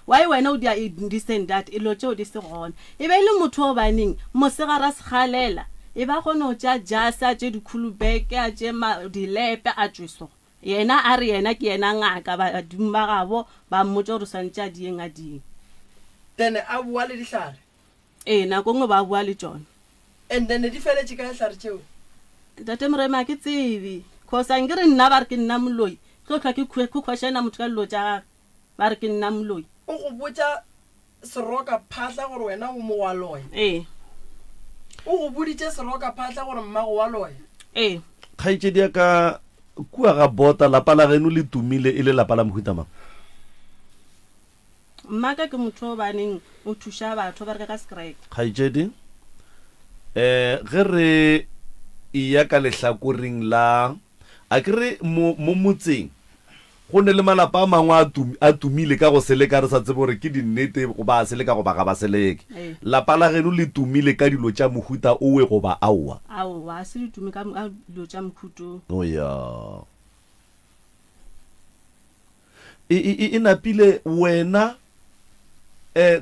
why wena o dia indecent that e lo tšeo di se gona e be le motho o baneng mosegara se galela e ba gone o tša jasa tše dikhulubeke a tše dilepe a tšweso yena a re yena ke yena ngaka badimo ba gabo ba mmotse gore swantše a dieng a dieng then a bua le dihlare nako ngwe ba bua le tšona and then di feletše ka dihlare tšeo tate Morema ke tsebe cause ang re nna ba re ke nna moloi tlhotlhwa ke kgwešena motho ka dilo tša gage ba re ke nna moloi o go botša seroka phahla gore wena o mo wa loya o go boditše seroka phahla gore mmago wa loya kgaitšedi ya ka kua ga bota lapa la geno le tumile e le lapa la mohutamang mmaka ke motho o baneng o thuša batho ba re ka skrek kgaitšedi ge re iya ka lehlakoring la a kere mo motseng go ne le malapa a mangwe a tumile ka go seleka re sa tsebe gore ke dinnete goba a seleka goba ga ba seleke lapa la geno le tumile ka dilo tša mohuta owe goba aowa a se le tumi ka dilo tša mokhuto oya e napile wena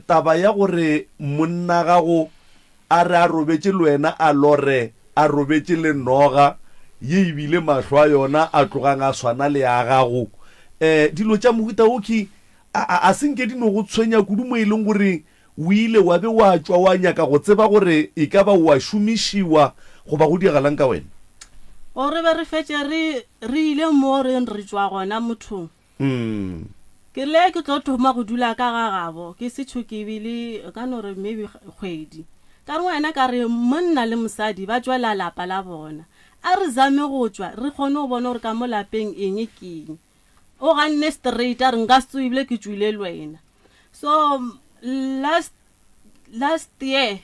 taba ya gore monna gago a re a robetše le wena a lore a robetše le noga ye ebile mahlo a yona a tlogang a swana le a gago dilo tša mohuta oke a senke di no go tshwenya kudu mo e leng gore o ile wa be wa tšwa wa nyaka go tseba gore e ka ba wa šomišiwa goba go diagalang ka wena gore be re fetše re ile mo reng re tšwa gona mothong ke le ke tlo thoma go dula ka ga gabo ke setho ke bile ka no re maybe kgwedi ka re wena ka re monna le mosadi ba tšwela lapa la bona a re zame go tšwa re kgone go bona gore ka mo lapeng eng keng o ganne straight a re nka se ebile ke tšwile le wena so last year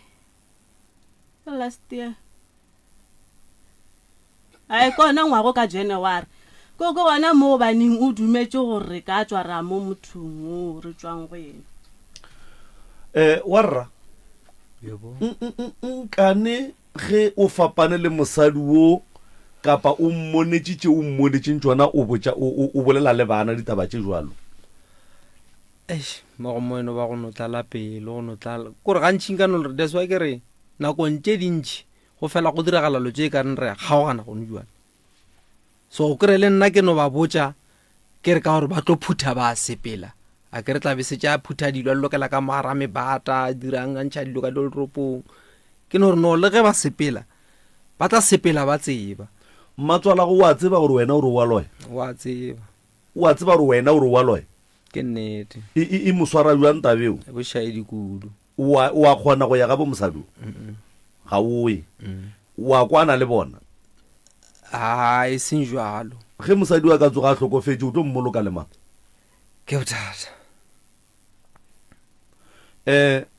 a kona ngwago ka January ko gona mo baneng o dumetse gore re ka tšwa ra mo mothong o re tšwang go yena warra nkane ge o fapane le mosadi wo kapa o mmonetšitše o mmoditšeng tšona o bolela le bana ditaba tše jalo mogomoeno ba go notlala pele go notlala kore gantšhing ka nole that's why ke re nakong tše dintšhi go fela go diragalalo tše e ka reng re kgaogana gone jale so o kry le nna ke no ba botša ke re ka gore ba tlo phutha ba sepela a ke re tla be se tša phutha dilo a lokela ka mogara mebata dirang a ntšha dilo ka dilo leropong ke no gore no le ge ba sepela ba tla sepela ba tseba mmatswala go wa tseba gore wena o re wa loya wa tseba gore wena o re wa loya ke nnete e moswara jwang tabeo bošaedi kudu wa kgona go ya ga bo mosadi ga oe wa kwana le bona e seng jalo ge mosadi wa ka tsoga a tlhokofetse o tlo mmoloka le mang ke bothata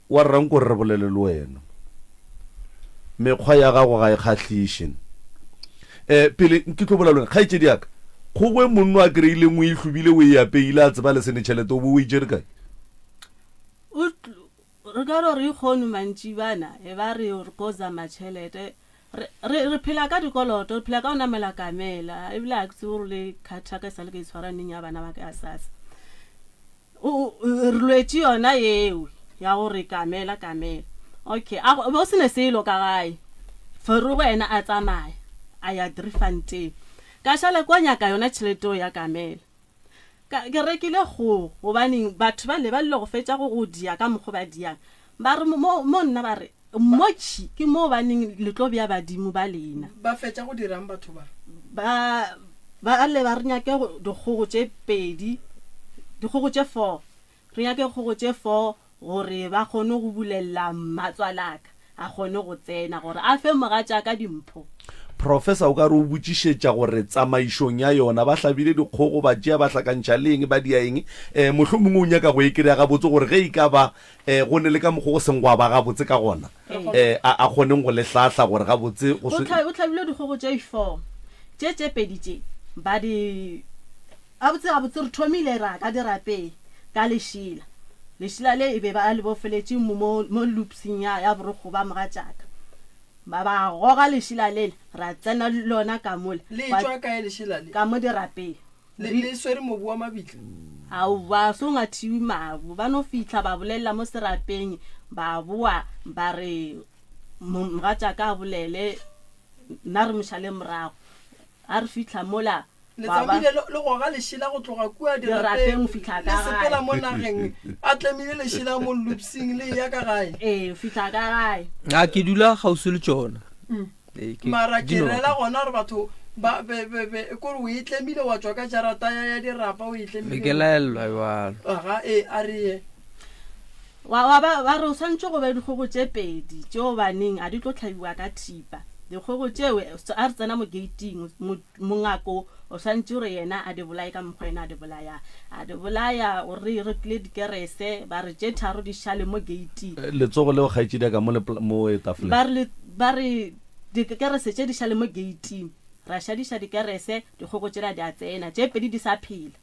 wa rrang ko re bolele le wena mekgwa ya gago ga e kgatlhiše pele ke tlo bola lwena kgaetšedi yaka kgogwe monno a kry-ileng o e tlhobile o e apeile a tseba le sene tšhelete o bo o ijere kae re ka re ikgone mantši bana e ba re re ko zama tšhelete re phela ka dikoloto re phela ka o namela kamela ebile a ke se gore le kgatha ka sa le ka itshwaraneng ya bana ba ka ya sasa re lwetse yona eo ya gore kamela okay bo se ne selo ka gae for wena a tsamaya a ya Driefontein ka šale kwa nyaka yona tšhelete ya kamela ke rekile go gobaneng batho ba le go fetša go dia ka mokgo ba diang ba re mo nna ba re motši ke mo baneng le tlo bja badimo ba lena ba fetša go dirang batho ba le ba re nyake dikgogo tše 2 dikgogo tše 4 re nyake dikgogo tše 4 gore ba kgone go bulela matswalaka a kgone go tsena gore a fe mogatša ka dimpho professor o ka re o botšišetša gore tsamaišong ya yona ba hlabile dikgogo ba tšea ba hlakantšha le eng ba dia eng mohlomongwe o nyaka go e kry-a gabotse gore ge e ka ba go ne le ka mokgwa go seng go ba gabotse ka gona a kgoneng go le hlahla gore gabotse o tlhabile dikgogo tše 4 tše 2 tše ba di gabotse re thomile ra ka dirapeng ka lešila le e be ba le bofeletse mo loopsing ya borokgo ba mogatšaka ba goga lešila lele ra tsena lona ka mola le tswa ka lešila le ka mo dirapeng le swere mobu wa mabitla au ba so ngathiwi mabu ba no fitla ba bolela mo serapeng ba boa ba re mogatšaka a bolele nna re mošale morago a re fitla mola le tsamile le goga lešila go tloga kua dirapeng fitla ka le sepela mo nageng a tlemile lešila mo loopsing le ya ka gae fitla ka gae a ke dula gausi le tsona mara ke rela gona gore batho ba kore o itlemile wa tswa ka jarata ya dirapa o itlemile ke laelwa jalo aga a re ba re o santse go be dikgogo tše 2 tšeo baneng a di tlo tlhabiwa ka thipa dikgogo tšeo a re tsena mo gating mongako o santse gore yena a di bolaye ka mokgwa ena a di bolaya o re rekile dikerese ba re tše 3 di šale mo gating letsogo leo kgaetšedi ka mo etafole ba re dikerese tše di šale mo gating ra šadiša dikerese dikgogo tšela di a tsena tše 2 di sa phela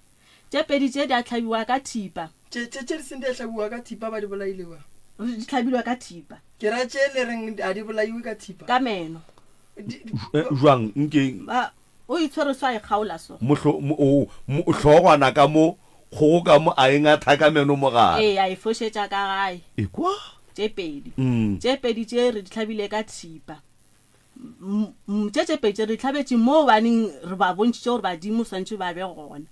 tše 2 tše di a tlhabiwa ka thipa tše di seng di a tlhabiwa ka thipa ba di bolailewa di tlhabilwa ka thipa ke ra tše le reng a di bolaiwe ka thipa ka meno jwang nke o itshwere swa e kgaola so hlogwana ka mo kgogo ka mo a engatha ka meno mo gare a e fošetša ka gae ekwa tše 2 tše re di tlhabile ka thipa tše 2 re tlhabetše mo baneng re ba bontšitše gore badimo swantše ba be gona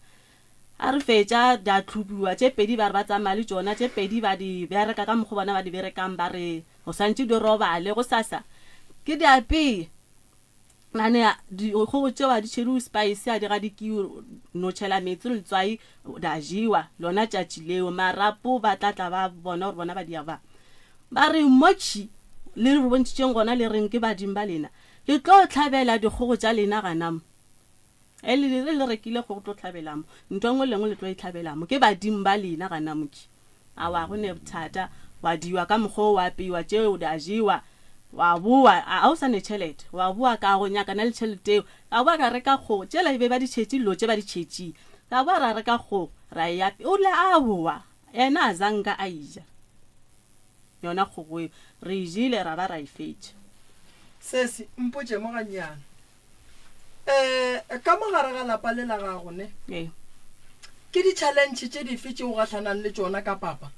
a re fetša da tlhopiwa tše 2 ba re ba tsamaya le tšona tše 2 ba di bereka ka mokgo bona ba di berekang ba re go swantše di robale go sasa ke di apeye mane dikgogo tšeo a di tšhediwe spice a di gadikiwe no tšhela metsi le letswai da jiwa lona tšatši leo marapo ba tlatla ba bona gore bona ba dia ba re motši le re bontšitšeng gona le reng ke badimo ba lena le tlo tlhabela dikgogo tša lena ganamo le rekile go tlo tlhabelamo ntho ngwe lengwe le tlo itlhabelamo ke badimo ba lena ganamoki a wa go ne bothata wa diwa ka mokgwa wa apeiwa tšeo da jiwa wa bua a o sa ne tšhelete wa bua ka go nyaka na le tšhelete eo a bua ka reka kgogo tšela e be ba di tšhetše lo tše ba di tšhetšile ka bua ra reka kgogo ra e ape o le a boa ena a zanka a ija yona kgogo eo re ijile ra ba ra e fetša sesi mpotše mo ganyana ka mogare ga lapa le la gago ne ke di-challenge tše dife tšeo gatlhanang le tšona ka papa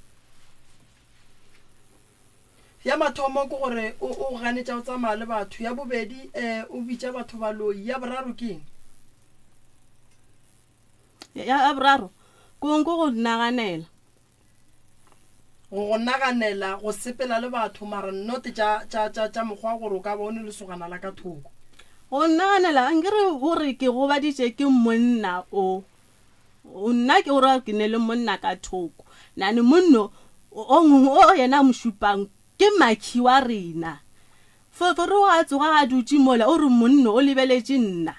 ya mathomo ke gore o ganetša o tsamaya le batho ya bobedi o bitša batho ba loi ya boraro ke eng ya boraro kong go naganela go naganela go sepela le batho mara nnote tša mokgwa gore o ka bone le sogana la ka thoko go naganela nkere gore ke go baditše ke monna o nna ke gore ke ne le monna ka thoko nane monno o yena mošupang ke makhi wa rena fofore wa tsoga a dutse mola o re monno o lebeletše nna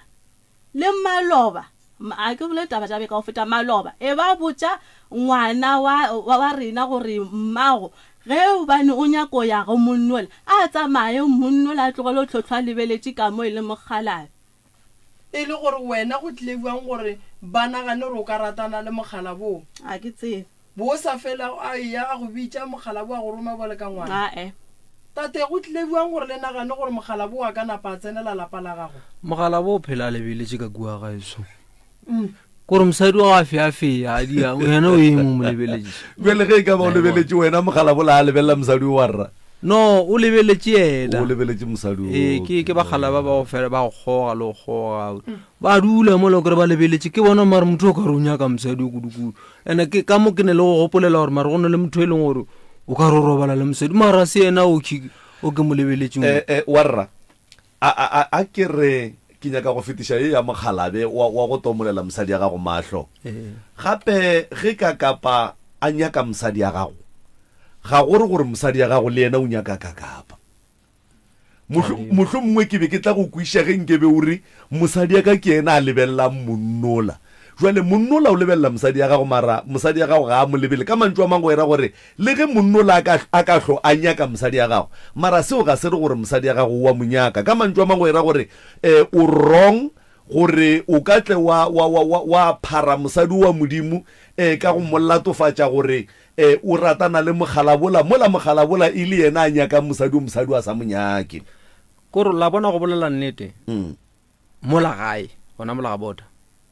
le maloba a ke bole taba jabe ka go feta maloba e ba botša ngwana wa rena gore mmago ge o bane o nyako ya go monnola a tsamaye monnola a tlogele tlhotlhwa lebeletše ka mo e le mogalabe e le gore wena go tlile buang gore ba nagane gore o ka ratana le mogala boo a ke tsebe bo sa fela a ya go bitsa mogala bo a go roma bole ka ngwana tate go tlile buang gore le nagane gore mogala bo a ka napa tsenela lapa la gago mogala bo phela lebeletse ka kua ga eso gore mosadi wa ga feafea a dia wena o eng mo lebeletse bele ge ka ba o lebeletse wena mogala bo la a lebelela mosadi o warra no o lebeletse yena o lebeletse mosadi ke bagala ba go fela ba go goga le go goga ba dula mo le gore ba lebeletse ke bona mare motho o ka re o nyaka mosadi o kudukudu ene ke ka mo ke ne le go gopolela gore mare go ne le motho e leng gore o ka re o robala le mosadi mara se ena o ke mo lebeletseng warra a ke re ke nyaka go fetiša e ya mogalabe wa go tomolela mosadi ya gago mahlo gape ge ka kapa a nyaka mosadi ya gago ga gore mosadi ya gago le yena o nyaka ka kapa mohlho mongwe ke be ke tla go kwiša ge nkebe ore mosadi ya ka ke yena a lebelelang monnola jwale monnola o lebelela mosadi ya gago mara mosadi ya gago ga a mo lebele ka mantšu a mangwe era gore le ge monnola a ka hlo a nyaka mosadi ya gago mara seo ga se re gore mosadi ya gago wa monyaka ka mantšu a mangwe era gore o wrong gore o ka tle wa phara mosadi wa modimo ka go mollatofatša gore o ratana le mogalabola mola mogalabola e le yena a nyaka mosadi a sa monyake kore la bona go bolela nnete mola gae gona mola ga bota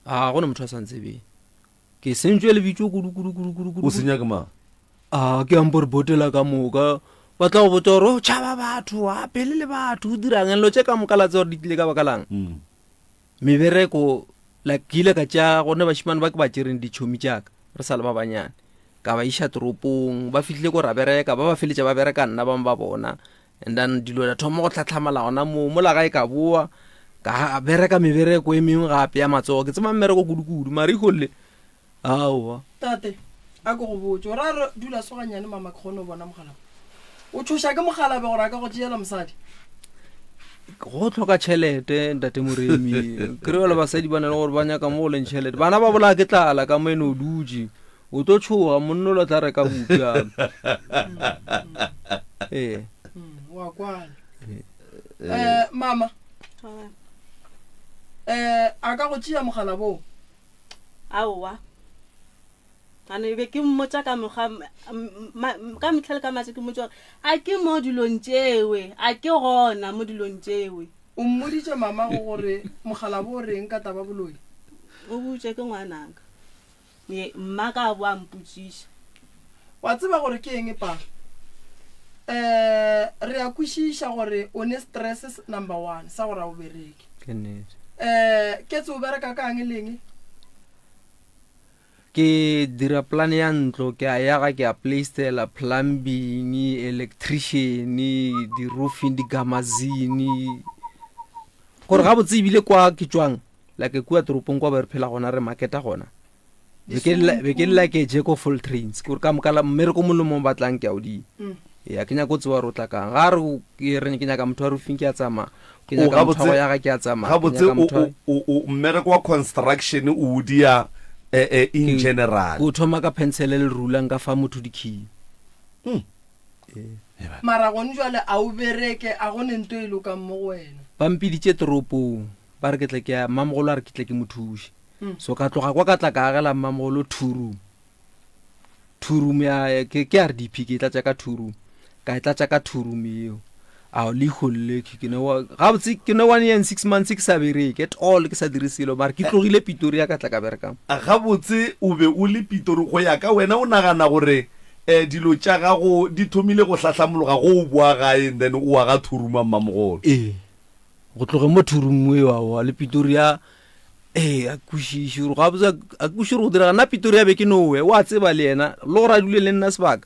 a gona motho a santsebe ke sentswe le bitso kudu o senyaka ma ke ampore botela ka moka ba tla go botsa gore o tšhaba batho a pele le batho o dirang elo tse ka mokalatse gore di tlile ka bakalang mebereko ke ile ka tša gone bašimane ba ke ba tšereng ditšhomi tšaka re sa le ba banyane ka ba iša toropong ba fitlhile ko ra bereka ba feletša ba bereka nna bangwe ba bona and then dilo da thoma go tlhatlhamala gona mola gae ka boa ka bereka mebereko e mengwe gape ya matsogo ke tsema mmereko kudu-kudu mare ikgolle aowa tate a ko go botse ore a re dula soganyane mama ke kgone o bona mogala o tshoša ke mogalabe gore a ka go tšeela mosadi go tlhoka tšhelete ntate moremi kry le basadi ba na le gore ba nyaka mo go leng tšhelete bana ba bola ke tlala ka mo ene o dutse o to tshoga monno lo tla reka bukana wa kwana mama a ka go tšea mogala boo aowa ane be ke mmotsa ka metlhale ka matse ke motsa gore a ke mo dilong tšewe a ke gona mo dilong tšewe o mmoditše mama go gore mogala bo reng ka taba boloi o butse ke ngwanaka mma ka boa mpotsiša wa tseba gore ke eng pa re a kwešiša gore o ne stress number 1 sa gore a o bereke ke tse o bereka ka ang leng ke dira plan ya ntlo ke a yaga ke a playstela plumbing electrician di-roofing di-gamazine gore ga botse ebile kwa ke tswang like kua toropong kwa ba re phela gona re marketa gona be ke like Jeko full trains gore ka mokala mmereko mo le mo batlang ke a o di ya ke nyaka o tsewa re o tla kang ga re ke nyaka motho wa roofing ke a tsama ke nyaka motho wa yaga ke a tsama ga botse mmereko wa construction o dia in general o thoma ka pencil le rula nka fa motho dikhi mara gone jwale a o bereke a gone nto e lokang mo wena ba mpiditše toropong ba re ke tle ke mamogolo a re ke tle ke mothuši so ka tloga kwa ka tla ka agela mamogolo two room ya ke RDP ke tlatša ka 2 room ka e tlatša ka 2 room eo a le golle ke ne ga botse ke ne 1 year and 6 months ke sa bereke at all ke sa dirisilo mara ke tlogile Pretoria ka tla ka bereka ga botse o be o le Pretoria go ya ka wena o nagana gore dilo tša gago di thomile go hlahlamologa go o boa gae then o wa ga thuruma mmamogolo go tloge mo thurumwe wa le Pretoria a kwešiše ga botse a kwešiše go dira na Pretoria be ke nowe wa tseba le yena le gore a dule le nna sebaka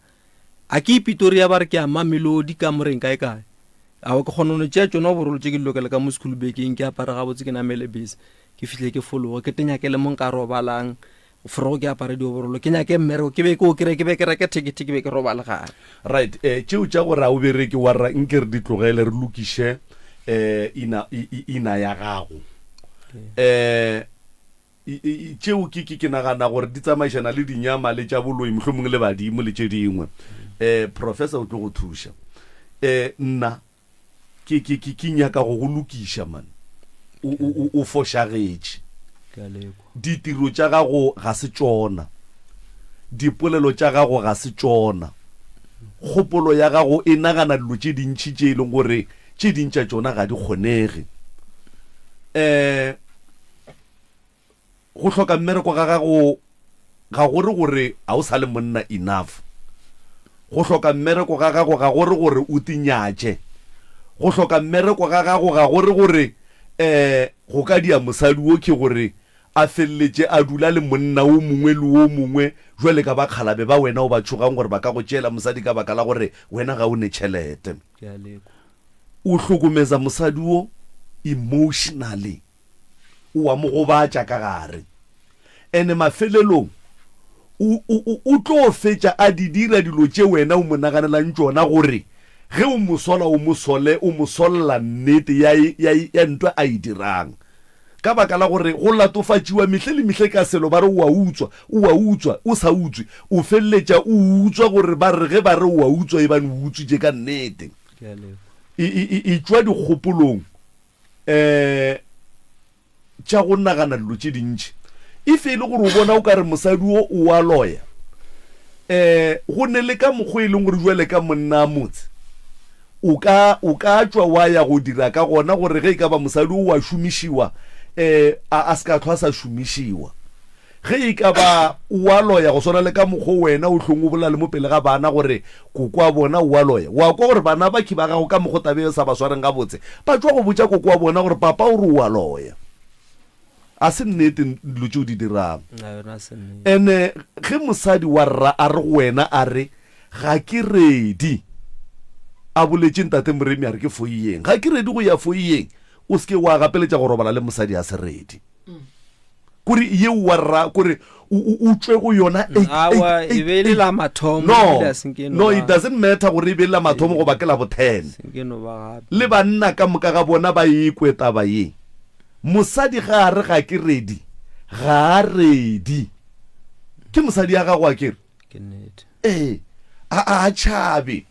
a ke Pretoria ba re ke a Mamelodi ka moreng kae a ke kgonone tšea tsona borolo tše ke lokela ka mo school baking ke apara ga botse ke namele bese ke fihle ke followe ke tenyakele mo nka robalang forogo ke apare dioborolo ke nyake mmereko ke be ke reke ticket ke be ke robale gare right tšeo tša gore a o bereke wa ra nke re di tlogele re lokiše ina ya gago tšeo ke nagana gore di tsamaišana le dinyama le tša boloi mohlomongwe le badimo le tše dingwe professor o tlo go thuša nna ke nyaka go lokiša man o fošagetše ditiro tša gago ga se tšona dipolelo tša gago ga se tšona kgopolo ya gago e nagana dilo tše dintšhi tše e leng gore tše dintša tšona ga di kgonege go hloka mmereko ga gago ga gore a o sa le monna enough go hloka mmereko ga gago ga gore o tinyatše go hloka mmereko ga gago ga gore go ka dia mosadi o ke gore a felletše a dula le monna o mongwe le o mongwe jwale ka bakgalabe ba wena o ba tšhogang gore ba ka go tšela mosadi ka baka la gore wena ga o ne tšhelete o hlokomeza mosadi o emotionally o a mo gobatša ka gare ene mafelelong o tlo fetša a di dira dilo tše wena o mo naganelang tšona gore ge o mosola o mosolla nnete ya ntwa a e dirang ka baka la gore go latofatšiwa mehle le mehle ka selo ba re o a utswa o sa utswe o felletša o utswa gore ba re ge ba re o a utswa e bane o utswitše ka nnete e tšwa dikgopolong tša go nagana dilo tše dintšhi e fele gore o bona o ka re mosadi o a loya go ne le ka mokgwa e leng gore jwale ka monna motse o ka tšwa wa ya go dira ka gona gore ge e ka ba mosadi o wa šomišiwa a se ka tlhwa sa šomišiwa ge e ka ba o a loya go swana le ka mokgwa wena o hlong o bola le mo pele ga bana gore koko wa bona o a loya wa kwa gore bana ba ki ba gago ka mokgwa tabe sa ba swareng ga botse ba tšwa go botša koko wa bona gore papa o re o a loya a se nnete dilo tšeo di dirang ene ge mosadi wa rra a re go wena a re ga ke ready a boletše ntate moremi a re ke foiyeng ga ke ready go ya foiyeng o seke wa gapeletša go robala le mosadi a se ready kore ye wa rra kore o tšwe go yona no it doesn't matter gore e be la mathomo go bakela bo 10 le banna ka moka ga bona ba ekwe taba ye mosadi ga a re ga ke ready ga a ready ke mosadi ya gago a kere a tšhabe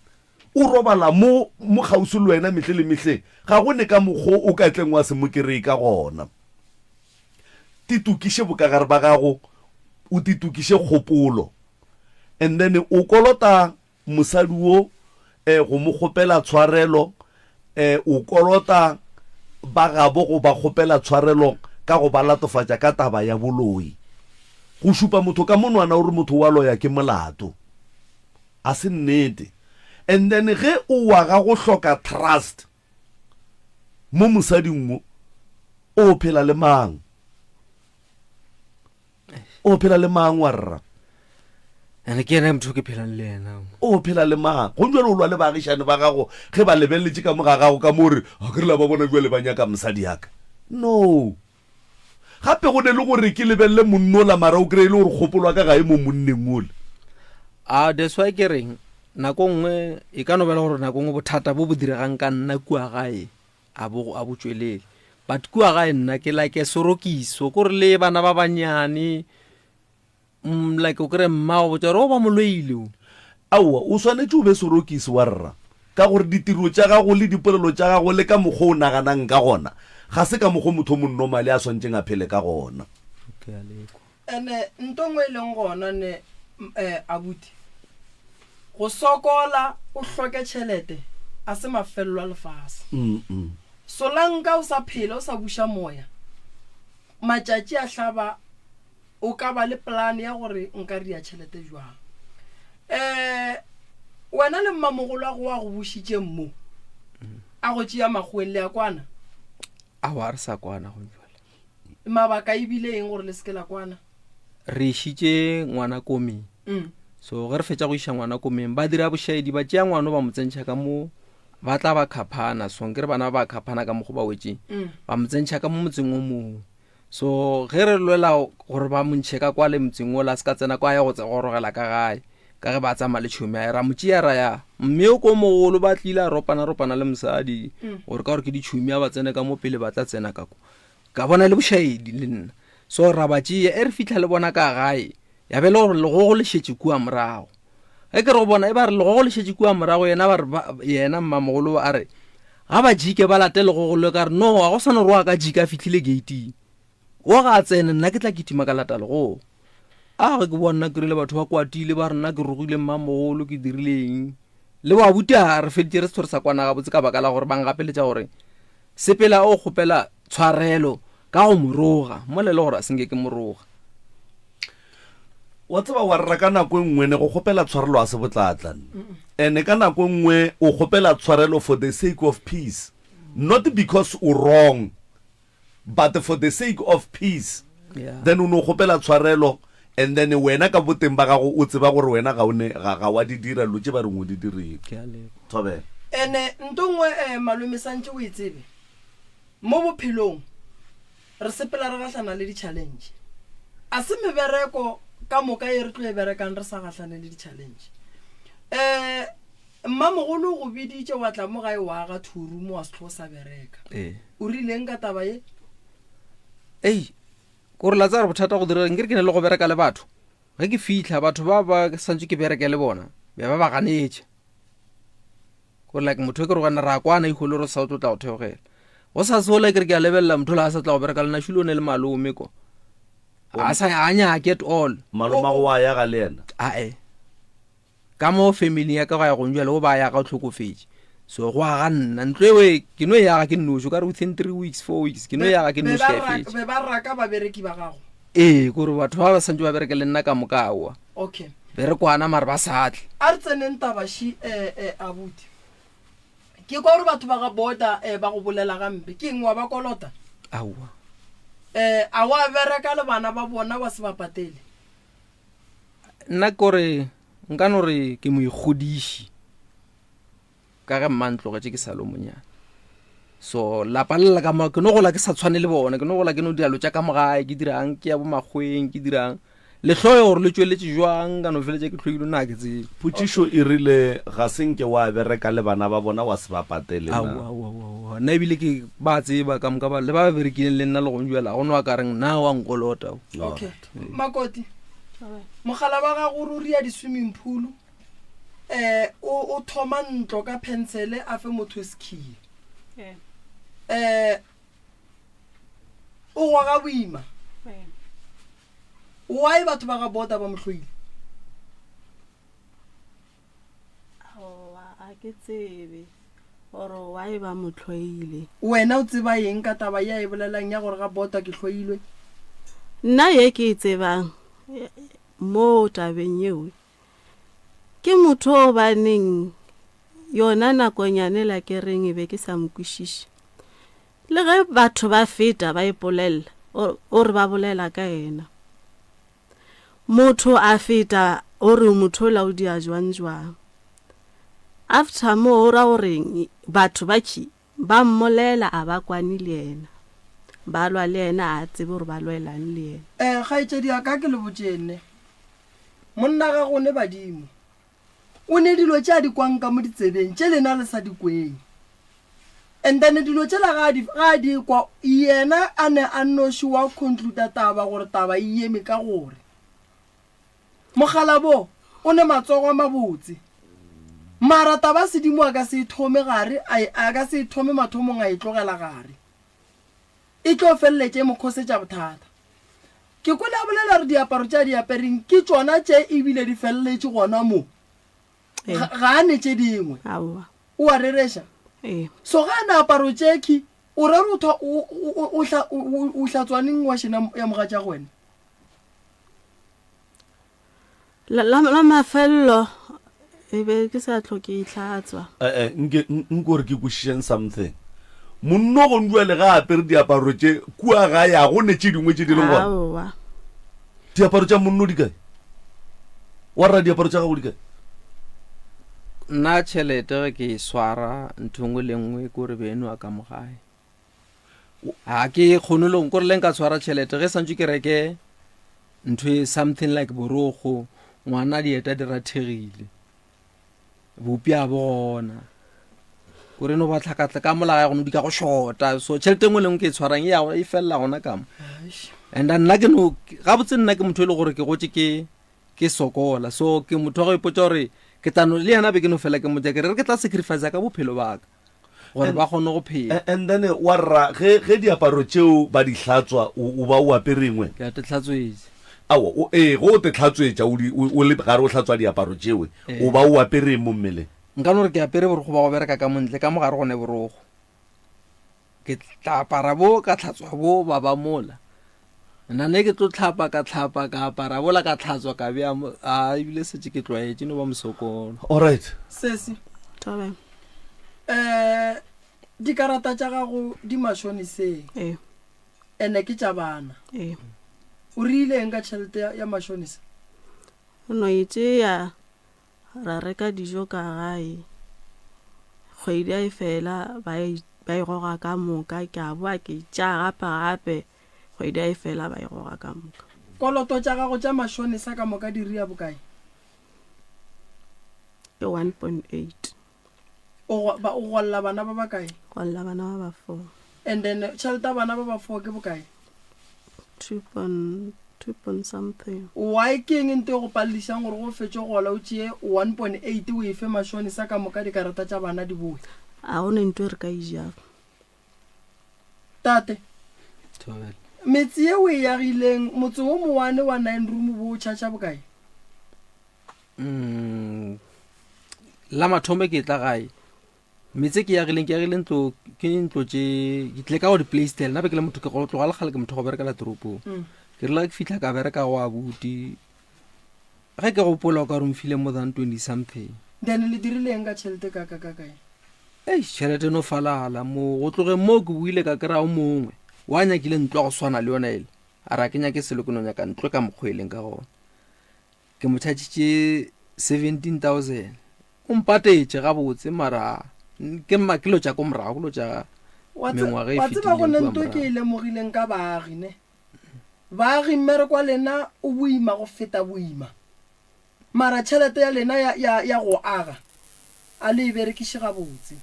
o robala mo gausi le wena mehle le mehle ga go ne ka mokgwa o ka tleng wa se mokerei ka gona titukiše bokagare ba gago o titukiše kgopolo and then o kolota mosadi wo go mo kgopela tshwarelo o kolota ba gabo go ba kgopela tshwarelo ka go ba latofatša ka taba ya boloi go šupa motho ka monwana gore motho wa loya ke molato a se nnete and then ge o wa ga go hloka trust mo mosading mo o phela le mang wa rra ene ke ene motho ke phelang le ena o phela le mang go njwele o lwa le baagišane ba gago ge ba lebeletse ka mo ga gago ka more a ke re la ba bona jwele ba nyaka mosadi yaka no gape go ne le gore ke lebelele monnola mara o kry-e le gore kgopolwa ka gae mo monneng ole that's why ke reng nako nngwe e ka nobela gore nako nngwe bothata bo bo diregang ka nna kua gae a bo tšwelele but kua gae nna ke like sorokiso kore le bana ba banyane like o kry mmao botsa gore o ba moloile aowa o swanetse o be sorokisi wa rra ka gore ditiro tša gago le dipolelo tša gago le ka mokgwa o naganang ka gona ga se ka mokgwa motho monnomale a swantseng a phele ka gona ene ntongwe e leng gona ne abuti go sokola o hloke tšhelete a se mafelelo a lefase solanka o sa phela o sa buša moya matšatši a hlaba o ka ba le plan ya gore nka ria tšhelete jwang wena le mmamogolo a go wa go bušitše mmo a go tšea makgweng le ya kwana a wa re sa kwana go jwale mabaka ebile eng gore le seke la kwana re išitše ngwana komeng so ge re fetša go iša ngwana komeng ba dira bošaedi ba tšea ngwana ba mo tsentšha ka mo ba tla ba khaphana sonke re bana ba khaphana ka mokgo ba wetseng ba mo tsentšha ka mo motseng o mongwe so ge re lwela gore ba montšhe ka kwa le motseng o la se ka tsena kwa ya go gorogela ka gae ka ge ba tsamaya le tšhomi a ra motšea ra ya mme o ko mogolo ba tlile a ropana le mosadi gore ka gore ke ditšhomi a ba tsene ka mo pele ba tla tsena kako ka bona le bošaedi le nna so ra ba tšea e re fitlha le bona ka gae ya be le gore legogo le šetše kua morago ge ke re go bona e ba re legogo le šetše kua morago yena mmamogolo a re ga ba jike ba latele go le ka re no ga go sana re wa ka jika a fitlhile gating wa ga tsene nna ke tla kitima ka latale go a ge ke bona ke rile batho ba kwatile ba rena ke rogile mmamogolo ke dirileng le wa buta re feditse re se sa kwana ga botse ka baka la gore ba ngapeletša gore sepela o kgopela tshwarelo ka go moroga mo le gore a senke ke moroga wa tseba wa rra ka nako nngwe ne go kgopela tshwarelo a se botlatla ene ka nako nngwe o kgopela tshwarelo for the sake of peace, not because o wrong but for the sake of peace. Then o no kgopela tshwarelo and then wena ka boteng ba gago o tseba gore wena ga wa di dira lo tse ba reng o di direng thobe ene ntongwe malome santse o itsebe mo bophelong re sepela re gahlana le di-challenge a se mebereko ka moka e re tlo e berekang re sa gahlane le di-challenge mmamogolo go biditše wa tla mo gae wa ga thuru mo wa setlo sa bereka o rileng ka taba ye gore la tsara bothata go dira nke re ke ne le go bereka le batho ge ke fitlha batho ba santse ke bereke le bona be ba ganetše gore like motho ke re gana ra kwana ikgole re sa o tla go theogela go sa seola ke re ke a lebelela motho le a sa tla go bereka le našulo o ne le malome ko a sa anyake at all malome go wa ya ga le yena ka mo family ya ka go ya go njwa le go ba ya ga tlhokofetse so go ga nna ntlewe ke no ya ga ke nnošo ka re within 3 weeks 4 weeks ke no ya ga ke nnošo ka fetse be ba raka ba bereki ba gago gore batho ba santse ba bereke le nna ka mokawa okay be re kwana mare ba satle a re tseneng tabashi abuti ke kwa gore batho ba ga boda ba go bolela gampe ke eng wa ba kolota aowa a wa bereka le bana ba bona wa se ba patele nna kore nka no re ke mo igodiši ka ga mmantlogetše ke sa lo monyana so lapalela ka mo ke no gola ke sa tshwane le bona ke no gola ke no dialo tša ka mogae ke dirang ke ya bo makgweng ke dirang le hloyo gore le tšweletše jwang ka no feletša ke tlhoile na ke tsebe potšišo e rile ga senke wa bereka le bana ba bona wa se ba patele na ebile ke ba tseba ka moka le ba berekileng le nna le go njwela go no a ka reng na wa nkolota okay makoti mogala ba ga go ruri ya di-swimming pool o thoma ntlo ka pensele a fe motho skiing o gwa ga boima why batho ba ga bota ba mohlwile a ke tsebe gore why ba mohlwile wena o tseba eng ka taba ya e bolelang ya gore ga bota ke hlwilwe nna ye ke tsebang mo tabeng yewe ke motho o baneng yona nakonyane la ke reng e be ke sa mokwišiše le ge batho ba feta ba ipolelela o re ba bolela ka ena motho a feta o re motho la o dia jwang after mo o ra o reng batho ba tši ba mmolela a ba kwane le ena ba lwa le ena a tsebe gore ba lwelang le ena ga itse di aka ke le botsene monna ga gone badimo o ne dilo tša di kwang ka mo ditsebeng tše lena le sa di kweng and then dilo tšela ga di kwa yena a ne a noši wa conclude taba gore taba e eme ka gore mogala bo o ne matsogo a mabotse mara taba sedimo a ka se ithome gare a ka se ithome mathomong a itlogela gare e tlo feleletse mokhosetša bothata ke kole a bolela re diaparo tša diapereng ke tšona tše ebile di feleletse gona mo ga a ne tše dingwe o a rereša so ga a ne aparo tšeki o re o hlatswaneng wa šena ya moga tša gwena la mafelelo e be ke sa tlhoke itlhatswa nke gore ke kwešišeng something monno go ndua le ga apere diaparo tše kua ga ya go ne tše dingwe tše di leng gona diaparo tša monno di kae wa rra diaparo tša gago di kae nna tšhelete ge ke swara ntho ngwe le nngwe kore beno a ka mogae a ke kgonelong kore le nka swara tšhelete ge santse ke reke ntho something like borogo ngwana dieta di rathegile bopi a bona kore no ba tlhakatla ka molaga go no di ka go shota so tšhelete ngwe le nngwe ke e tshwarang ya e felela gona ka mo and nna ke no ga botse nna ke motho le gore ke gotse ke sokola so ke motho go ipotsa gore ke tano le yana be ke no fela ke motse ke re ke tla sacrifice ka bophelo ba ka gore ba kgone go phela. And then wa rra ge diaparo tšeo ba di hlatswa o ba o aperengwe ke a te tlhatswetse awo go te tlhatswetša o le gare o hlatswa diaparo tšewe o ba o apereng mo mmeleng nka no re ke apere borogo ba go bereka ka montle ka mo gare gone borogo ke tla apara bo ka tlhatswa bo ba ba mola nna ne ke tlo tlhapa ka apara bola ka tlhatswa ka bea ebile setse ke tlwaetse no ba mosokolo. Alright sesi tabe dikarata tša gago di mashoniseng ene ke tša bana o rileng ka tšhelete ya mashonisa no itšea ra reka dijo ka gae kgwedi a e fela ba e goga ka moka ke a boa ke tša gape kgwedi a e fela ba e goga ka moka. koloto tša gago tša mashonisa ka moka di ria bokae? ke 1.8. o golla bana ba bakae? golla bana ba ba 4. And then tšhelete ya bana ba ba 4 ke bokae? 2 something. why ke eng nte go pallišang gore go fetše gola o tšee 1.8 o efe mashonisa ka moka dikarata tša bana di boe? a gone nto re ka ijang tate metsi ye o e yagileng motse o mowane wa 9 room bo o tšhatša bokae? la mathome ke tla gae metse ke yagileng ntlo ke tle ka go di-playstyle nna be ke le motho ke go tlogala gale ke motho go berekela toropong ke rela ke fitlha ka bereka go abuti ge ke gopola o ka re mfile more than 20 something. then le dirileng ka tšhelete kakae? tšhelete no falala mo go tloge mo ke buile ka kry-a o mongwe wa nyakile ntlo go swana le yona ele a ra ke nyake selo ke no nyaka ntlo ka mokgweleng ka gona ke mo tšhatšitše 17,000 o mpatetše gabotse mara ke makilo tša ko morago lo tša mengwaga e wa tseba gone nto ke e lemogileng ka baagi ne baagi mmere kwa lena o boima go feta boima mara tšhelete ya lena ya go aga a le e berekiše gabotse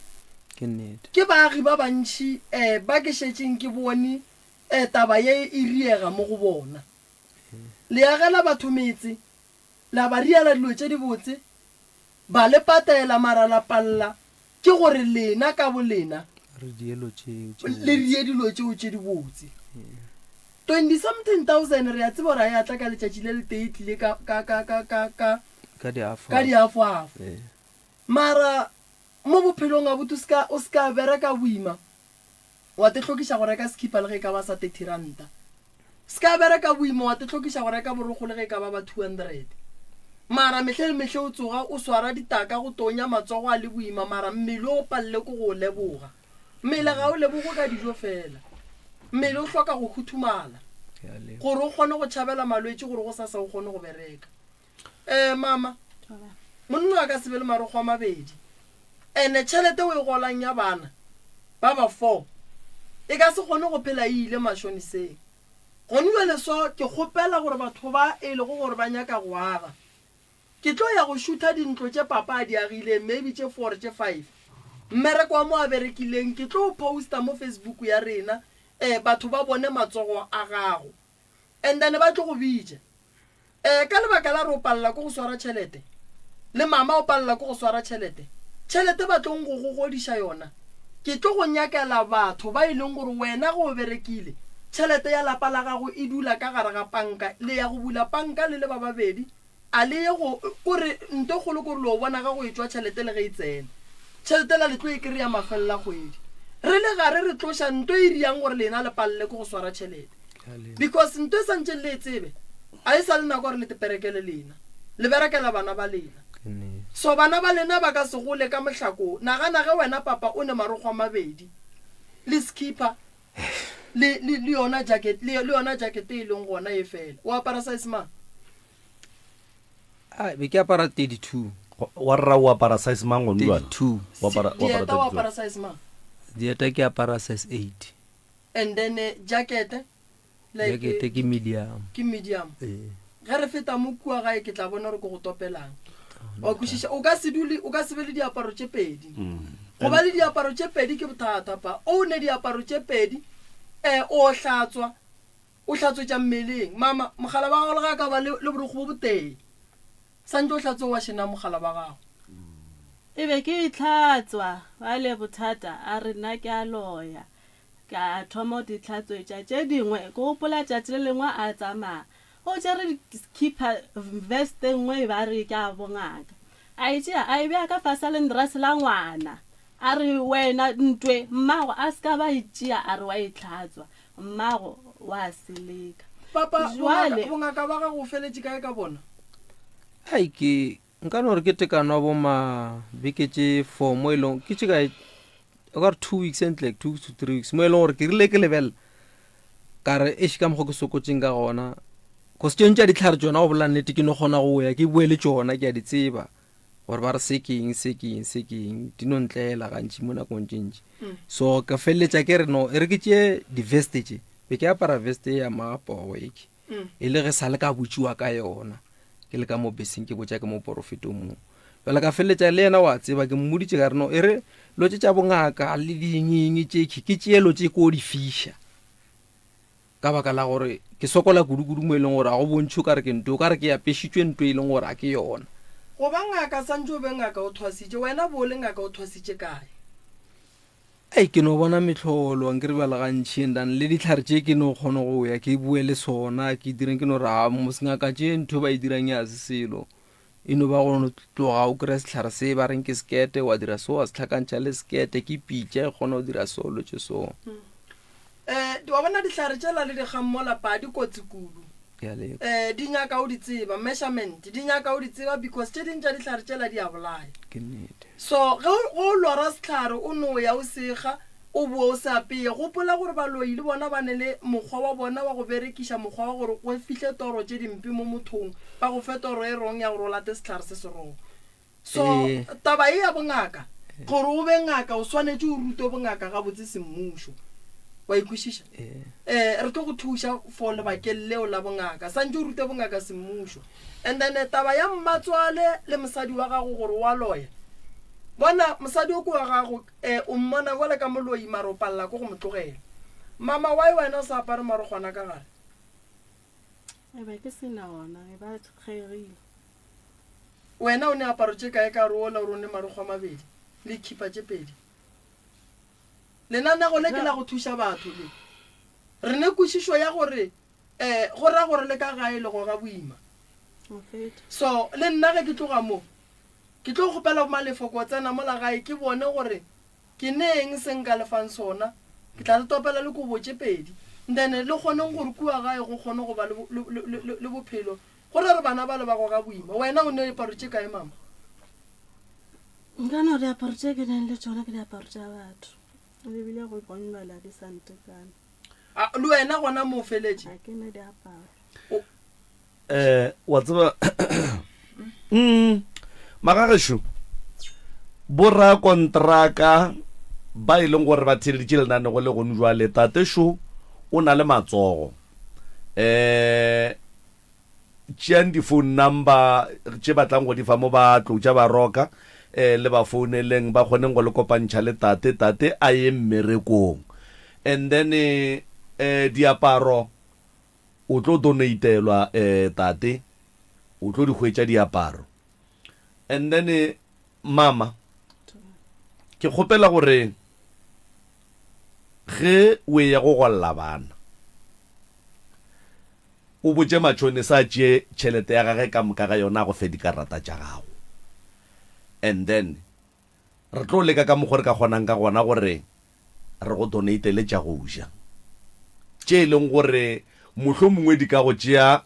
ke nnete ke baagi ba bantši ba ke šetšeng ke bone taba ye e riega mo go bona le agela batho metse la ba riela dilo tše di botse ba le patela mara la palla ke gore lena ka bolena le rie dilo tšeo tše di botse 20 something thousand re a tseba gore a ya tla ka letšatši le le tee tlile ka diafo mara mo bophelong a boto o ska bereka boima wa te tlhokiša go reka skipa le ge ka ba sa 30 ranta ska bereka boima wa te tlhokiša go reka borogo le ge ka ba 200 mara mehle le mehle o tsoga o swara ditaka go tonya matsogo a le boima mara mmele o palle ko go leboga mmele ga o lebogo ka dijo fela mmele o hloka go khuthumala gore o kgone go tšhabela malwetse gore go sasa o kgone go bereka mama monna ka se be le marogo a mabedi ene tšhelete o e golang ya bana ba ba 4 e ka se kgone go phela ile mashoniseng go nwe leso ke kgopela gore batho ba e le go gore ba nyaka go aga ke tlo ya go shoota dintlo tše papa a di agile maybe tše 4 tše 5 mmereko wa mo a berekileng ke tlo posta mo Facebook ya rena batho ba bone matsogo a gago and then ba tlo go bitša ka lebaka la re o palla go swara tšhelete le mama o palla go swara tšhelete ba tlo go godiša yona ke tlo go nyakela batho ba ileng gore wena go berekile tšhelete ya lapa la gago e dula ka gare ga panka le ya go bula panka le ba babedi a le go gore nto golo gore lo bona ga go e tswa tšhelete le ge e tsena tšhelete la le tlo e kry-a mafella kgwedi re le gare re tloša nto e riang gore lena le palle go swara tšhelete because nto e santše le tsebe a e sa le nako gore le teperekele lena le berekela bana ba lena so bana ba lena ba ka se gole ka mohlako nagana ge wena papa o ne marogo a mabedi le skipper le yona jacket e leng gona e fela o apara size man be ke apara 32 wa rra o apara size man go nwa 32 wa apara size man dieta ke apara size 8 and then jacket ke medium ge re feta mo kua gae ke tla bona gore ke go topelang o khušiša o ka se be le diaparo tše pedi go ba le diaparo tše pedi ke bothata pa o ne diaparo tše pedi o hlatswetša mmeleng mama mogala wa gago le ga ka ba le borogo bo botee santse o hlatswe wa šena mogala wa gago e be ke itlhatswa ba le bothata a re nna ke a loya ka thoma ditlhatswetša tše dingwe ke gopola tšatši le lengwe a tsamaya o tšere keeper vest nngwe ba re ke a bongaka a itšea a e bea ka fasa lendrase la ngwana a re wena ntwe mmago a se ka ba itšea a re wa itlhatswa mmago wa seleka papa bongaka ba ga go feletše kae ka bona ai ke nka no re ke tekano bo ma biketse for mo elong ke tšeka or 2 weeks and like 2 to 3 weeks mo elong gore ke rile ke level ka re e ka mo go sokotseng ka gona go se tšentša ditlhare tsona go bola nnete ke no kgona go ya ke bue le tsona ke a di tseba gore ba re sekeng di no ntlela gantši mo nakong tšentši so ka feleletša ke re no e re ke tšee di-veste tše be ke apara veste ya maapoeke e le ge sa le ka botšiwa ka yona ke le ka mo beseng ke botša ke mo porofeto mo jale ka feleletša le yena wa tseba ke mmoditše ka re no e re lo tše tša bongaka le dingeng tšeke ke tšeelo tše ko di fiša ka baka la gore ke sokola kudu-kudu mo e leng gore a go bontšho ka re ke nto ka re ke apešitšwe nto e leng gore a ke yona go ba ngaka santse o be ngaka o thwasitše wena bo le ngaka o thwasitše kae ai ke no bona metlholo nke re balagantšheng dan le ditlhare tše ke no kgone go ya ke bue le sona ke direng ke no ra mosengaka tše ntho ba e dirang ya se selo e no ba go tloga o kry-a setlhare se ba reng ke skete wa dira so wa se tlhakantšha le skete ke pitša e kgona go dira solo tše so wa bona ditlhare tšela le dikgammola di kotsi kudu di nyaka o di tseba measurement di nyaka o di tseba because tše dintša ditlhare tšela di a bolaya so ge o lora setlhare o no ya o sega o boa o se apeye gopola gore baloi le bona ba ne le mokgwa wa bona wa go berekiša mokgwa wa gore o fihle toro tše dimpe mo mothong ba go fe toro e rong ya gore o late setlhare se serong so taba e ya bongaka gore o be ngaka o swanetše o rute bongaka ga botse semmušo wa ikwešiša re tlo go thuša for lebakeng leo la bongaka santse o rute bongaka semmušo and then taba ya mmatswale le mosadi wa gago gore wa loya bona mosadi o ko wa gago o mmona wala ka moloi maro palela ko go motlogela mama wa wena o sa apare marogwana ka gare ebe ke sena ona e ba kgerile wena o ne aparo tše kae ka re ola gore o ne marogwa mabedi le khipa tše pedi lenana go le ke la go thuša batho le re ne kwešišo ya gore go ra gore le ka gae le go ga boima so le nna ge ke tloga mo ke tlo gopela malefoko tsena mo lagae ke bone gore ke neng se nka lefang sona ke tla le topela le kobo tše pedi then le kgoneng gore kua gae go kgone go ba le bophelo gore re bana ba le ba go ga boima wena o ne paro tše kae mama nka no diaparo tše ke neng le tsona ke diaparo tša batho lebile go bonbala di santekana le wena gona mo feletše a ke ne diaparo wa tseba magagesho borra kontraka ba e leng gore ba theleditše lenane go le gone jwa letate sho o na le matsogo tšeang di-phone number tše batlang go di fa mo ba tlotša ba roka le ba founeleng ba kgoneng go le kopantšha le tate a ye mmerekong and then diaparo o tlo donatelwa tate o tlo di hwetša diaparo and then mama ke kgopela gore ge o ya go golla bana o botše matšhone sa tšee tšhelete ya gage ka moka ga yona go fe dikarata tša gago and then re tlo leka ka mokgwa re ka kgonang ka gona gore re go donatele tša go ja tše e leng gore mohlho mongwe di ka go tšea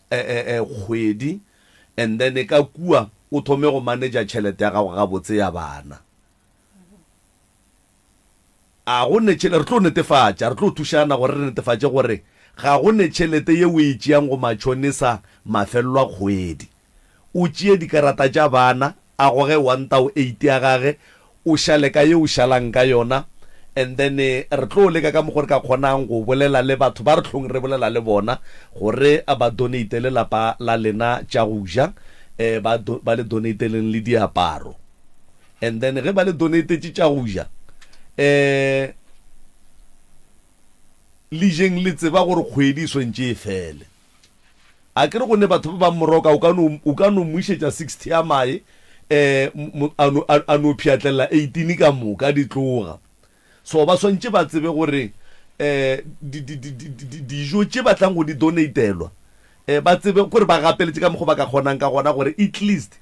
kgwedi and then ka kua o thome go manage tšhelete ya gago ga botse ya bana a go ne re tlo netefatša re tlo thušana gore re netefatše gore ga go ne tšhelete ye o e tšeang go matšhonesa mafelelo a kgwedi o tšee dikarata tša bana a goge 1,800 ya gage o šale ka ye o šalang ka yona and then re tlo leka ka mokgwa re ka kgonang go bolela le batho ba re tlhong re bolela le bona gore a ba donate le lapa la lena tša go ja ba le donateleng le diaparo and then ge ba le donate tša go ja le jeng le tseba gore kgwedi swentše e fele a kere go ne batho ba ba moroka o ka no moišetša 60 ya mae a no phiatlela 18 ka moka di tloga so ba swantse ba tsebe gore dijo tse ba tlang go di donatelwa ba tsebe gore ba gapeletse ka mogo ba ka kgonang ka gona gore at least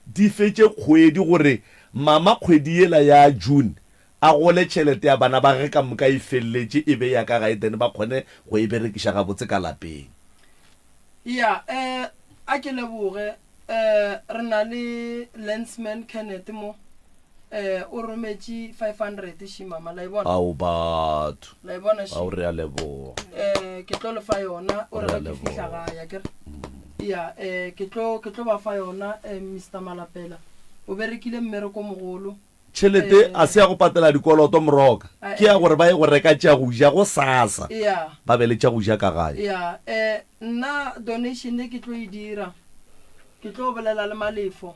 di fetse kgwedi gore mama kgwedi ela ya June a gole tšhelete ya bana ba ge ka moka e feleletse e be ya ka gae then ba kgone go e berekiša gabotse ka lapeng. Ya a ke leboge re na le Lensman Kenneth mo o rometse 500 shimama la ibona ao batho la ibona shi ao re a leboga ke tlo le fa yona o re ke fihla ga ya ke ya ke tlo ba fa yona Mr Malapela o berekile mmereko mogolo tšhelete a se ya go patela dikoloto moroka ke ya gore ba ye go reka tša go ja go sasa ba be le tša go ja ka gae ya nna donation ke tlo e dira ke tlo bolela le malefo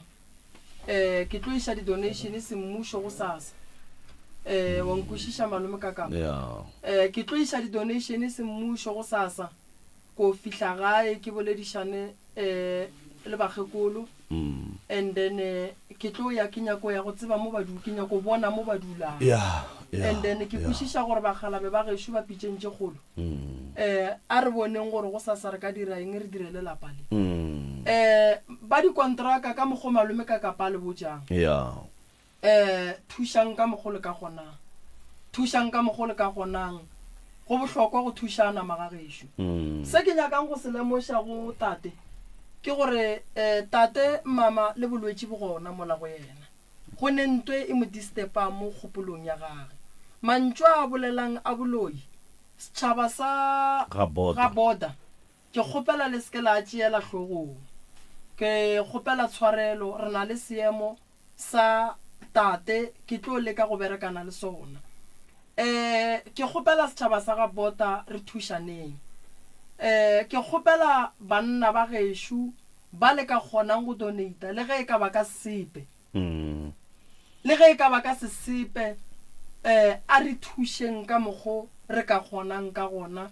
ke tlo isa di donation se mmusho go sasa wa nkušisha malome ka ka ke tlo isa di donation se mmusho go sasa ko fihla gae ke boledišane le bagekolo and then ke tlo ya ke nyako ya go tseba mo ba ke nyako bona mo ba dulang and then ke kušiša gore bagalabe ba gešo ba pitšentše kgolo a re boneng gore go sasa re ka dira eng re direle lapale ba di kontraka ka mogo malome ka kapa le bojang thušang ka mogolo ka gonang thušang ka mogolo ka gonang go bohlokwa go thušana magagešo se ke nyakang go se lemoša go tate ke gore tate mama le bolwetši bo gona mola go yena go ne ntwe e mo distepa mo kgopolong ya gage mantšo a bolelang a boloi setšhaba sa gaboda ke kgopela le seke la tšeela hlogong ke kgopela tshwarelo re na le seemo sa tate ke tlo leka go berekana le sona ke kgopela setšhaba sa gaboda re thušaneng ke kgopela banna ba gešo ba le ka kgonang go donata le ge e ka ba ka sepe le ge e ka ba ka sesepe a re thušeng ka mogo re ka kgonang ka gona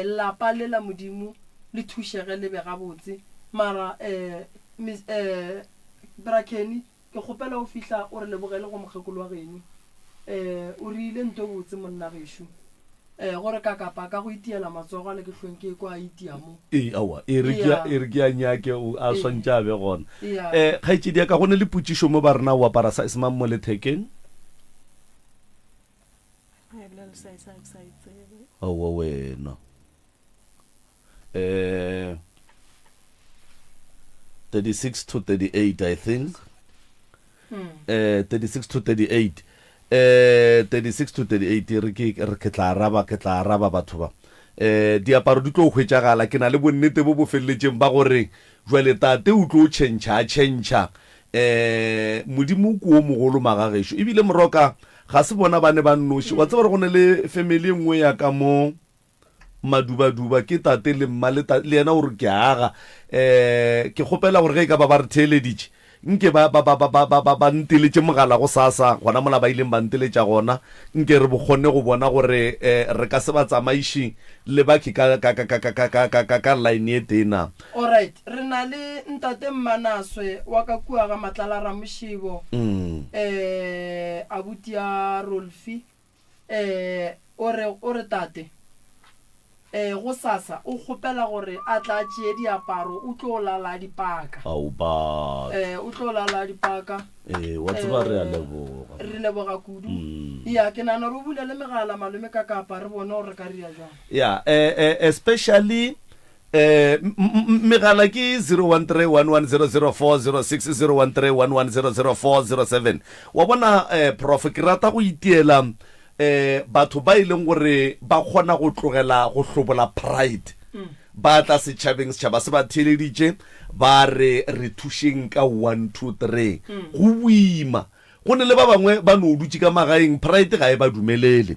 lapa le la modimo le thušege le be gabotse mara Brakeni ke kgopela o fihla o re lebogele go mokgekolo wa geno o re ile nto botse monna gešo gore ka kapa ka go itiela matsogo le ke hlwenke kwa itia mo awa e re ke a nyake a swantse a be gona kgaitsedi ya ka gone le putsišo mo ba rena o apara sa ismam mo lethekeng awa wena 36 to 38 I think 36 to 38 36 to 38 re ke tla araba batho ba diaparo di tlo hwetšagala ke na le bonnete bo feleletseng ba gore jwale tate o tlo tšhentšha modimo ko o mogolo magagešo ebile moroka ga se bona bane ba nnoši wa tseba gore go ne le family nngwe ya ka mo madubaduba ke tate le mma le yena gore ke aga ke kgopela gore ge ka ba re theeleditše nke ba nteletše mogala go sasa gona mola ba ileng ba nteletša gona nke re bokgonne go bona gore re ka se ba tsamaiši le baki ka line e tena alright re na le ntate Mmanaswe wa ka kua ga Matlala Ramošibo abuti ya Rolfi o re tate go sasa o kgopela gore a tla tšee diaparo o tlo lala dipaka o tlo lala dipaka wa tseba re a leboga re leboga kudu ya ke nana re bula le megala malome ka kapa re bone gore ka ria jang ya especially megala ke 0131100406 0131100407 wa bona prof ke rata go itiela batho ba ileng gore ba kgona go tlogela go hlobola pride ba tla setšhabeng setšhaba se ba theeleditše ba re thušeng ka 1 2 3 go boima go ne le ba bangwe ba no dutse ka magaeng pride ga e ba dumelele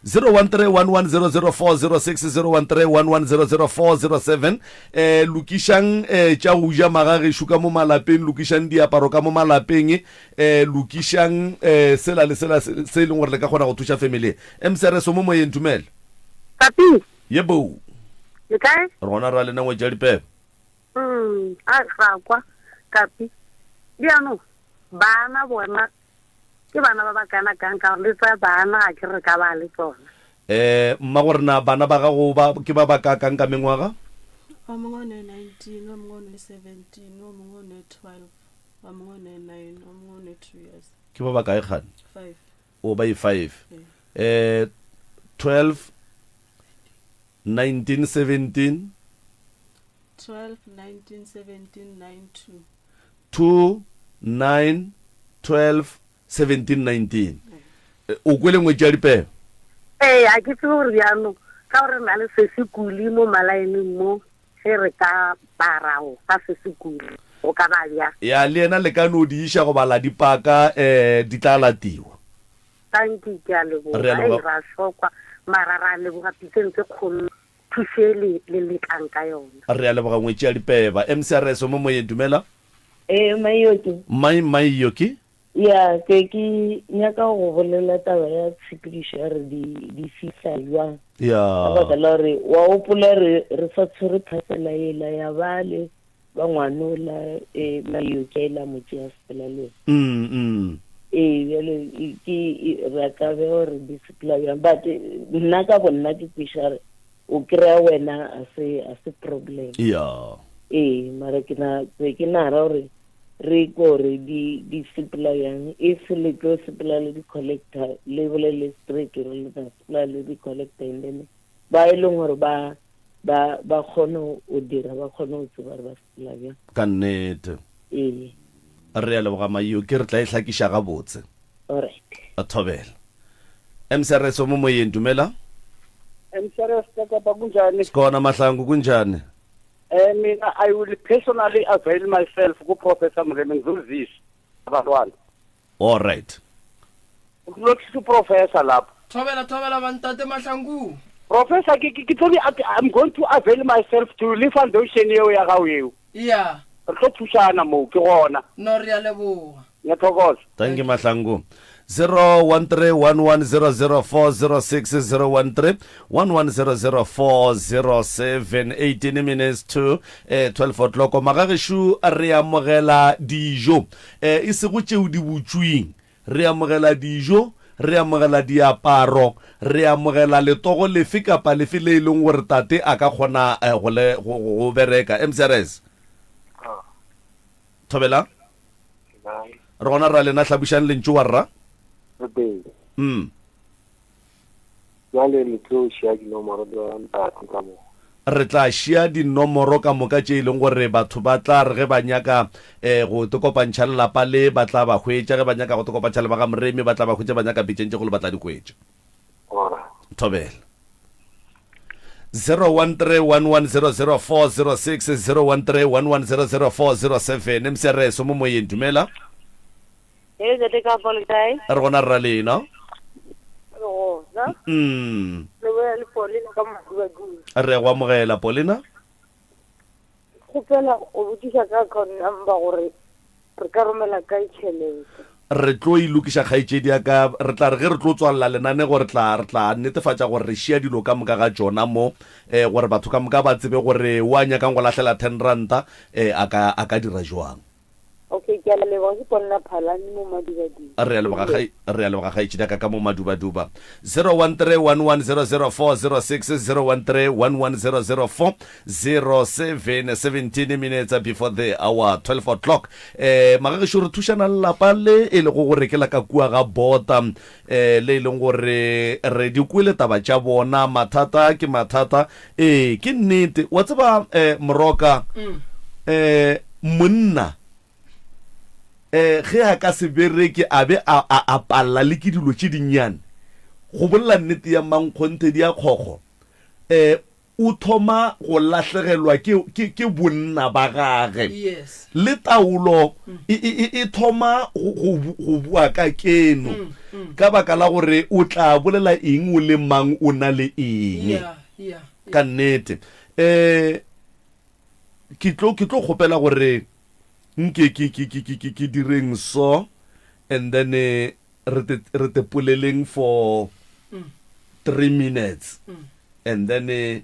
0131100406 0131100407 lokišang tša go ja magagešo ka mo malapeng lokišang diaparo ka mo malapeng lokišang sela le sela se e leng gore le ka kgona go thuša family msrs mo moyeng tumele papi yebo le kae rona ra lena ngwe tša dipepe a ra kwa kapi diano bana bona ke bana ba ba kana kang ka le tsa bana a ke re ka ba le tsona mma gore na bana ba gago ke ba ba ka kang ka mengwaga o mongwe ne 19 o mongwe ne 17 o mongwe ne 12 o mongwe ne 9 o mongwe ne 2 years ke ba ba kae gane 5 o ba 5 12 19 17 12 19 17 9 2 9 12 17 19 o kwele ngwetsi ya dipeo a ke tse gore bjano ka gore na le sesekuli mo malaeneng mo ge re ka barao ka sesekuli o ka ba bja ya le ena le ka no di isha go bala dipaka di tla latiwa tanki ke a leboga ra shokwa mara ra leboga pisentse kgolo thuse le lekang ka yona re a leboga ngwetsi ya dipeba MCRS mo moyeng dumela Mayoki Mayoki ya ke nyaka go bolela taba ya tshepedišo ya re di fihla jwang ya ka lore wa opola re sa tshwere phasela ela ya bale ba ngwanola Mayoki la motse ya sepela le bjale ke ra ka be gore di sepela jwang but nna ka bonna ke kwiša o kry-a wena a se problem ya mara ke nara gore re gore di sepela yang if le tlo sepela le di-collector le bolele straight gore le tla sepela le di-collector and then ba e leng gore ba kgone o dira ba kgone o tseba gore ba sepela bjang ka nnete re a leboga Mayoki re tla e hlakiša gabotse alright a thobela MCRS mo moyeng dumela MCRS ka kunjani skona mahlangu kunjani mina I will personally avail myself ku Professor Mreme ngizuzisa abantwana all right ukulokhu professor lapho thobela bantate mahlangu professor ke tlobi I'm going to avail myself to le foundation yeo ya gago yeo yeah re tlo thušana moo ke gona no re a leboga nyathokoza thank you mahlangu 0131100406013 11004007 18 minutes to 12 o'clock magageshu re amogela dijo e se go tšeo di butswing re amogela dijo re amogela diaparo re amogela letogo lefe kapa lefe le leng gore tate a ka kgona go bereka MCRS thobela re gona ra lena hlabušang lentšu wa rra re tla šia dinomoro ka moka tše e leng gore batho ba tla re ge ba nyaka go tekopantšha lelapa le ba tla ba hwetša ge ba nyaka go tekopantšha le ba ga Mreme ba tla ba hwetša ba nyaka bitšentše go le ba tla dikwetša thobela 01311004006 01311004007 MCRS mo moyeng dumela ke ka politae re gona rra lena re go amogela Paulina go fela o botšiša ka account number gore re ka romela ka tšhelete re tlo ilokiša kgaetšedi ya ka re tla re ge re tlo tswalela lenane gore re tla netefatša gore re šia dilo ka moka ga tsona mo gore batho ka moka ba tsebe gore wa nyakang go lahlela 10 ranta a ka dira jwang okay ke a leboga ke ponna phalane mo madubaduba re a leboga kgaetšedi ka mo madubaduba 01311004006 01311004007 17 minutes before the hour 12 o'clock magagesho re thušana lelapa le e le go gore ke la ka kua ga bota le e leng gore re di kwele taba tša bona mathata ke mathata ke nnete wa tseba moroka monna ge a ka se bereke a be a palla le ke dilo tše dinnyane go bolela nnete ya mankgonthe di a kgokgo o thoma go lahlegelwa ke bonna ba gage le taolo e thoma go bua ka keno ka baka la gore o tla bolela eng o le mang o na le eng ka nnete ke tlo kgopela gore nke ke direng so and then re te poleleng for 3 minutes and then re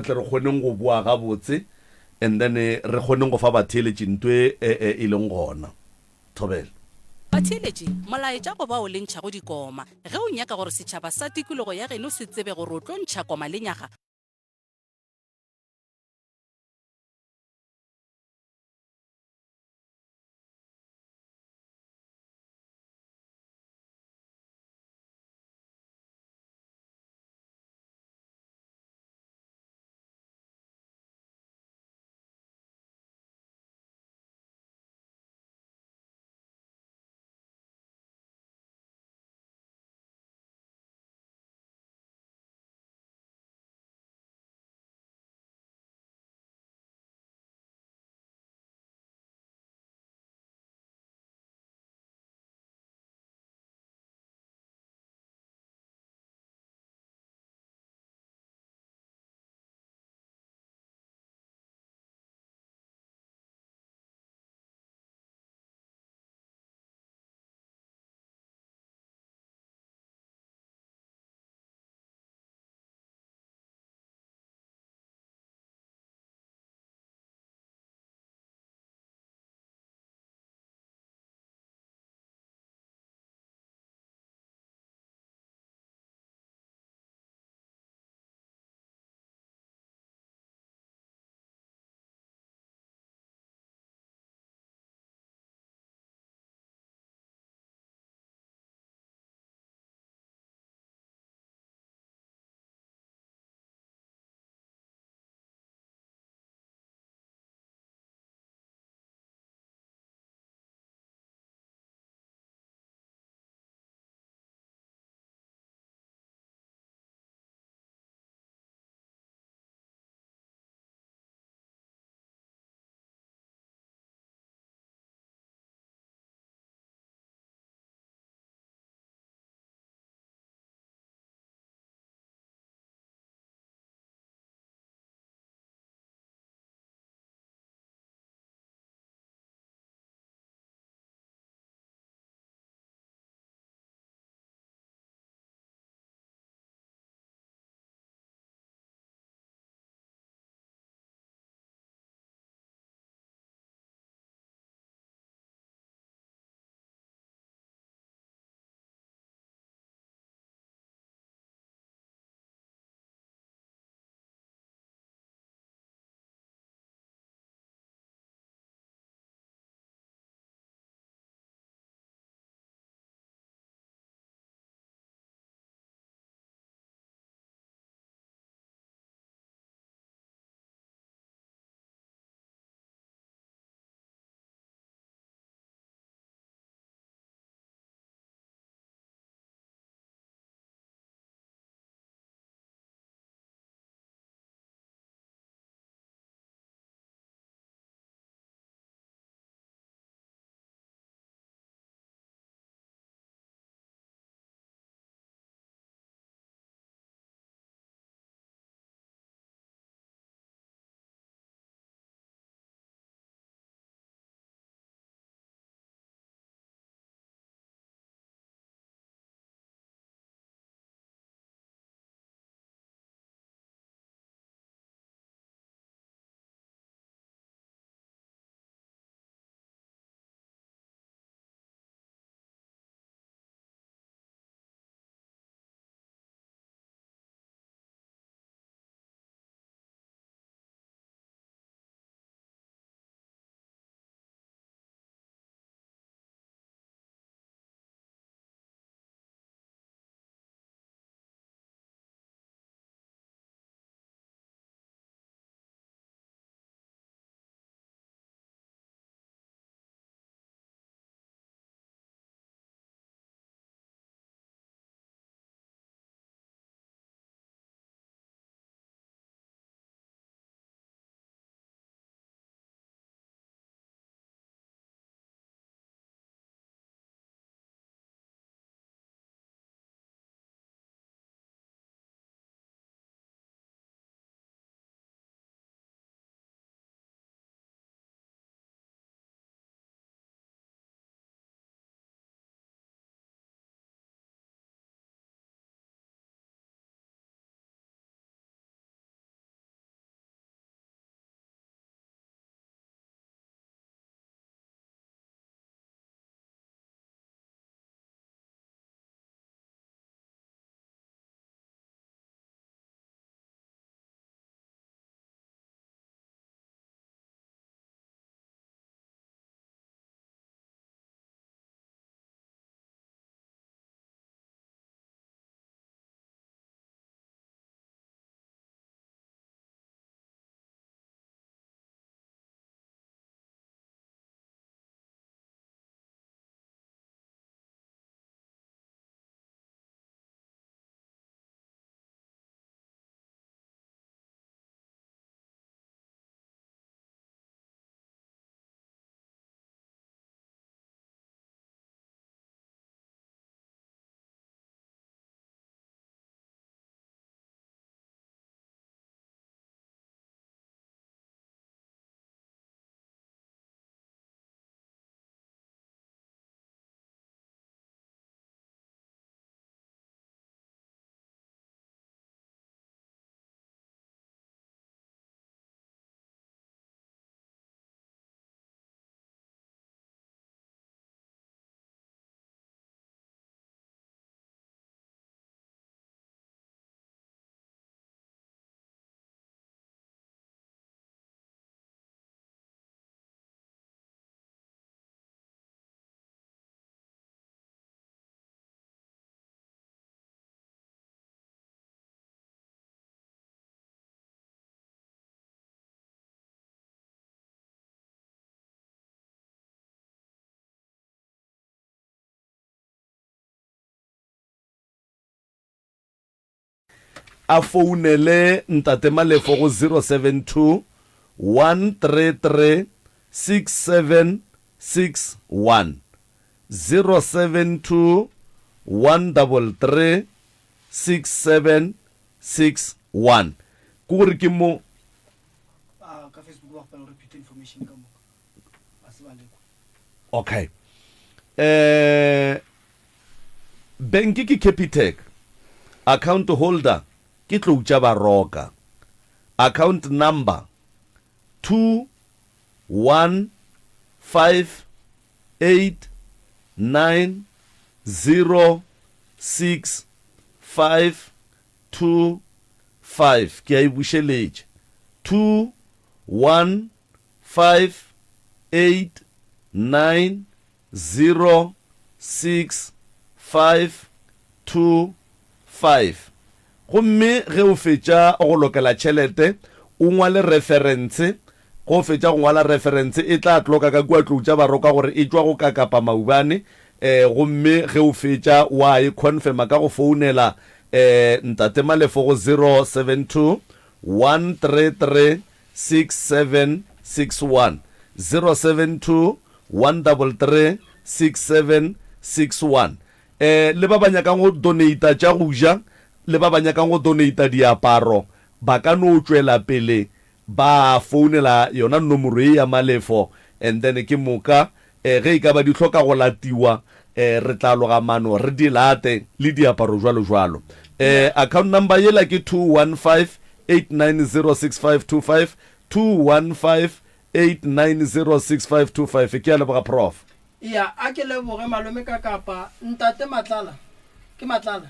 tle re kgoneng go bua ga botse and then re kgoneng go fa batheletše ntwe e leng gona thobela batheeletše molaetša go ba o lentšha go dikoma ge o nyaka gore setšhaba sa tikologo ya geno se tsebe gore o tlo ntšha koma le nyaga a founele ntate Malefo go 072 133 6761 072 133 6761 ke gore ke mo ka Facebook ba kgona repeat information ka mo a se ba le okay bank ke Capitec account holder ke tlo utša Baroka account number 215890655 ke a e bušeletše 215890655 gomme ge o fetša go lokela tšhelete o ngwale reference go fetša go ngwala reference e tla tloka ka kua tlo tša Baroka gore e tšwa go ka kapa maubane gomme ge o fetša wa e confirma ka go founela ntate Malefo go 072 133 6761 072 133 6761 le ba ba nyakang go donata tša go ja le ba ba nyakang go donata diaparo ba ka no tšwela pele ba founela yona nomoro e ya Malefo and then ke moka ge e ka ba di hloka go latiwa re tla loga mano re di late le diaparo jwalo jwalo account number yela ke 215890655 215890655 ke ya leboga prof ya a ke leboge malome ka kapa ntate Matlala ke Matlala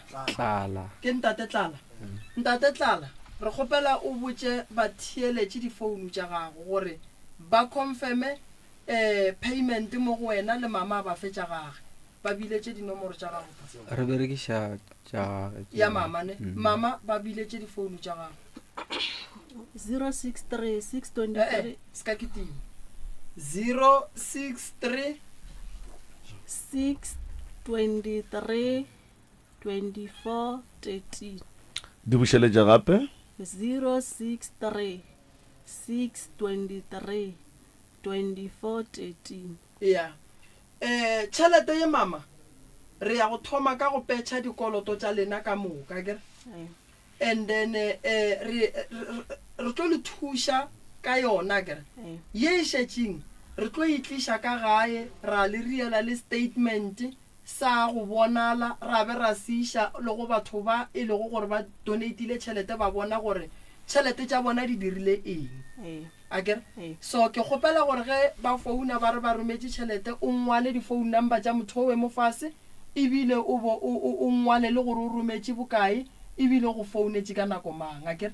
ke ntate Tlala ntate Tlala re gopela o botse ba thieletše difounu tša gago gore ba confirme payment mo go wena le mama ba fetša gage ba biletše dinomoro tša gago re berekiša ya mama ne mama ba biletše difounu tša gago 063 623 ska ke teng 063 623 24 13 di bušeletša gape 063 623 24 13 ya tšhelete ye mama re ya go thoma ka go petša dikoloto tša lena ka moka kere and then re tlo le thuša ka yona kere ye e šetšeng re tlo itliša ka gae ra le riela le statement sa go bonala ra be ra siša le go batho ba e lego gore ba donatile tšhelete ba bona gore tšhelete tša bona di dirile eng akere so ke kgopela gore ge ba founa ba re ba rometše tšhelete o ngwale di-phone number tša motho o we mo fase ebile o ngwale le gore o rometše bokae ebile go founetše ka nako mang akere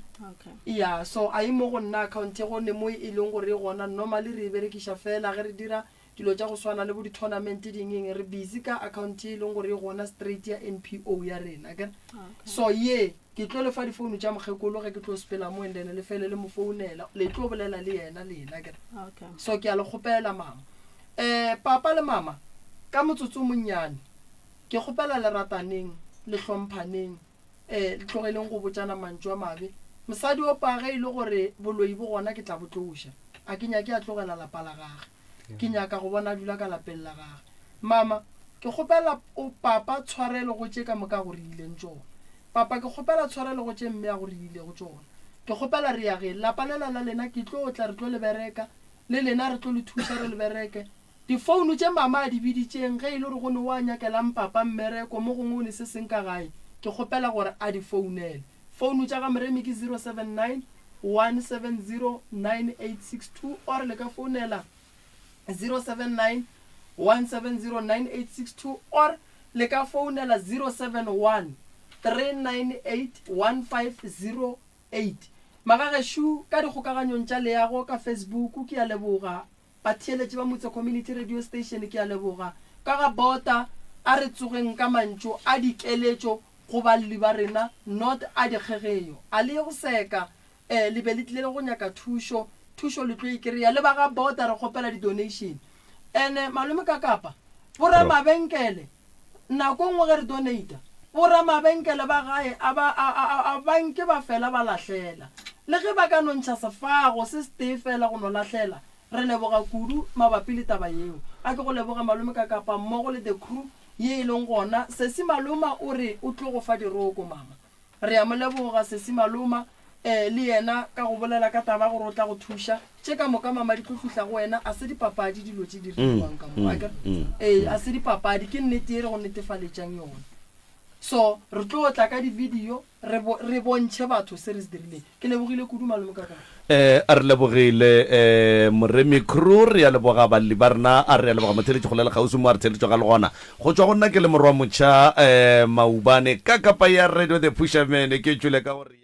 ya so a e mo go nna account e gone mo e leng gore e gona normally re e berekiša fela ge re dira dilo tša go swana le bo di-tournament dingeng re busy ka account e leng gore e gona straight ya NPO ya rena akere so ye ke tlo le fa difounu tša mokgekolo ge ke tlo sepela mo endene le fele le mo founela le tlo bolela le yena lena akere so ke a le kgopela mama papa le mama ka motsotso monnyane ke kgopela le rataneng le hlomphaneng le tlogeleng go botsana mantšu a mabe mosadi o page e le gore boloi bo gona ke tla botloša a ke nyake a tlogela lapa la gage ke nyaka go bona dula ka lapeng la gage mama ke kgopela o papa tshwarelo go tše ka moka go riileng tšona papa ke kgopela tshwarelo go tše mme ya go riile go tšona ke kgopela re ya ge lapa lela la lena ke tlo tla re tlo le bereka le lena re tlo le thuša re le bereke difounu tše mama a di biditšeng ge e le gore go ne wa nyakelang papa mmereko mo gongwe o ne se seng ka gae ke kgopela gore a di founele founu tša ga moremi ke 079 170 9862 or le ka founela 079 170 9862 or le ka founela 071 398 1508 magageshu ka dikgokaganyong tša leago ka Facebook ke a leboga batheeletše ba motse community radio station ke a leboga ka ga bota a re tsogeng ka mantšo a dikeletšo go balli ba rena not a dikgegeyo a le go seka le be le tlile go nyaka thušo le tlo ikry-a le ba ga bota re kgopela di-donation and malome ka kapa bora mabenkele nako ngwe ge re donata bora mabenkele ba gae a banke ba fela ba lahlela le ge ba ka nontšha sefago se ste fela go no lahlela re leboga kudu mabapi le taba yeo a ke go leboga malome ka kapa mmogo le the crew ye e leng gona sesi maloma o re o tlo go fa diroko mama re ya mo leboga sesi maloma le yena ka go bolela ka taba gore o tla go thuša tše ka moka mama di tlo fihla go wena a se dipapadi dilo tše di riwang ka mo a se dipapadi ke nnete e re go netefaletšang yona so re tlo tla ka di-video re bontšhe batho se re se dirileng ke lebogile kudu malome ka a re lebogile moremi crew re ya leboga balli ba rena a re ya leboga motheletši go lela gausi mo a re theletšo ga le gona go tswa go nna ke le morwa motšha maubane ka kapa ya radio the pusherman ke tšwele ka gore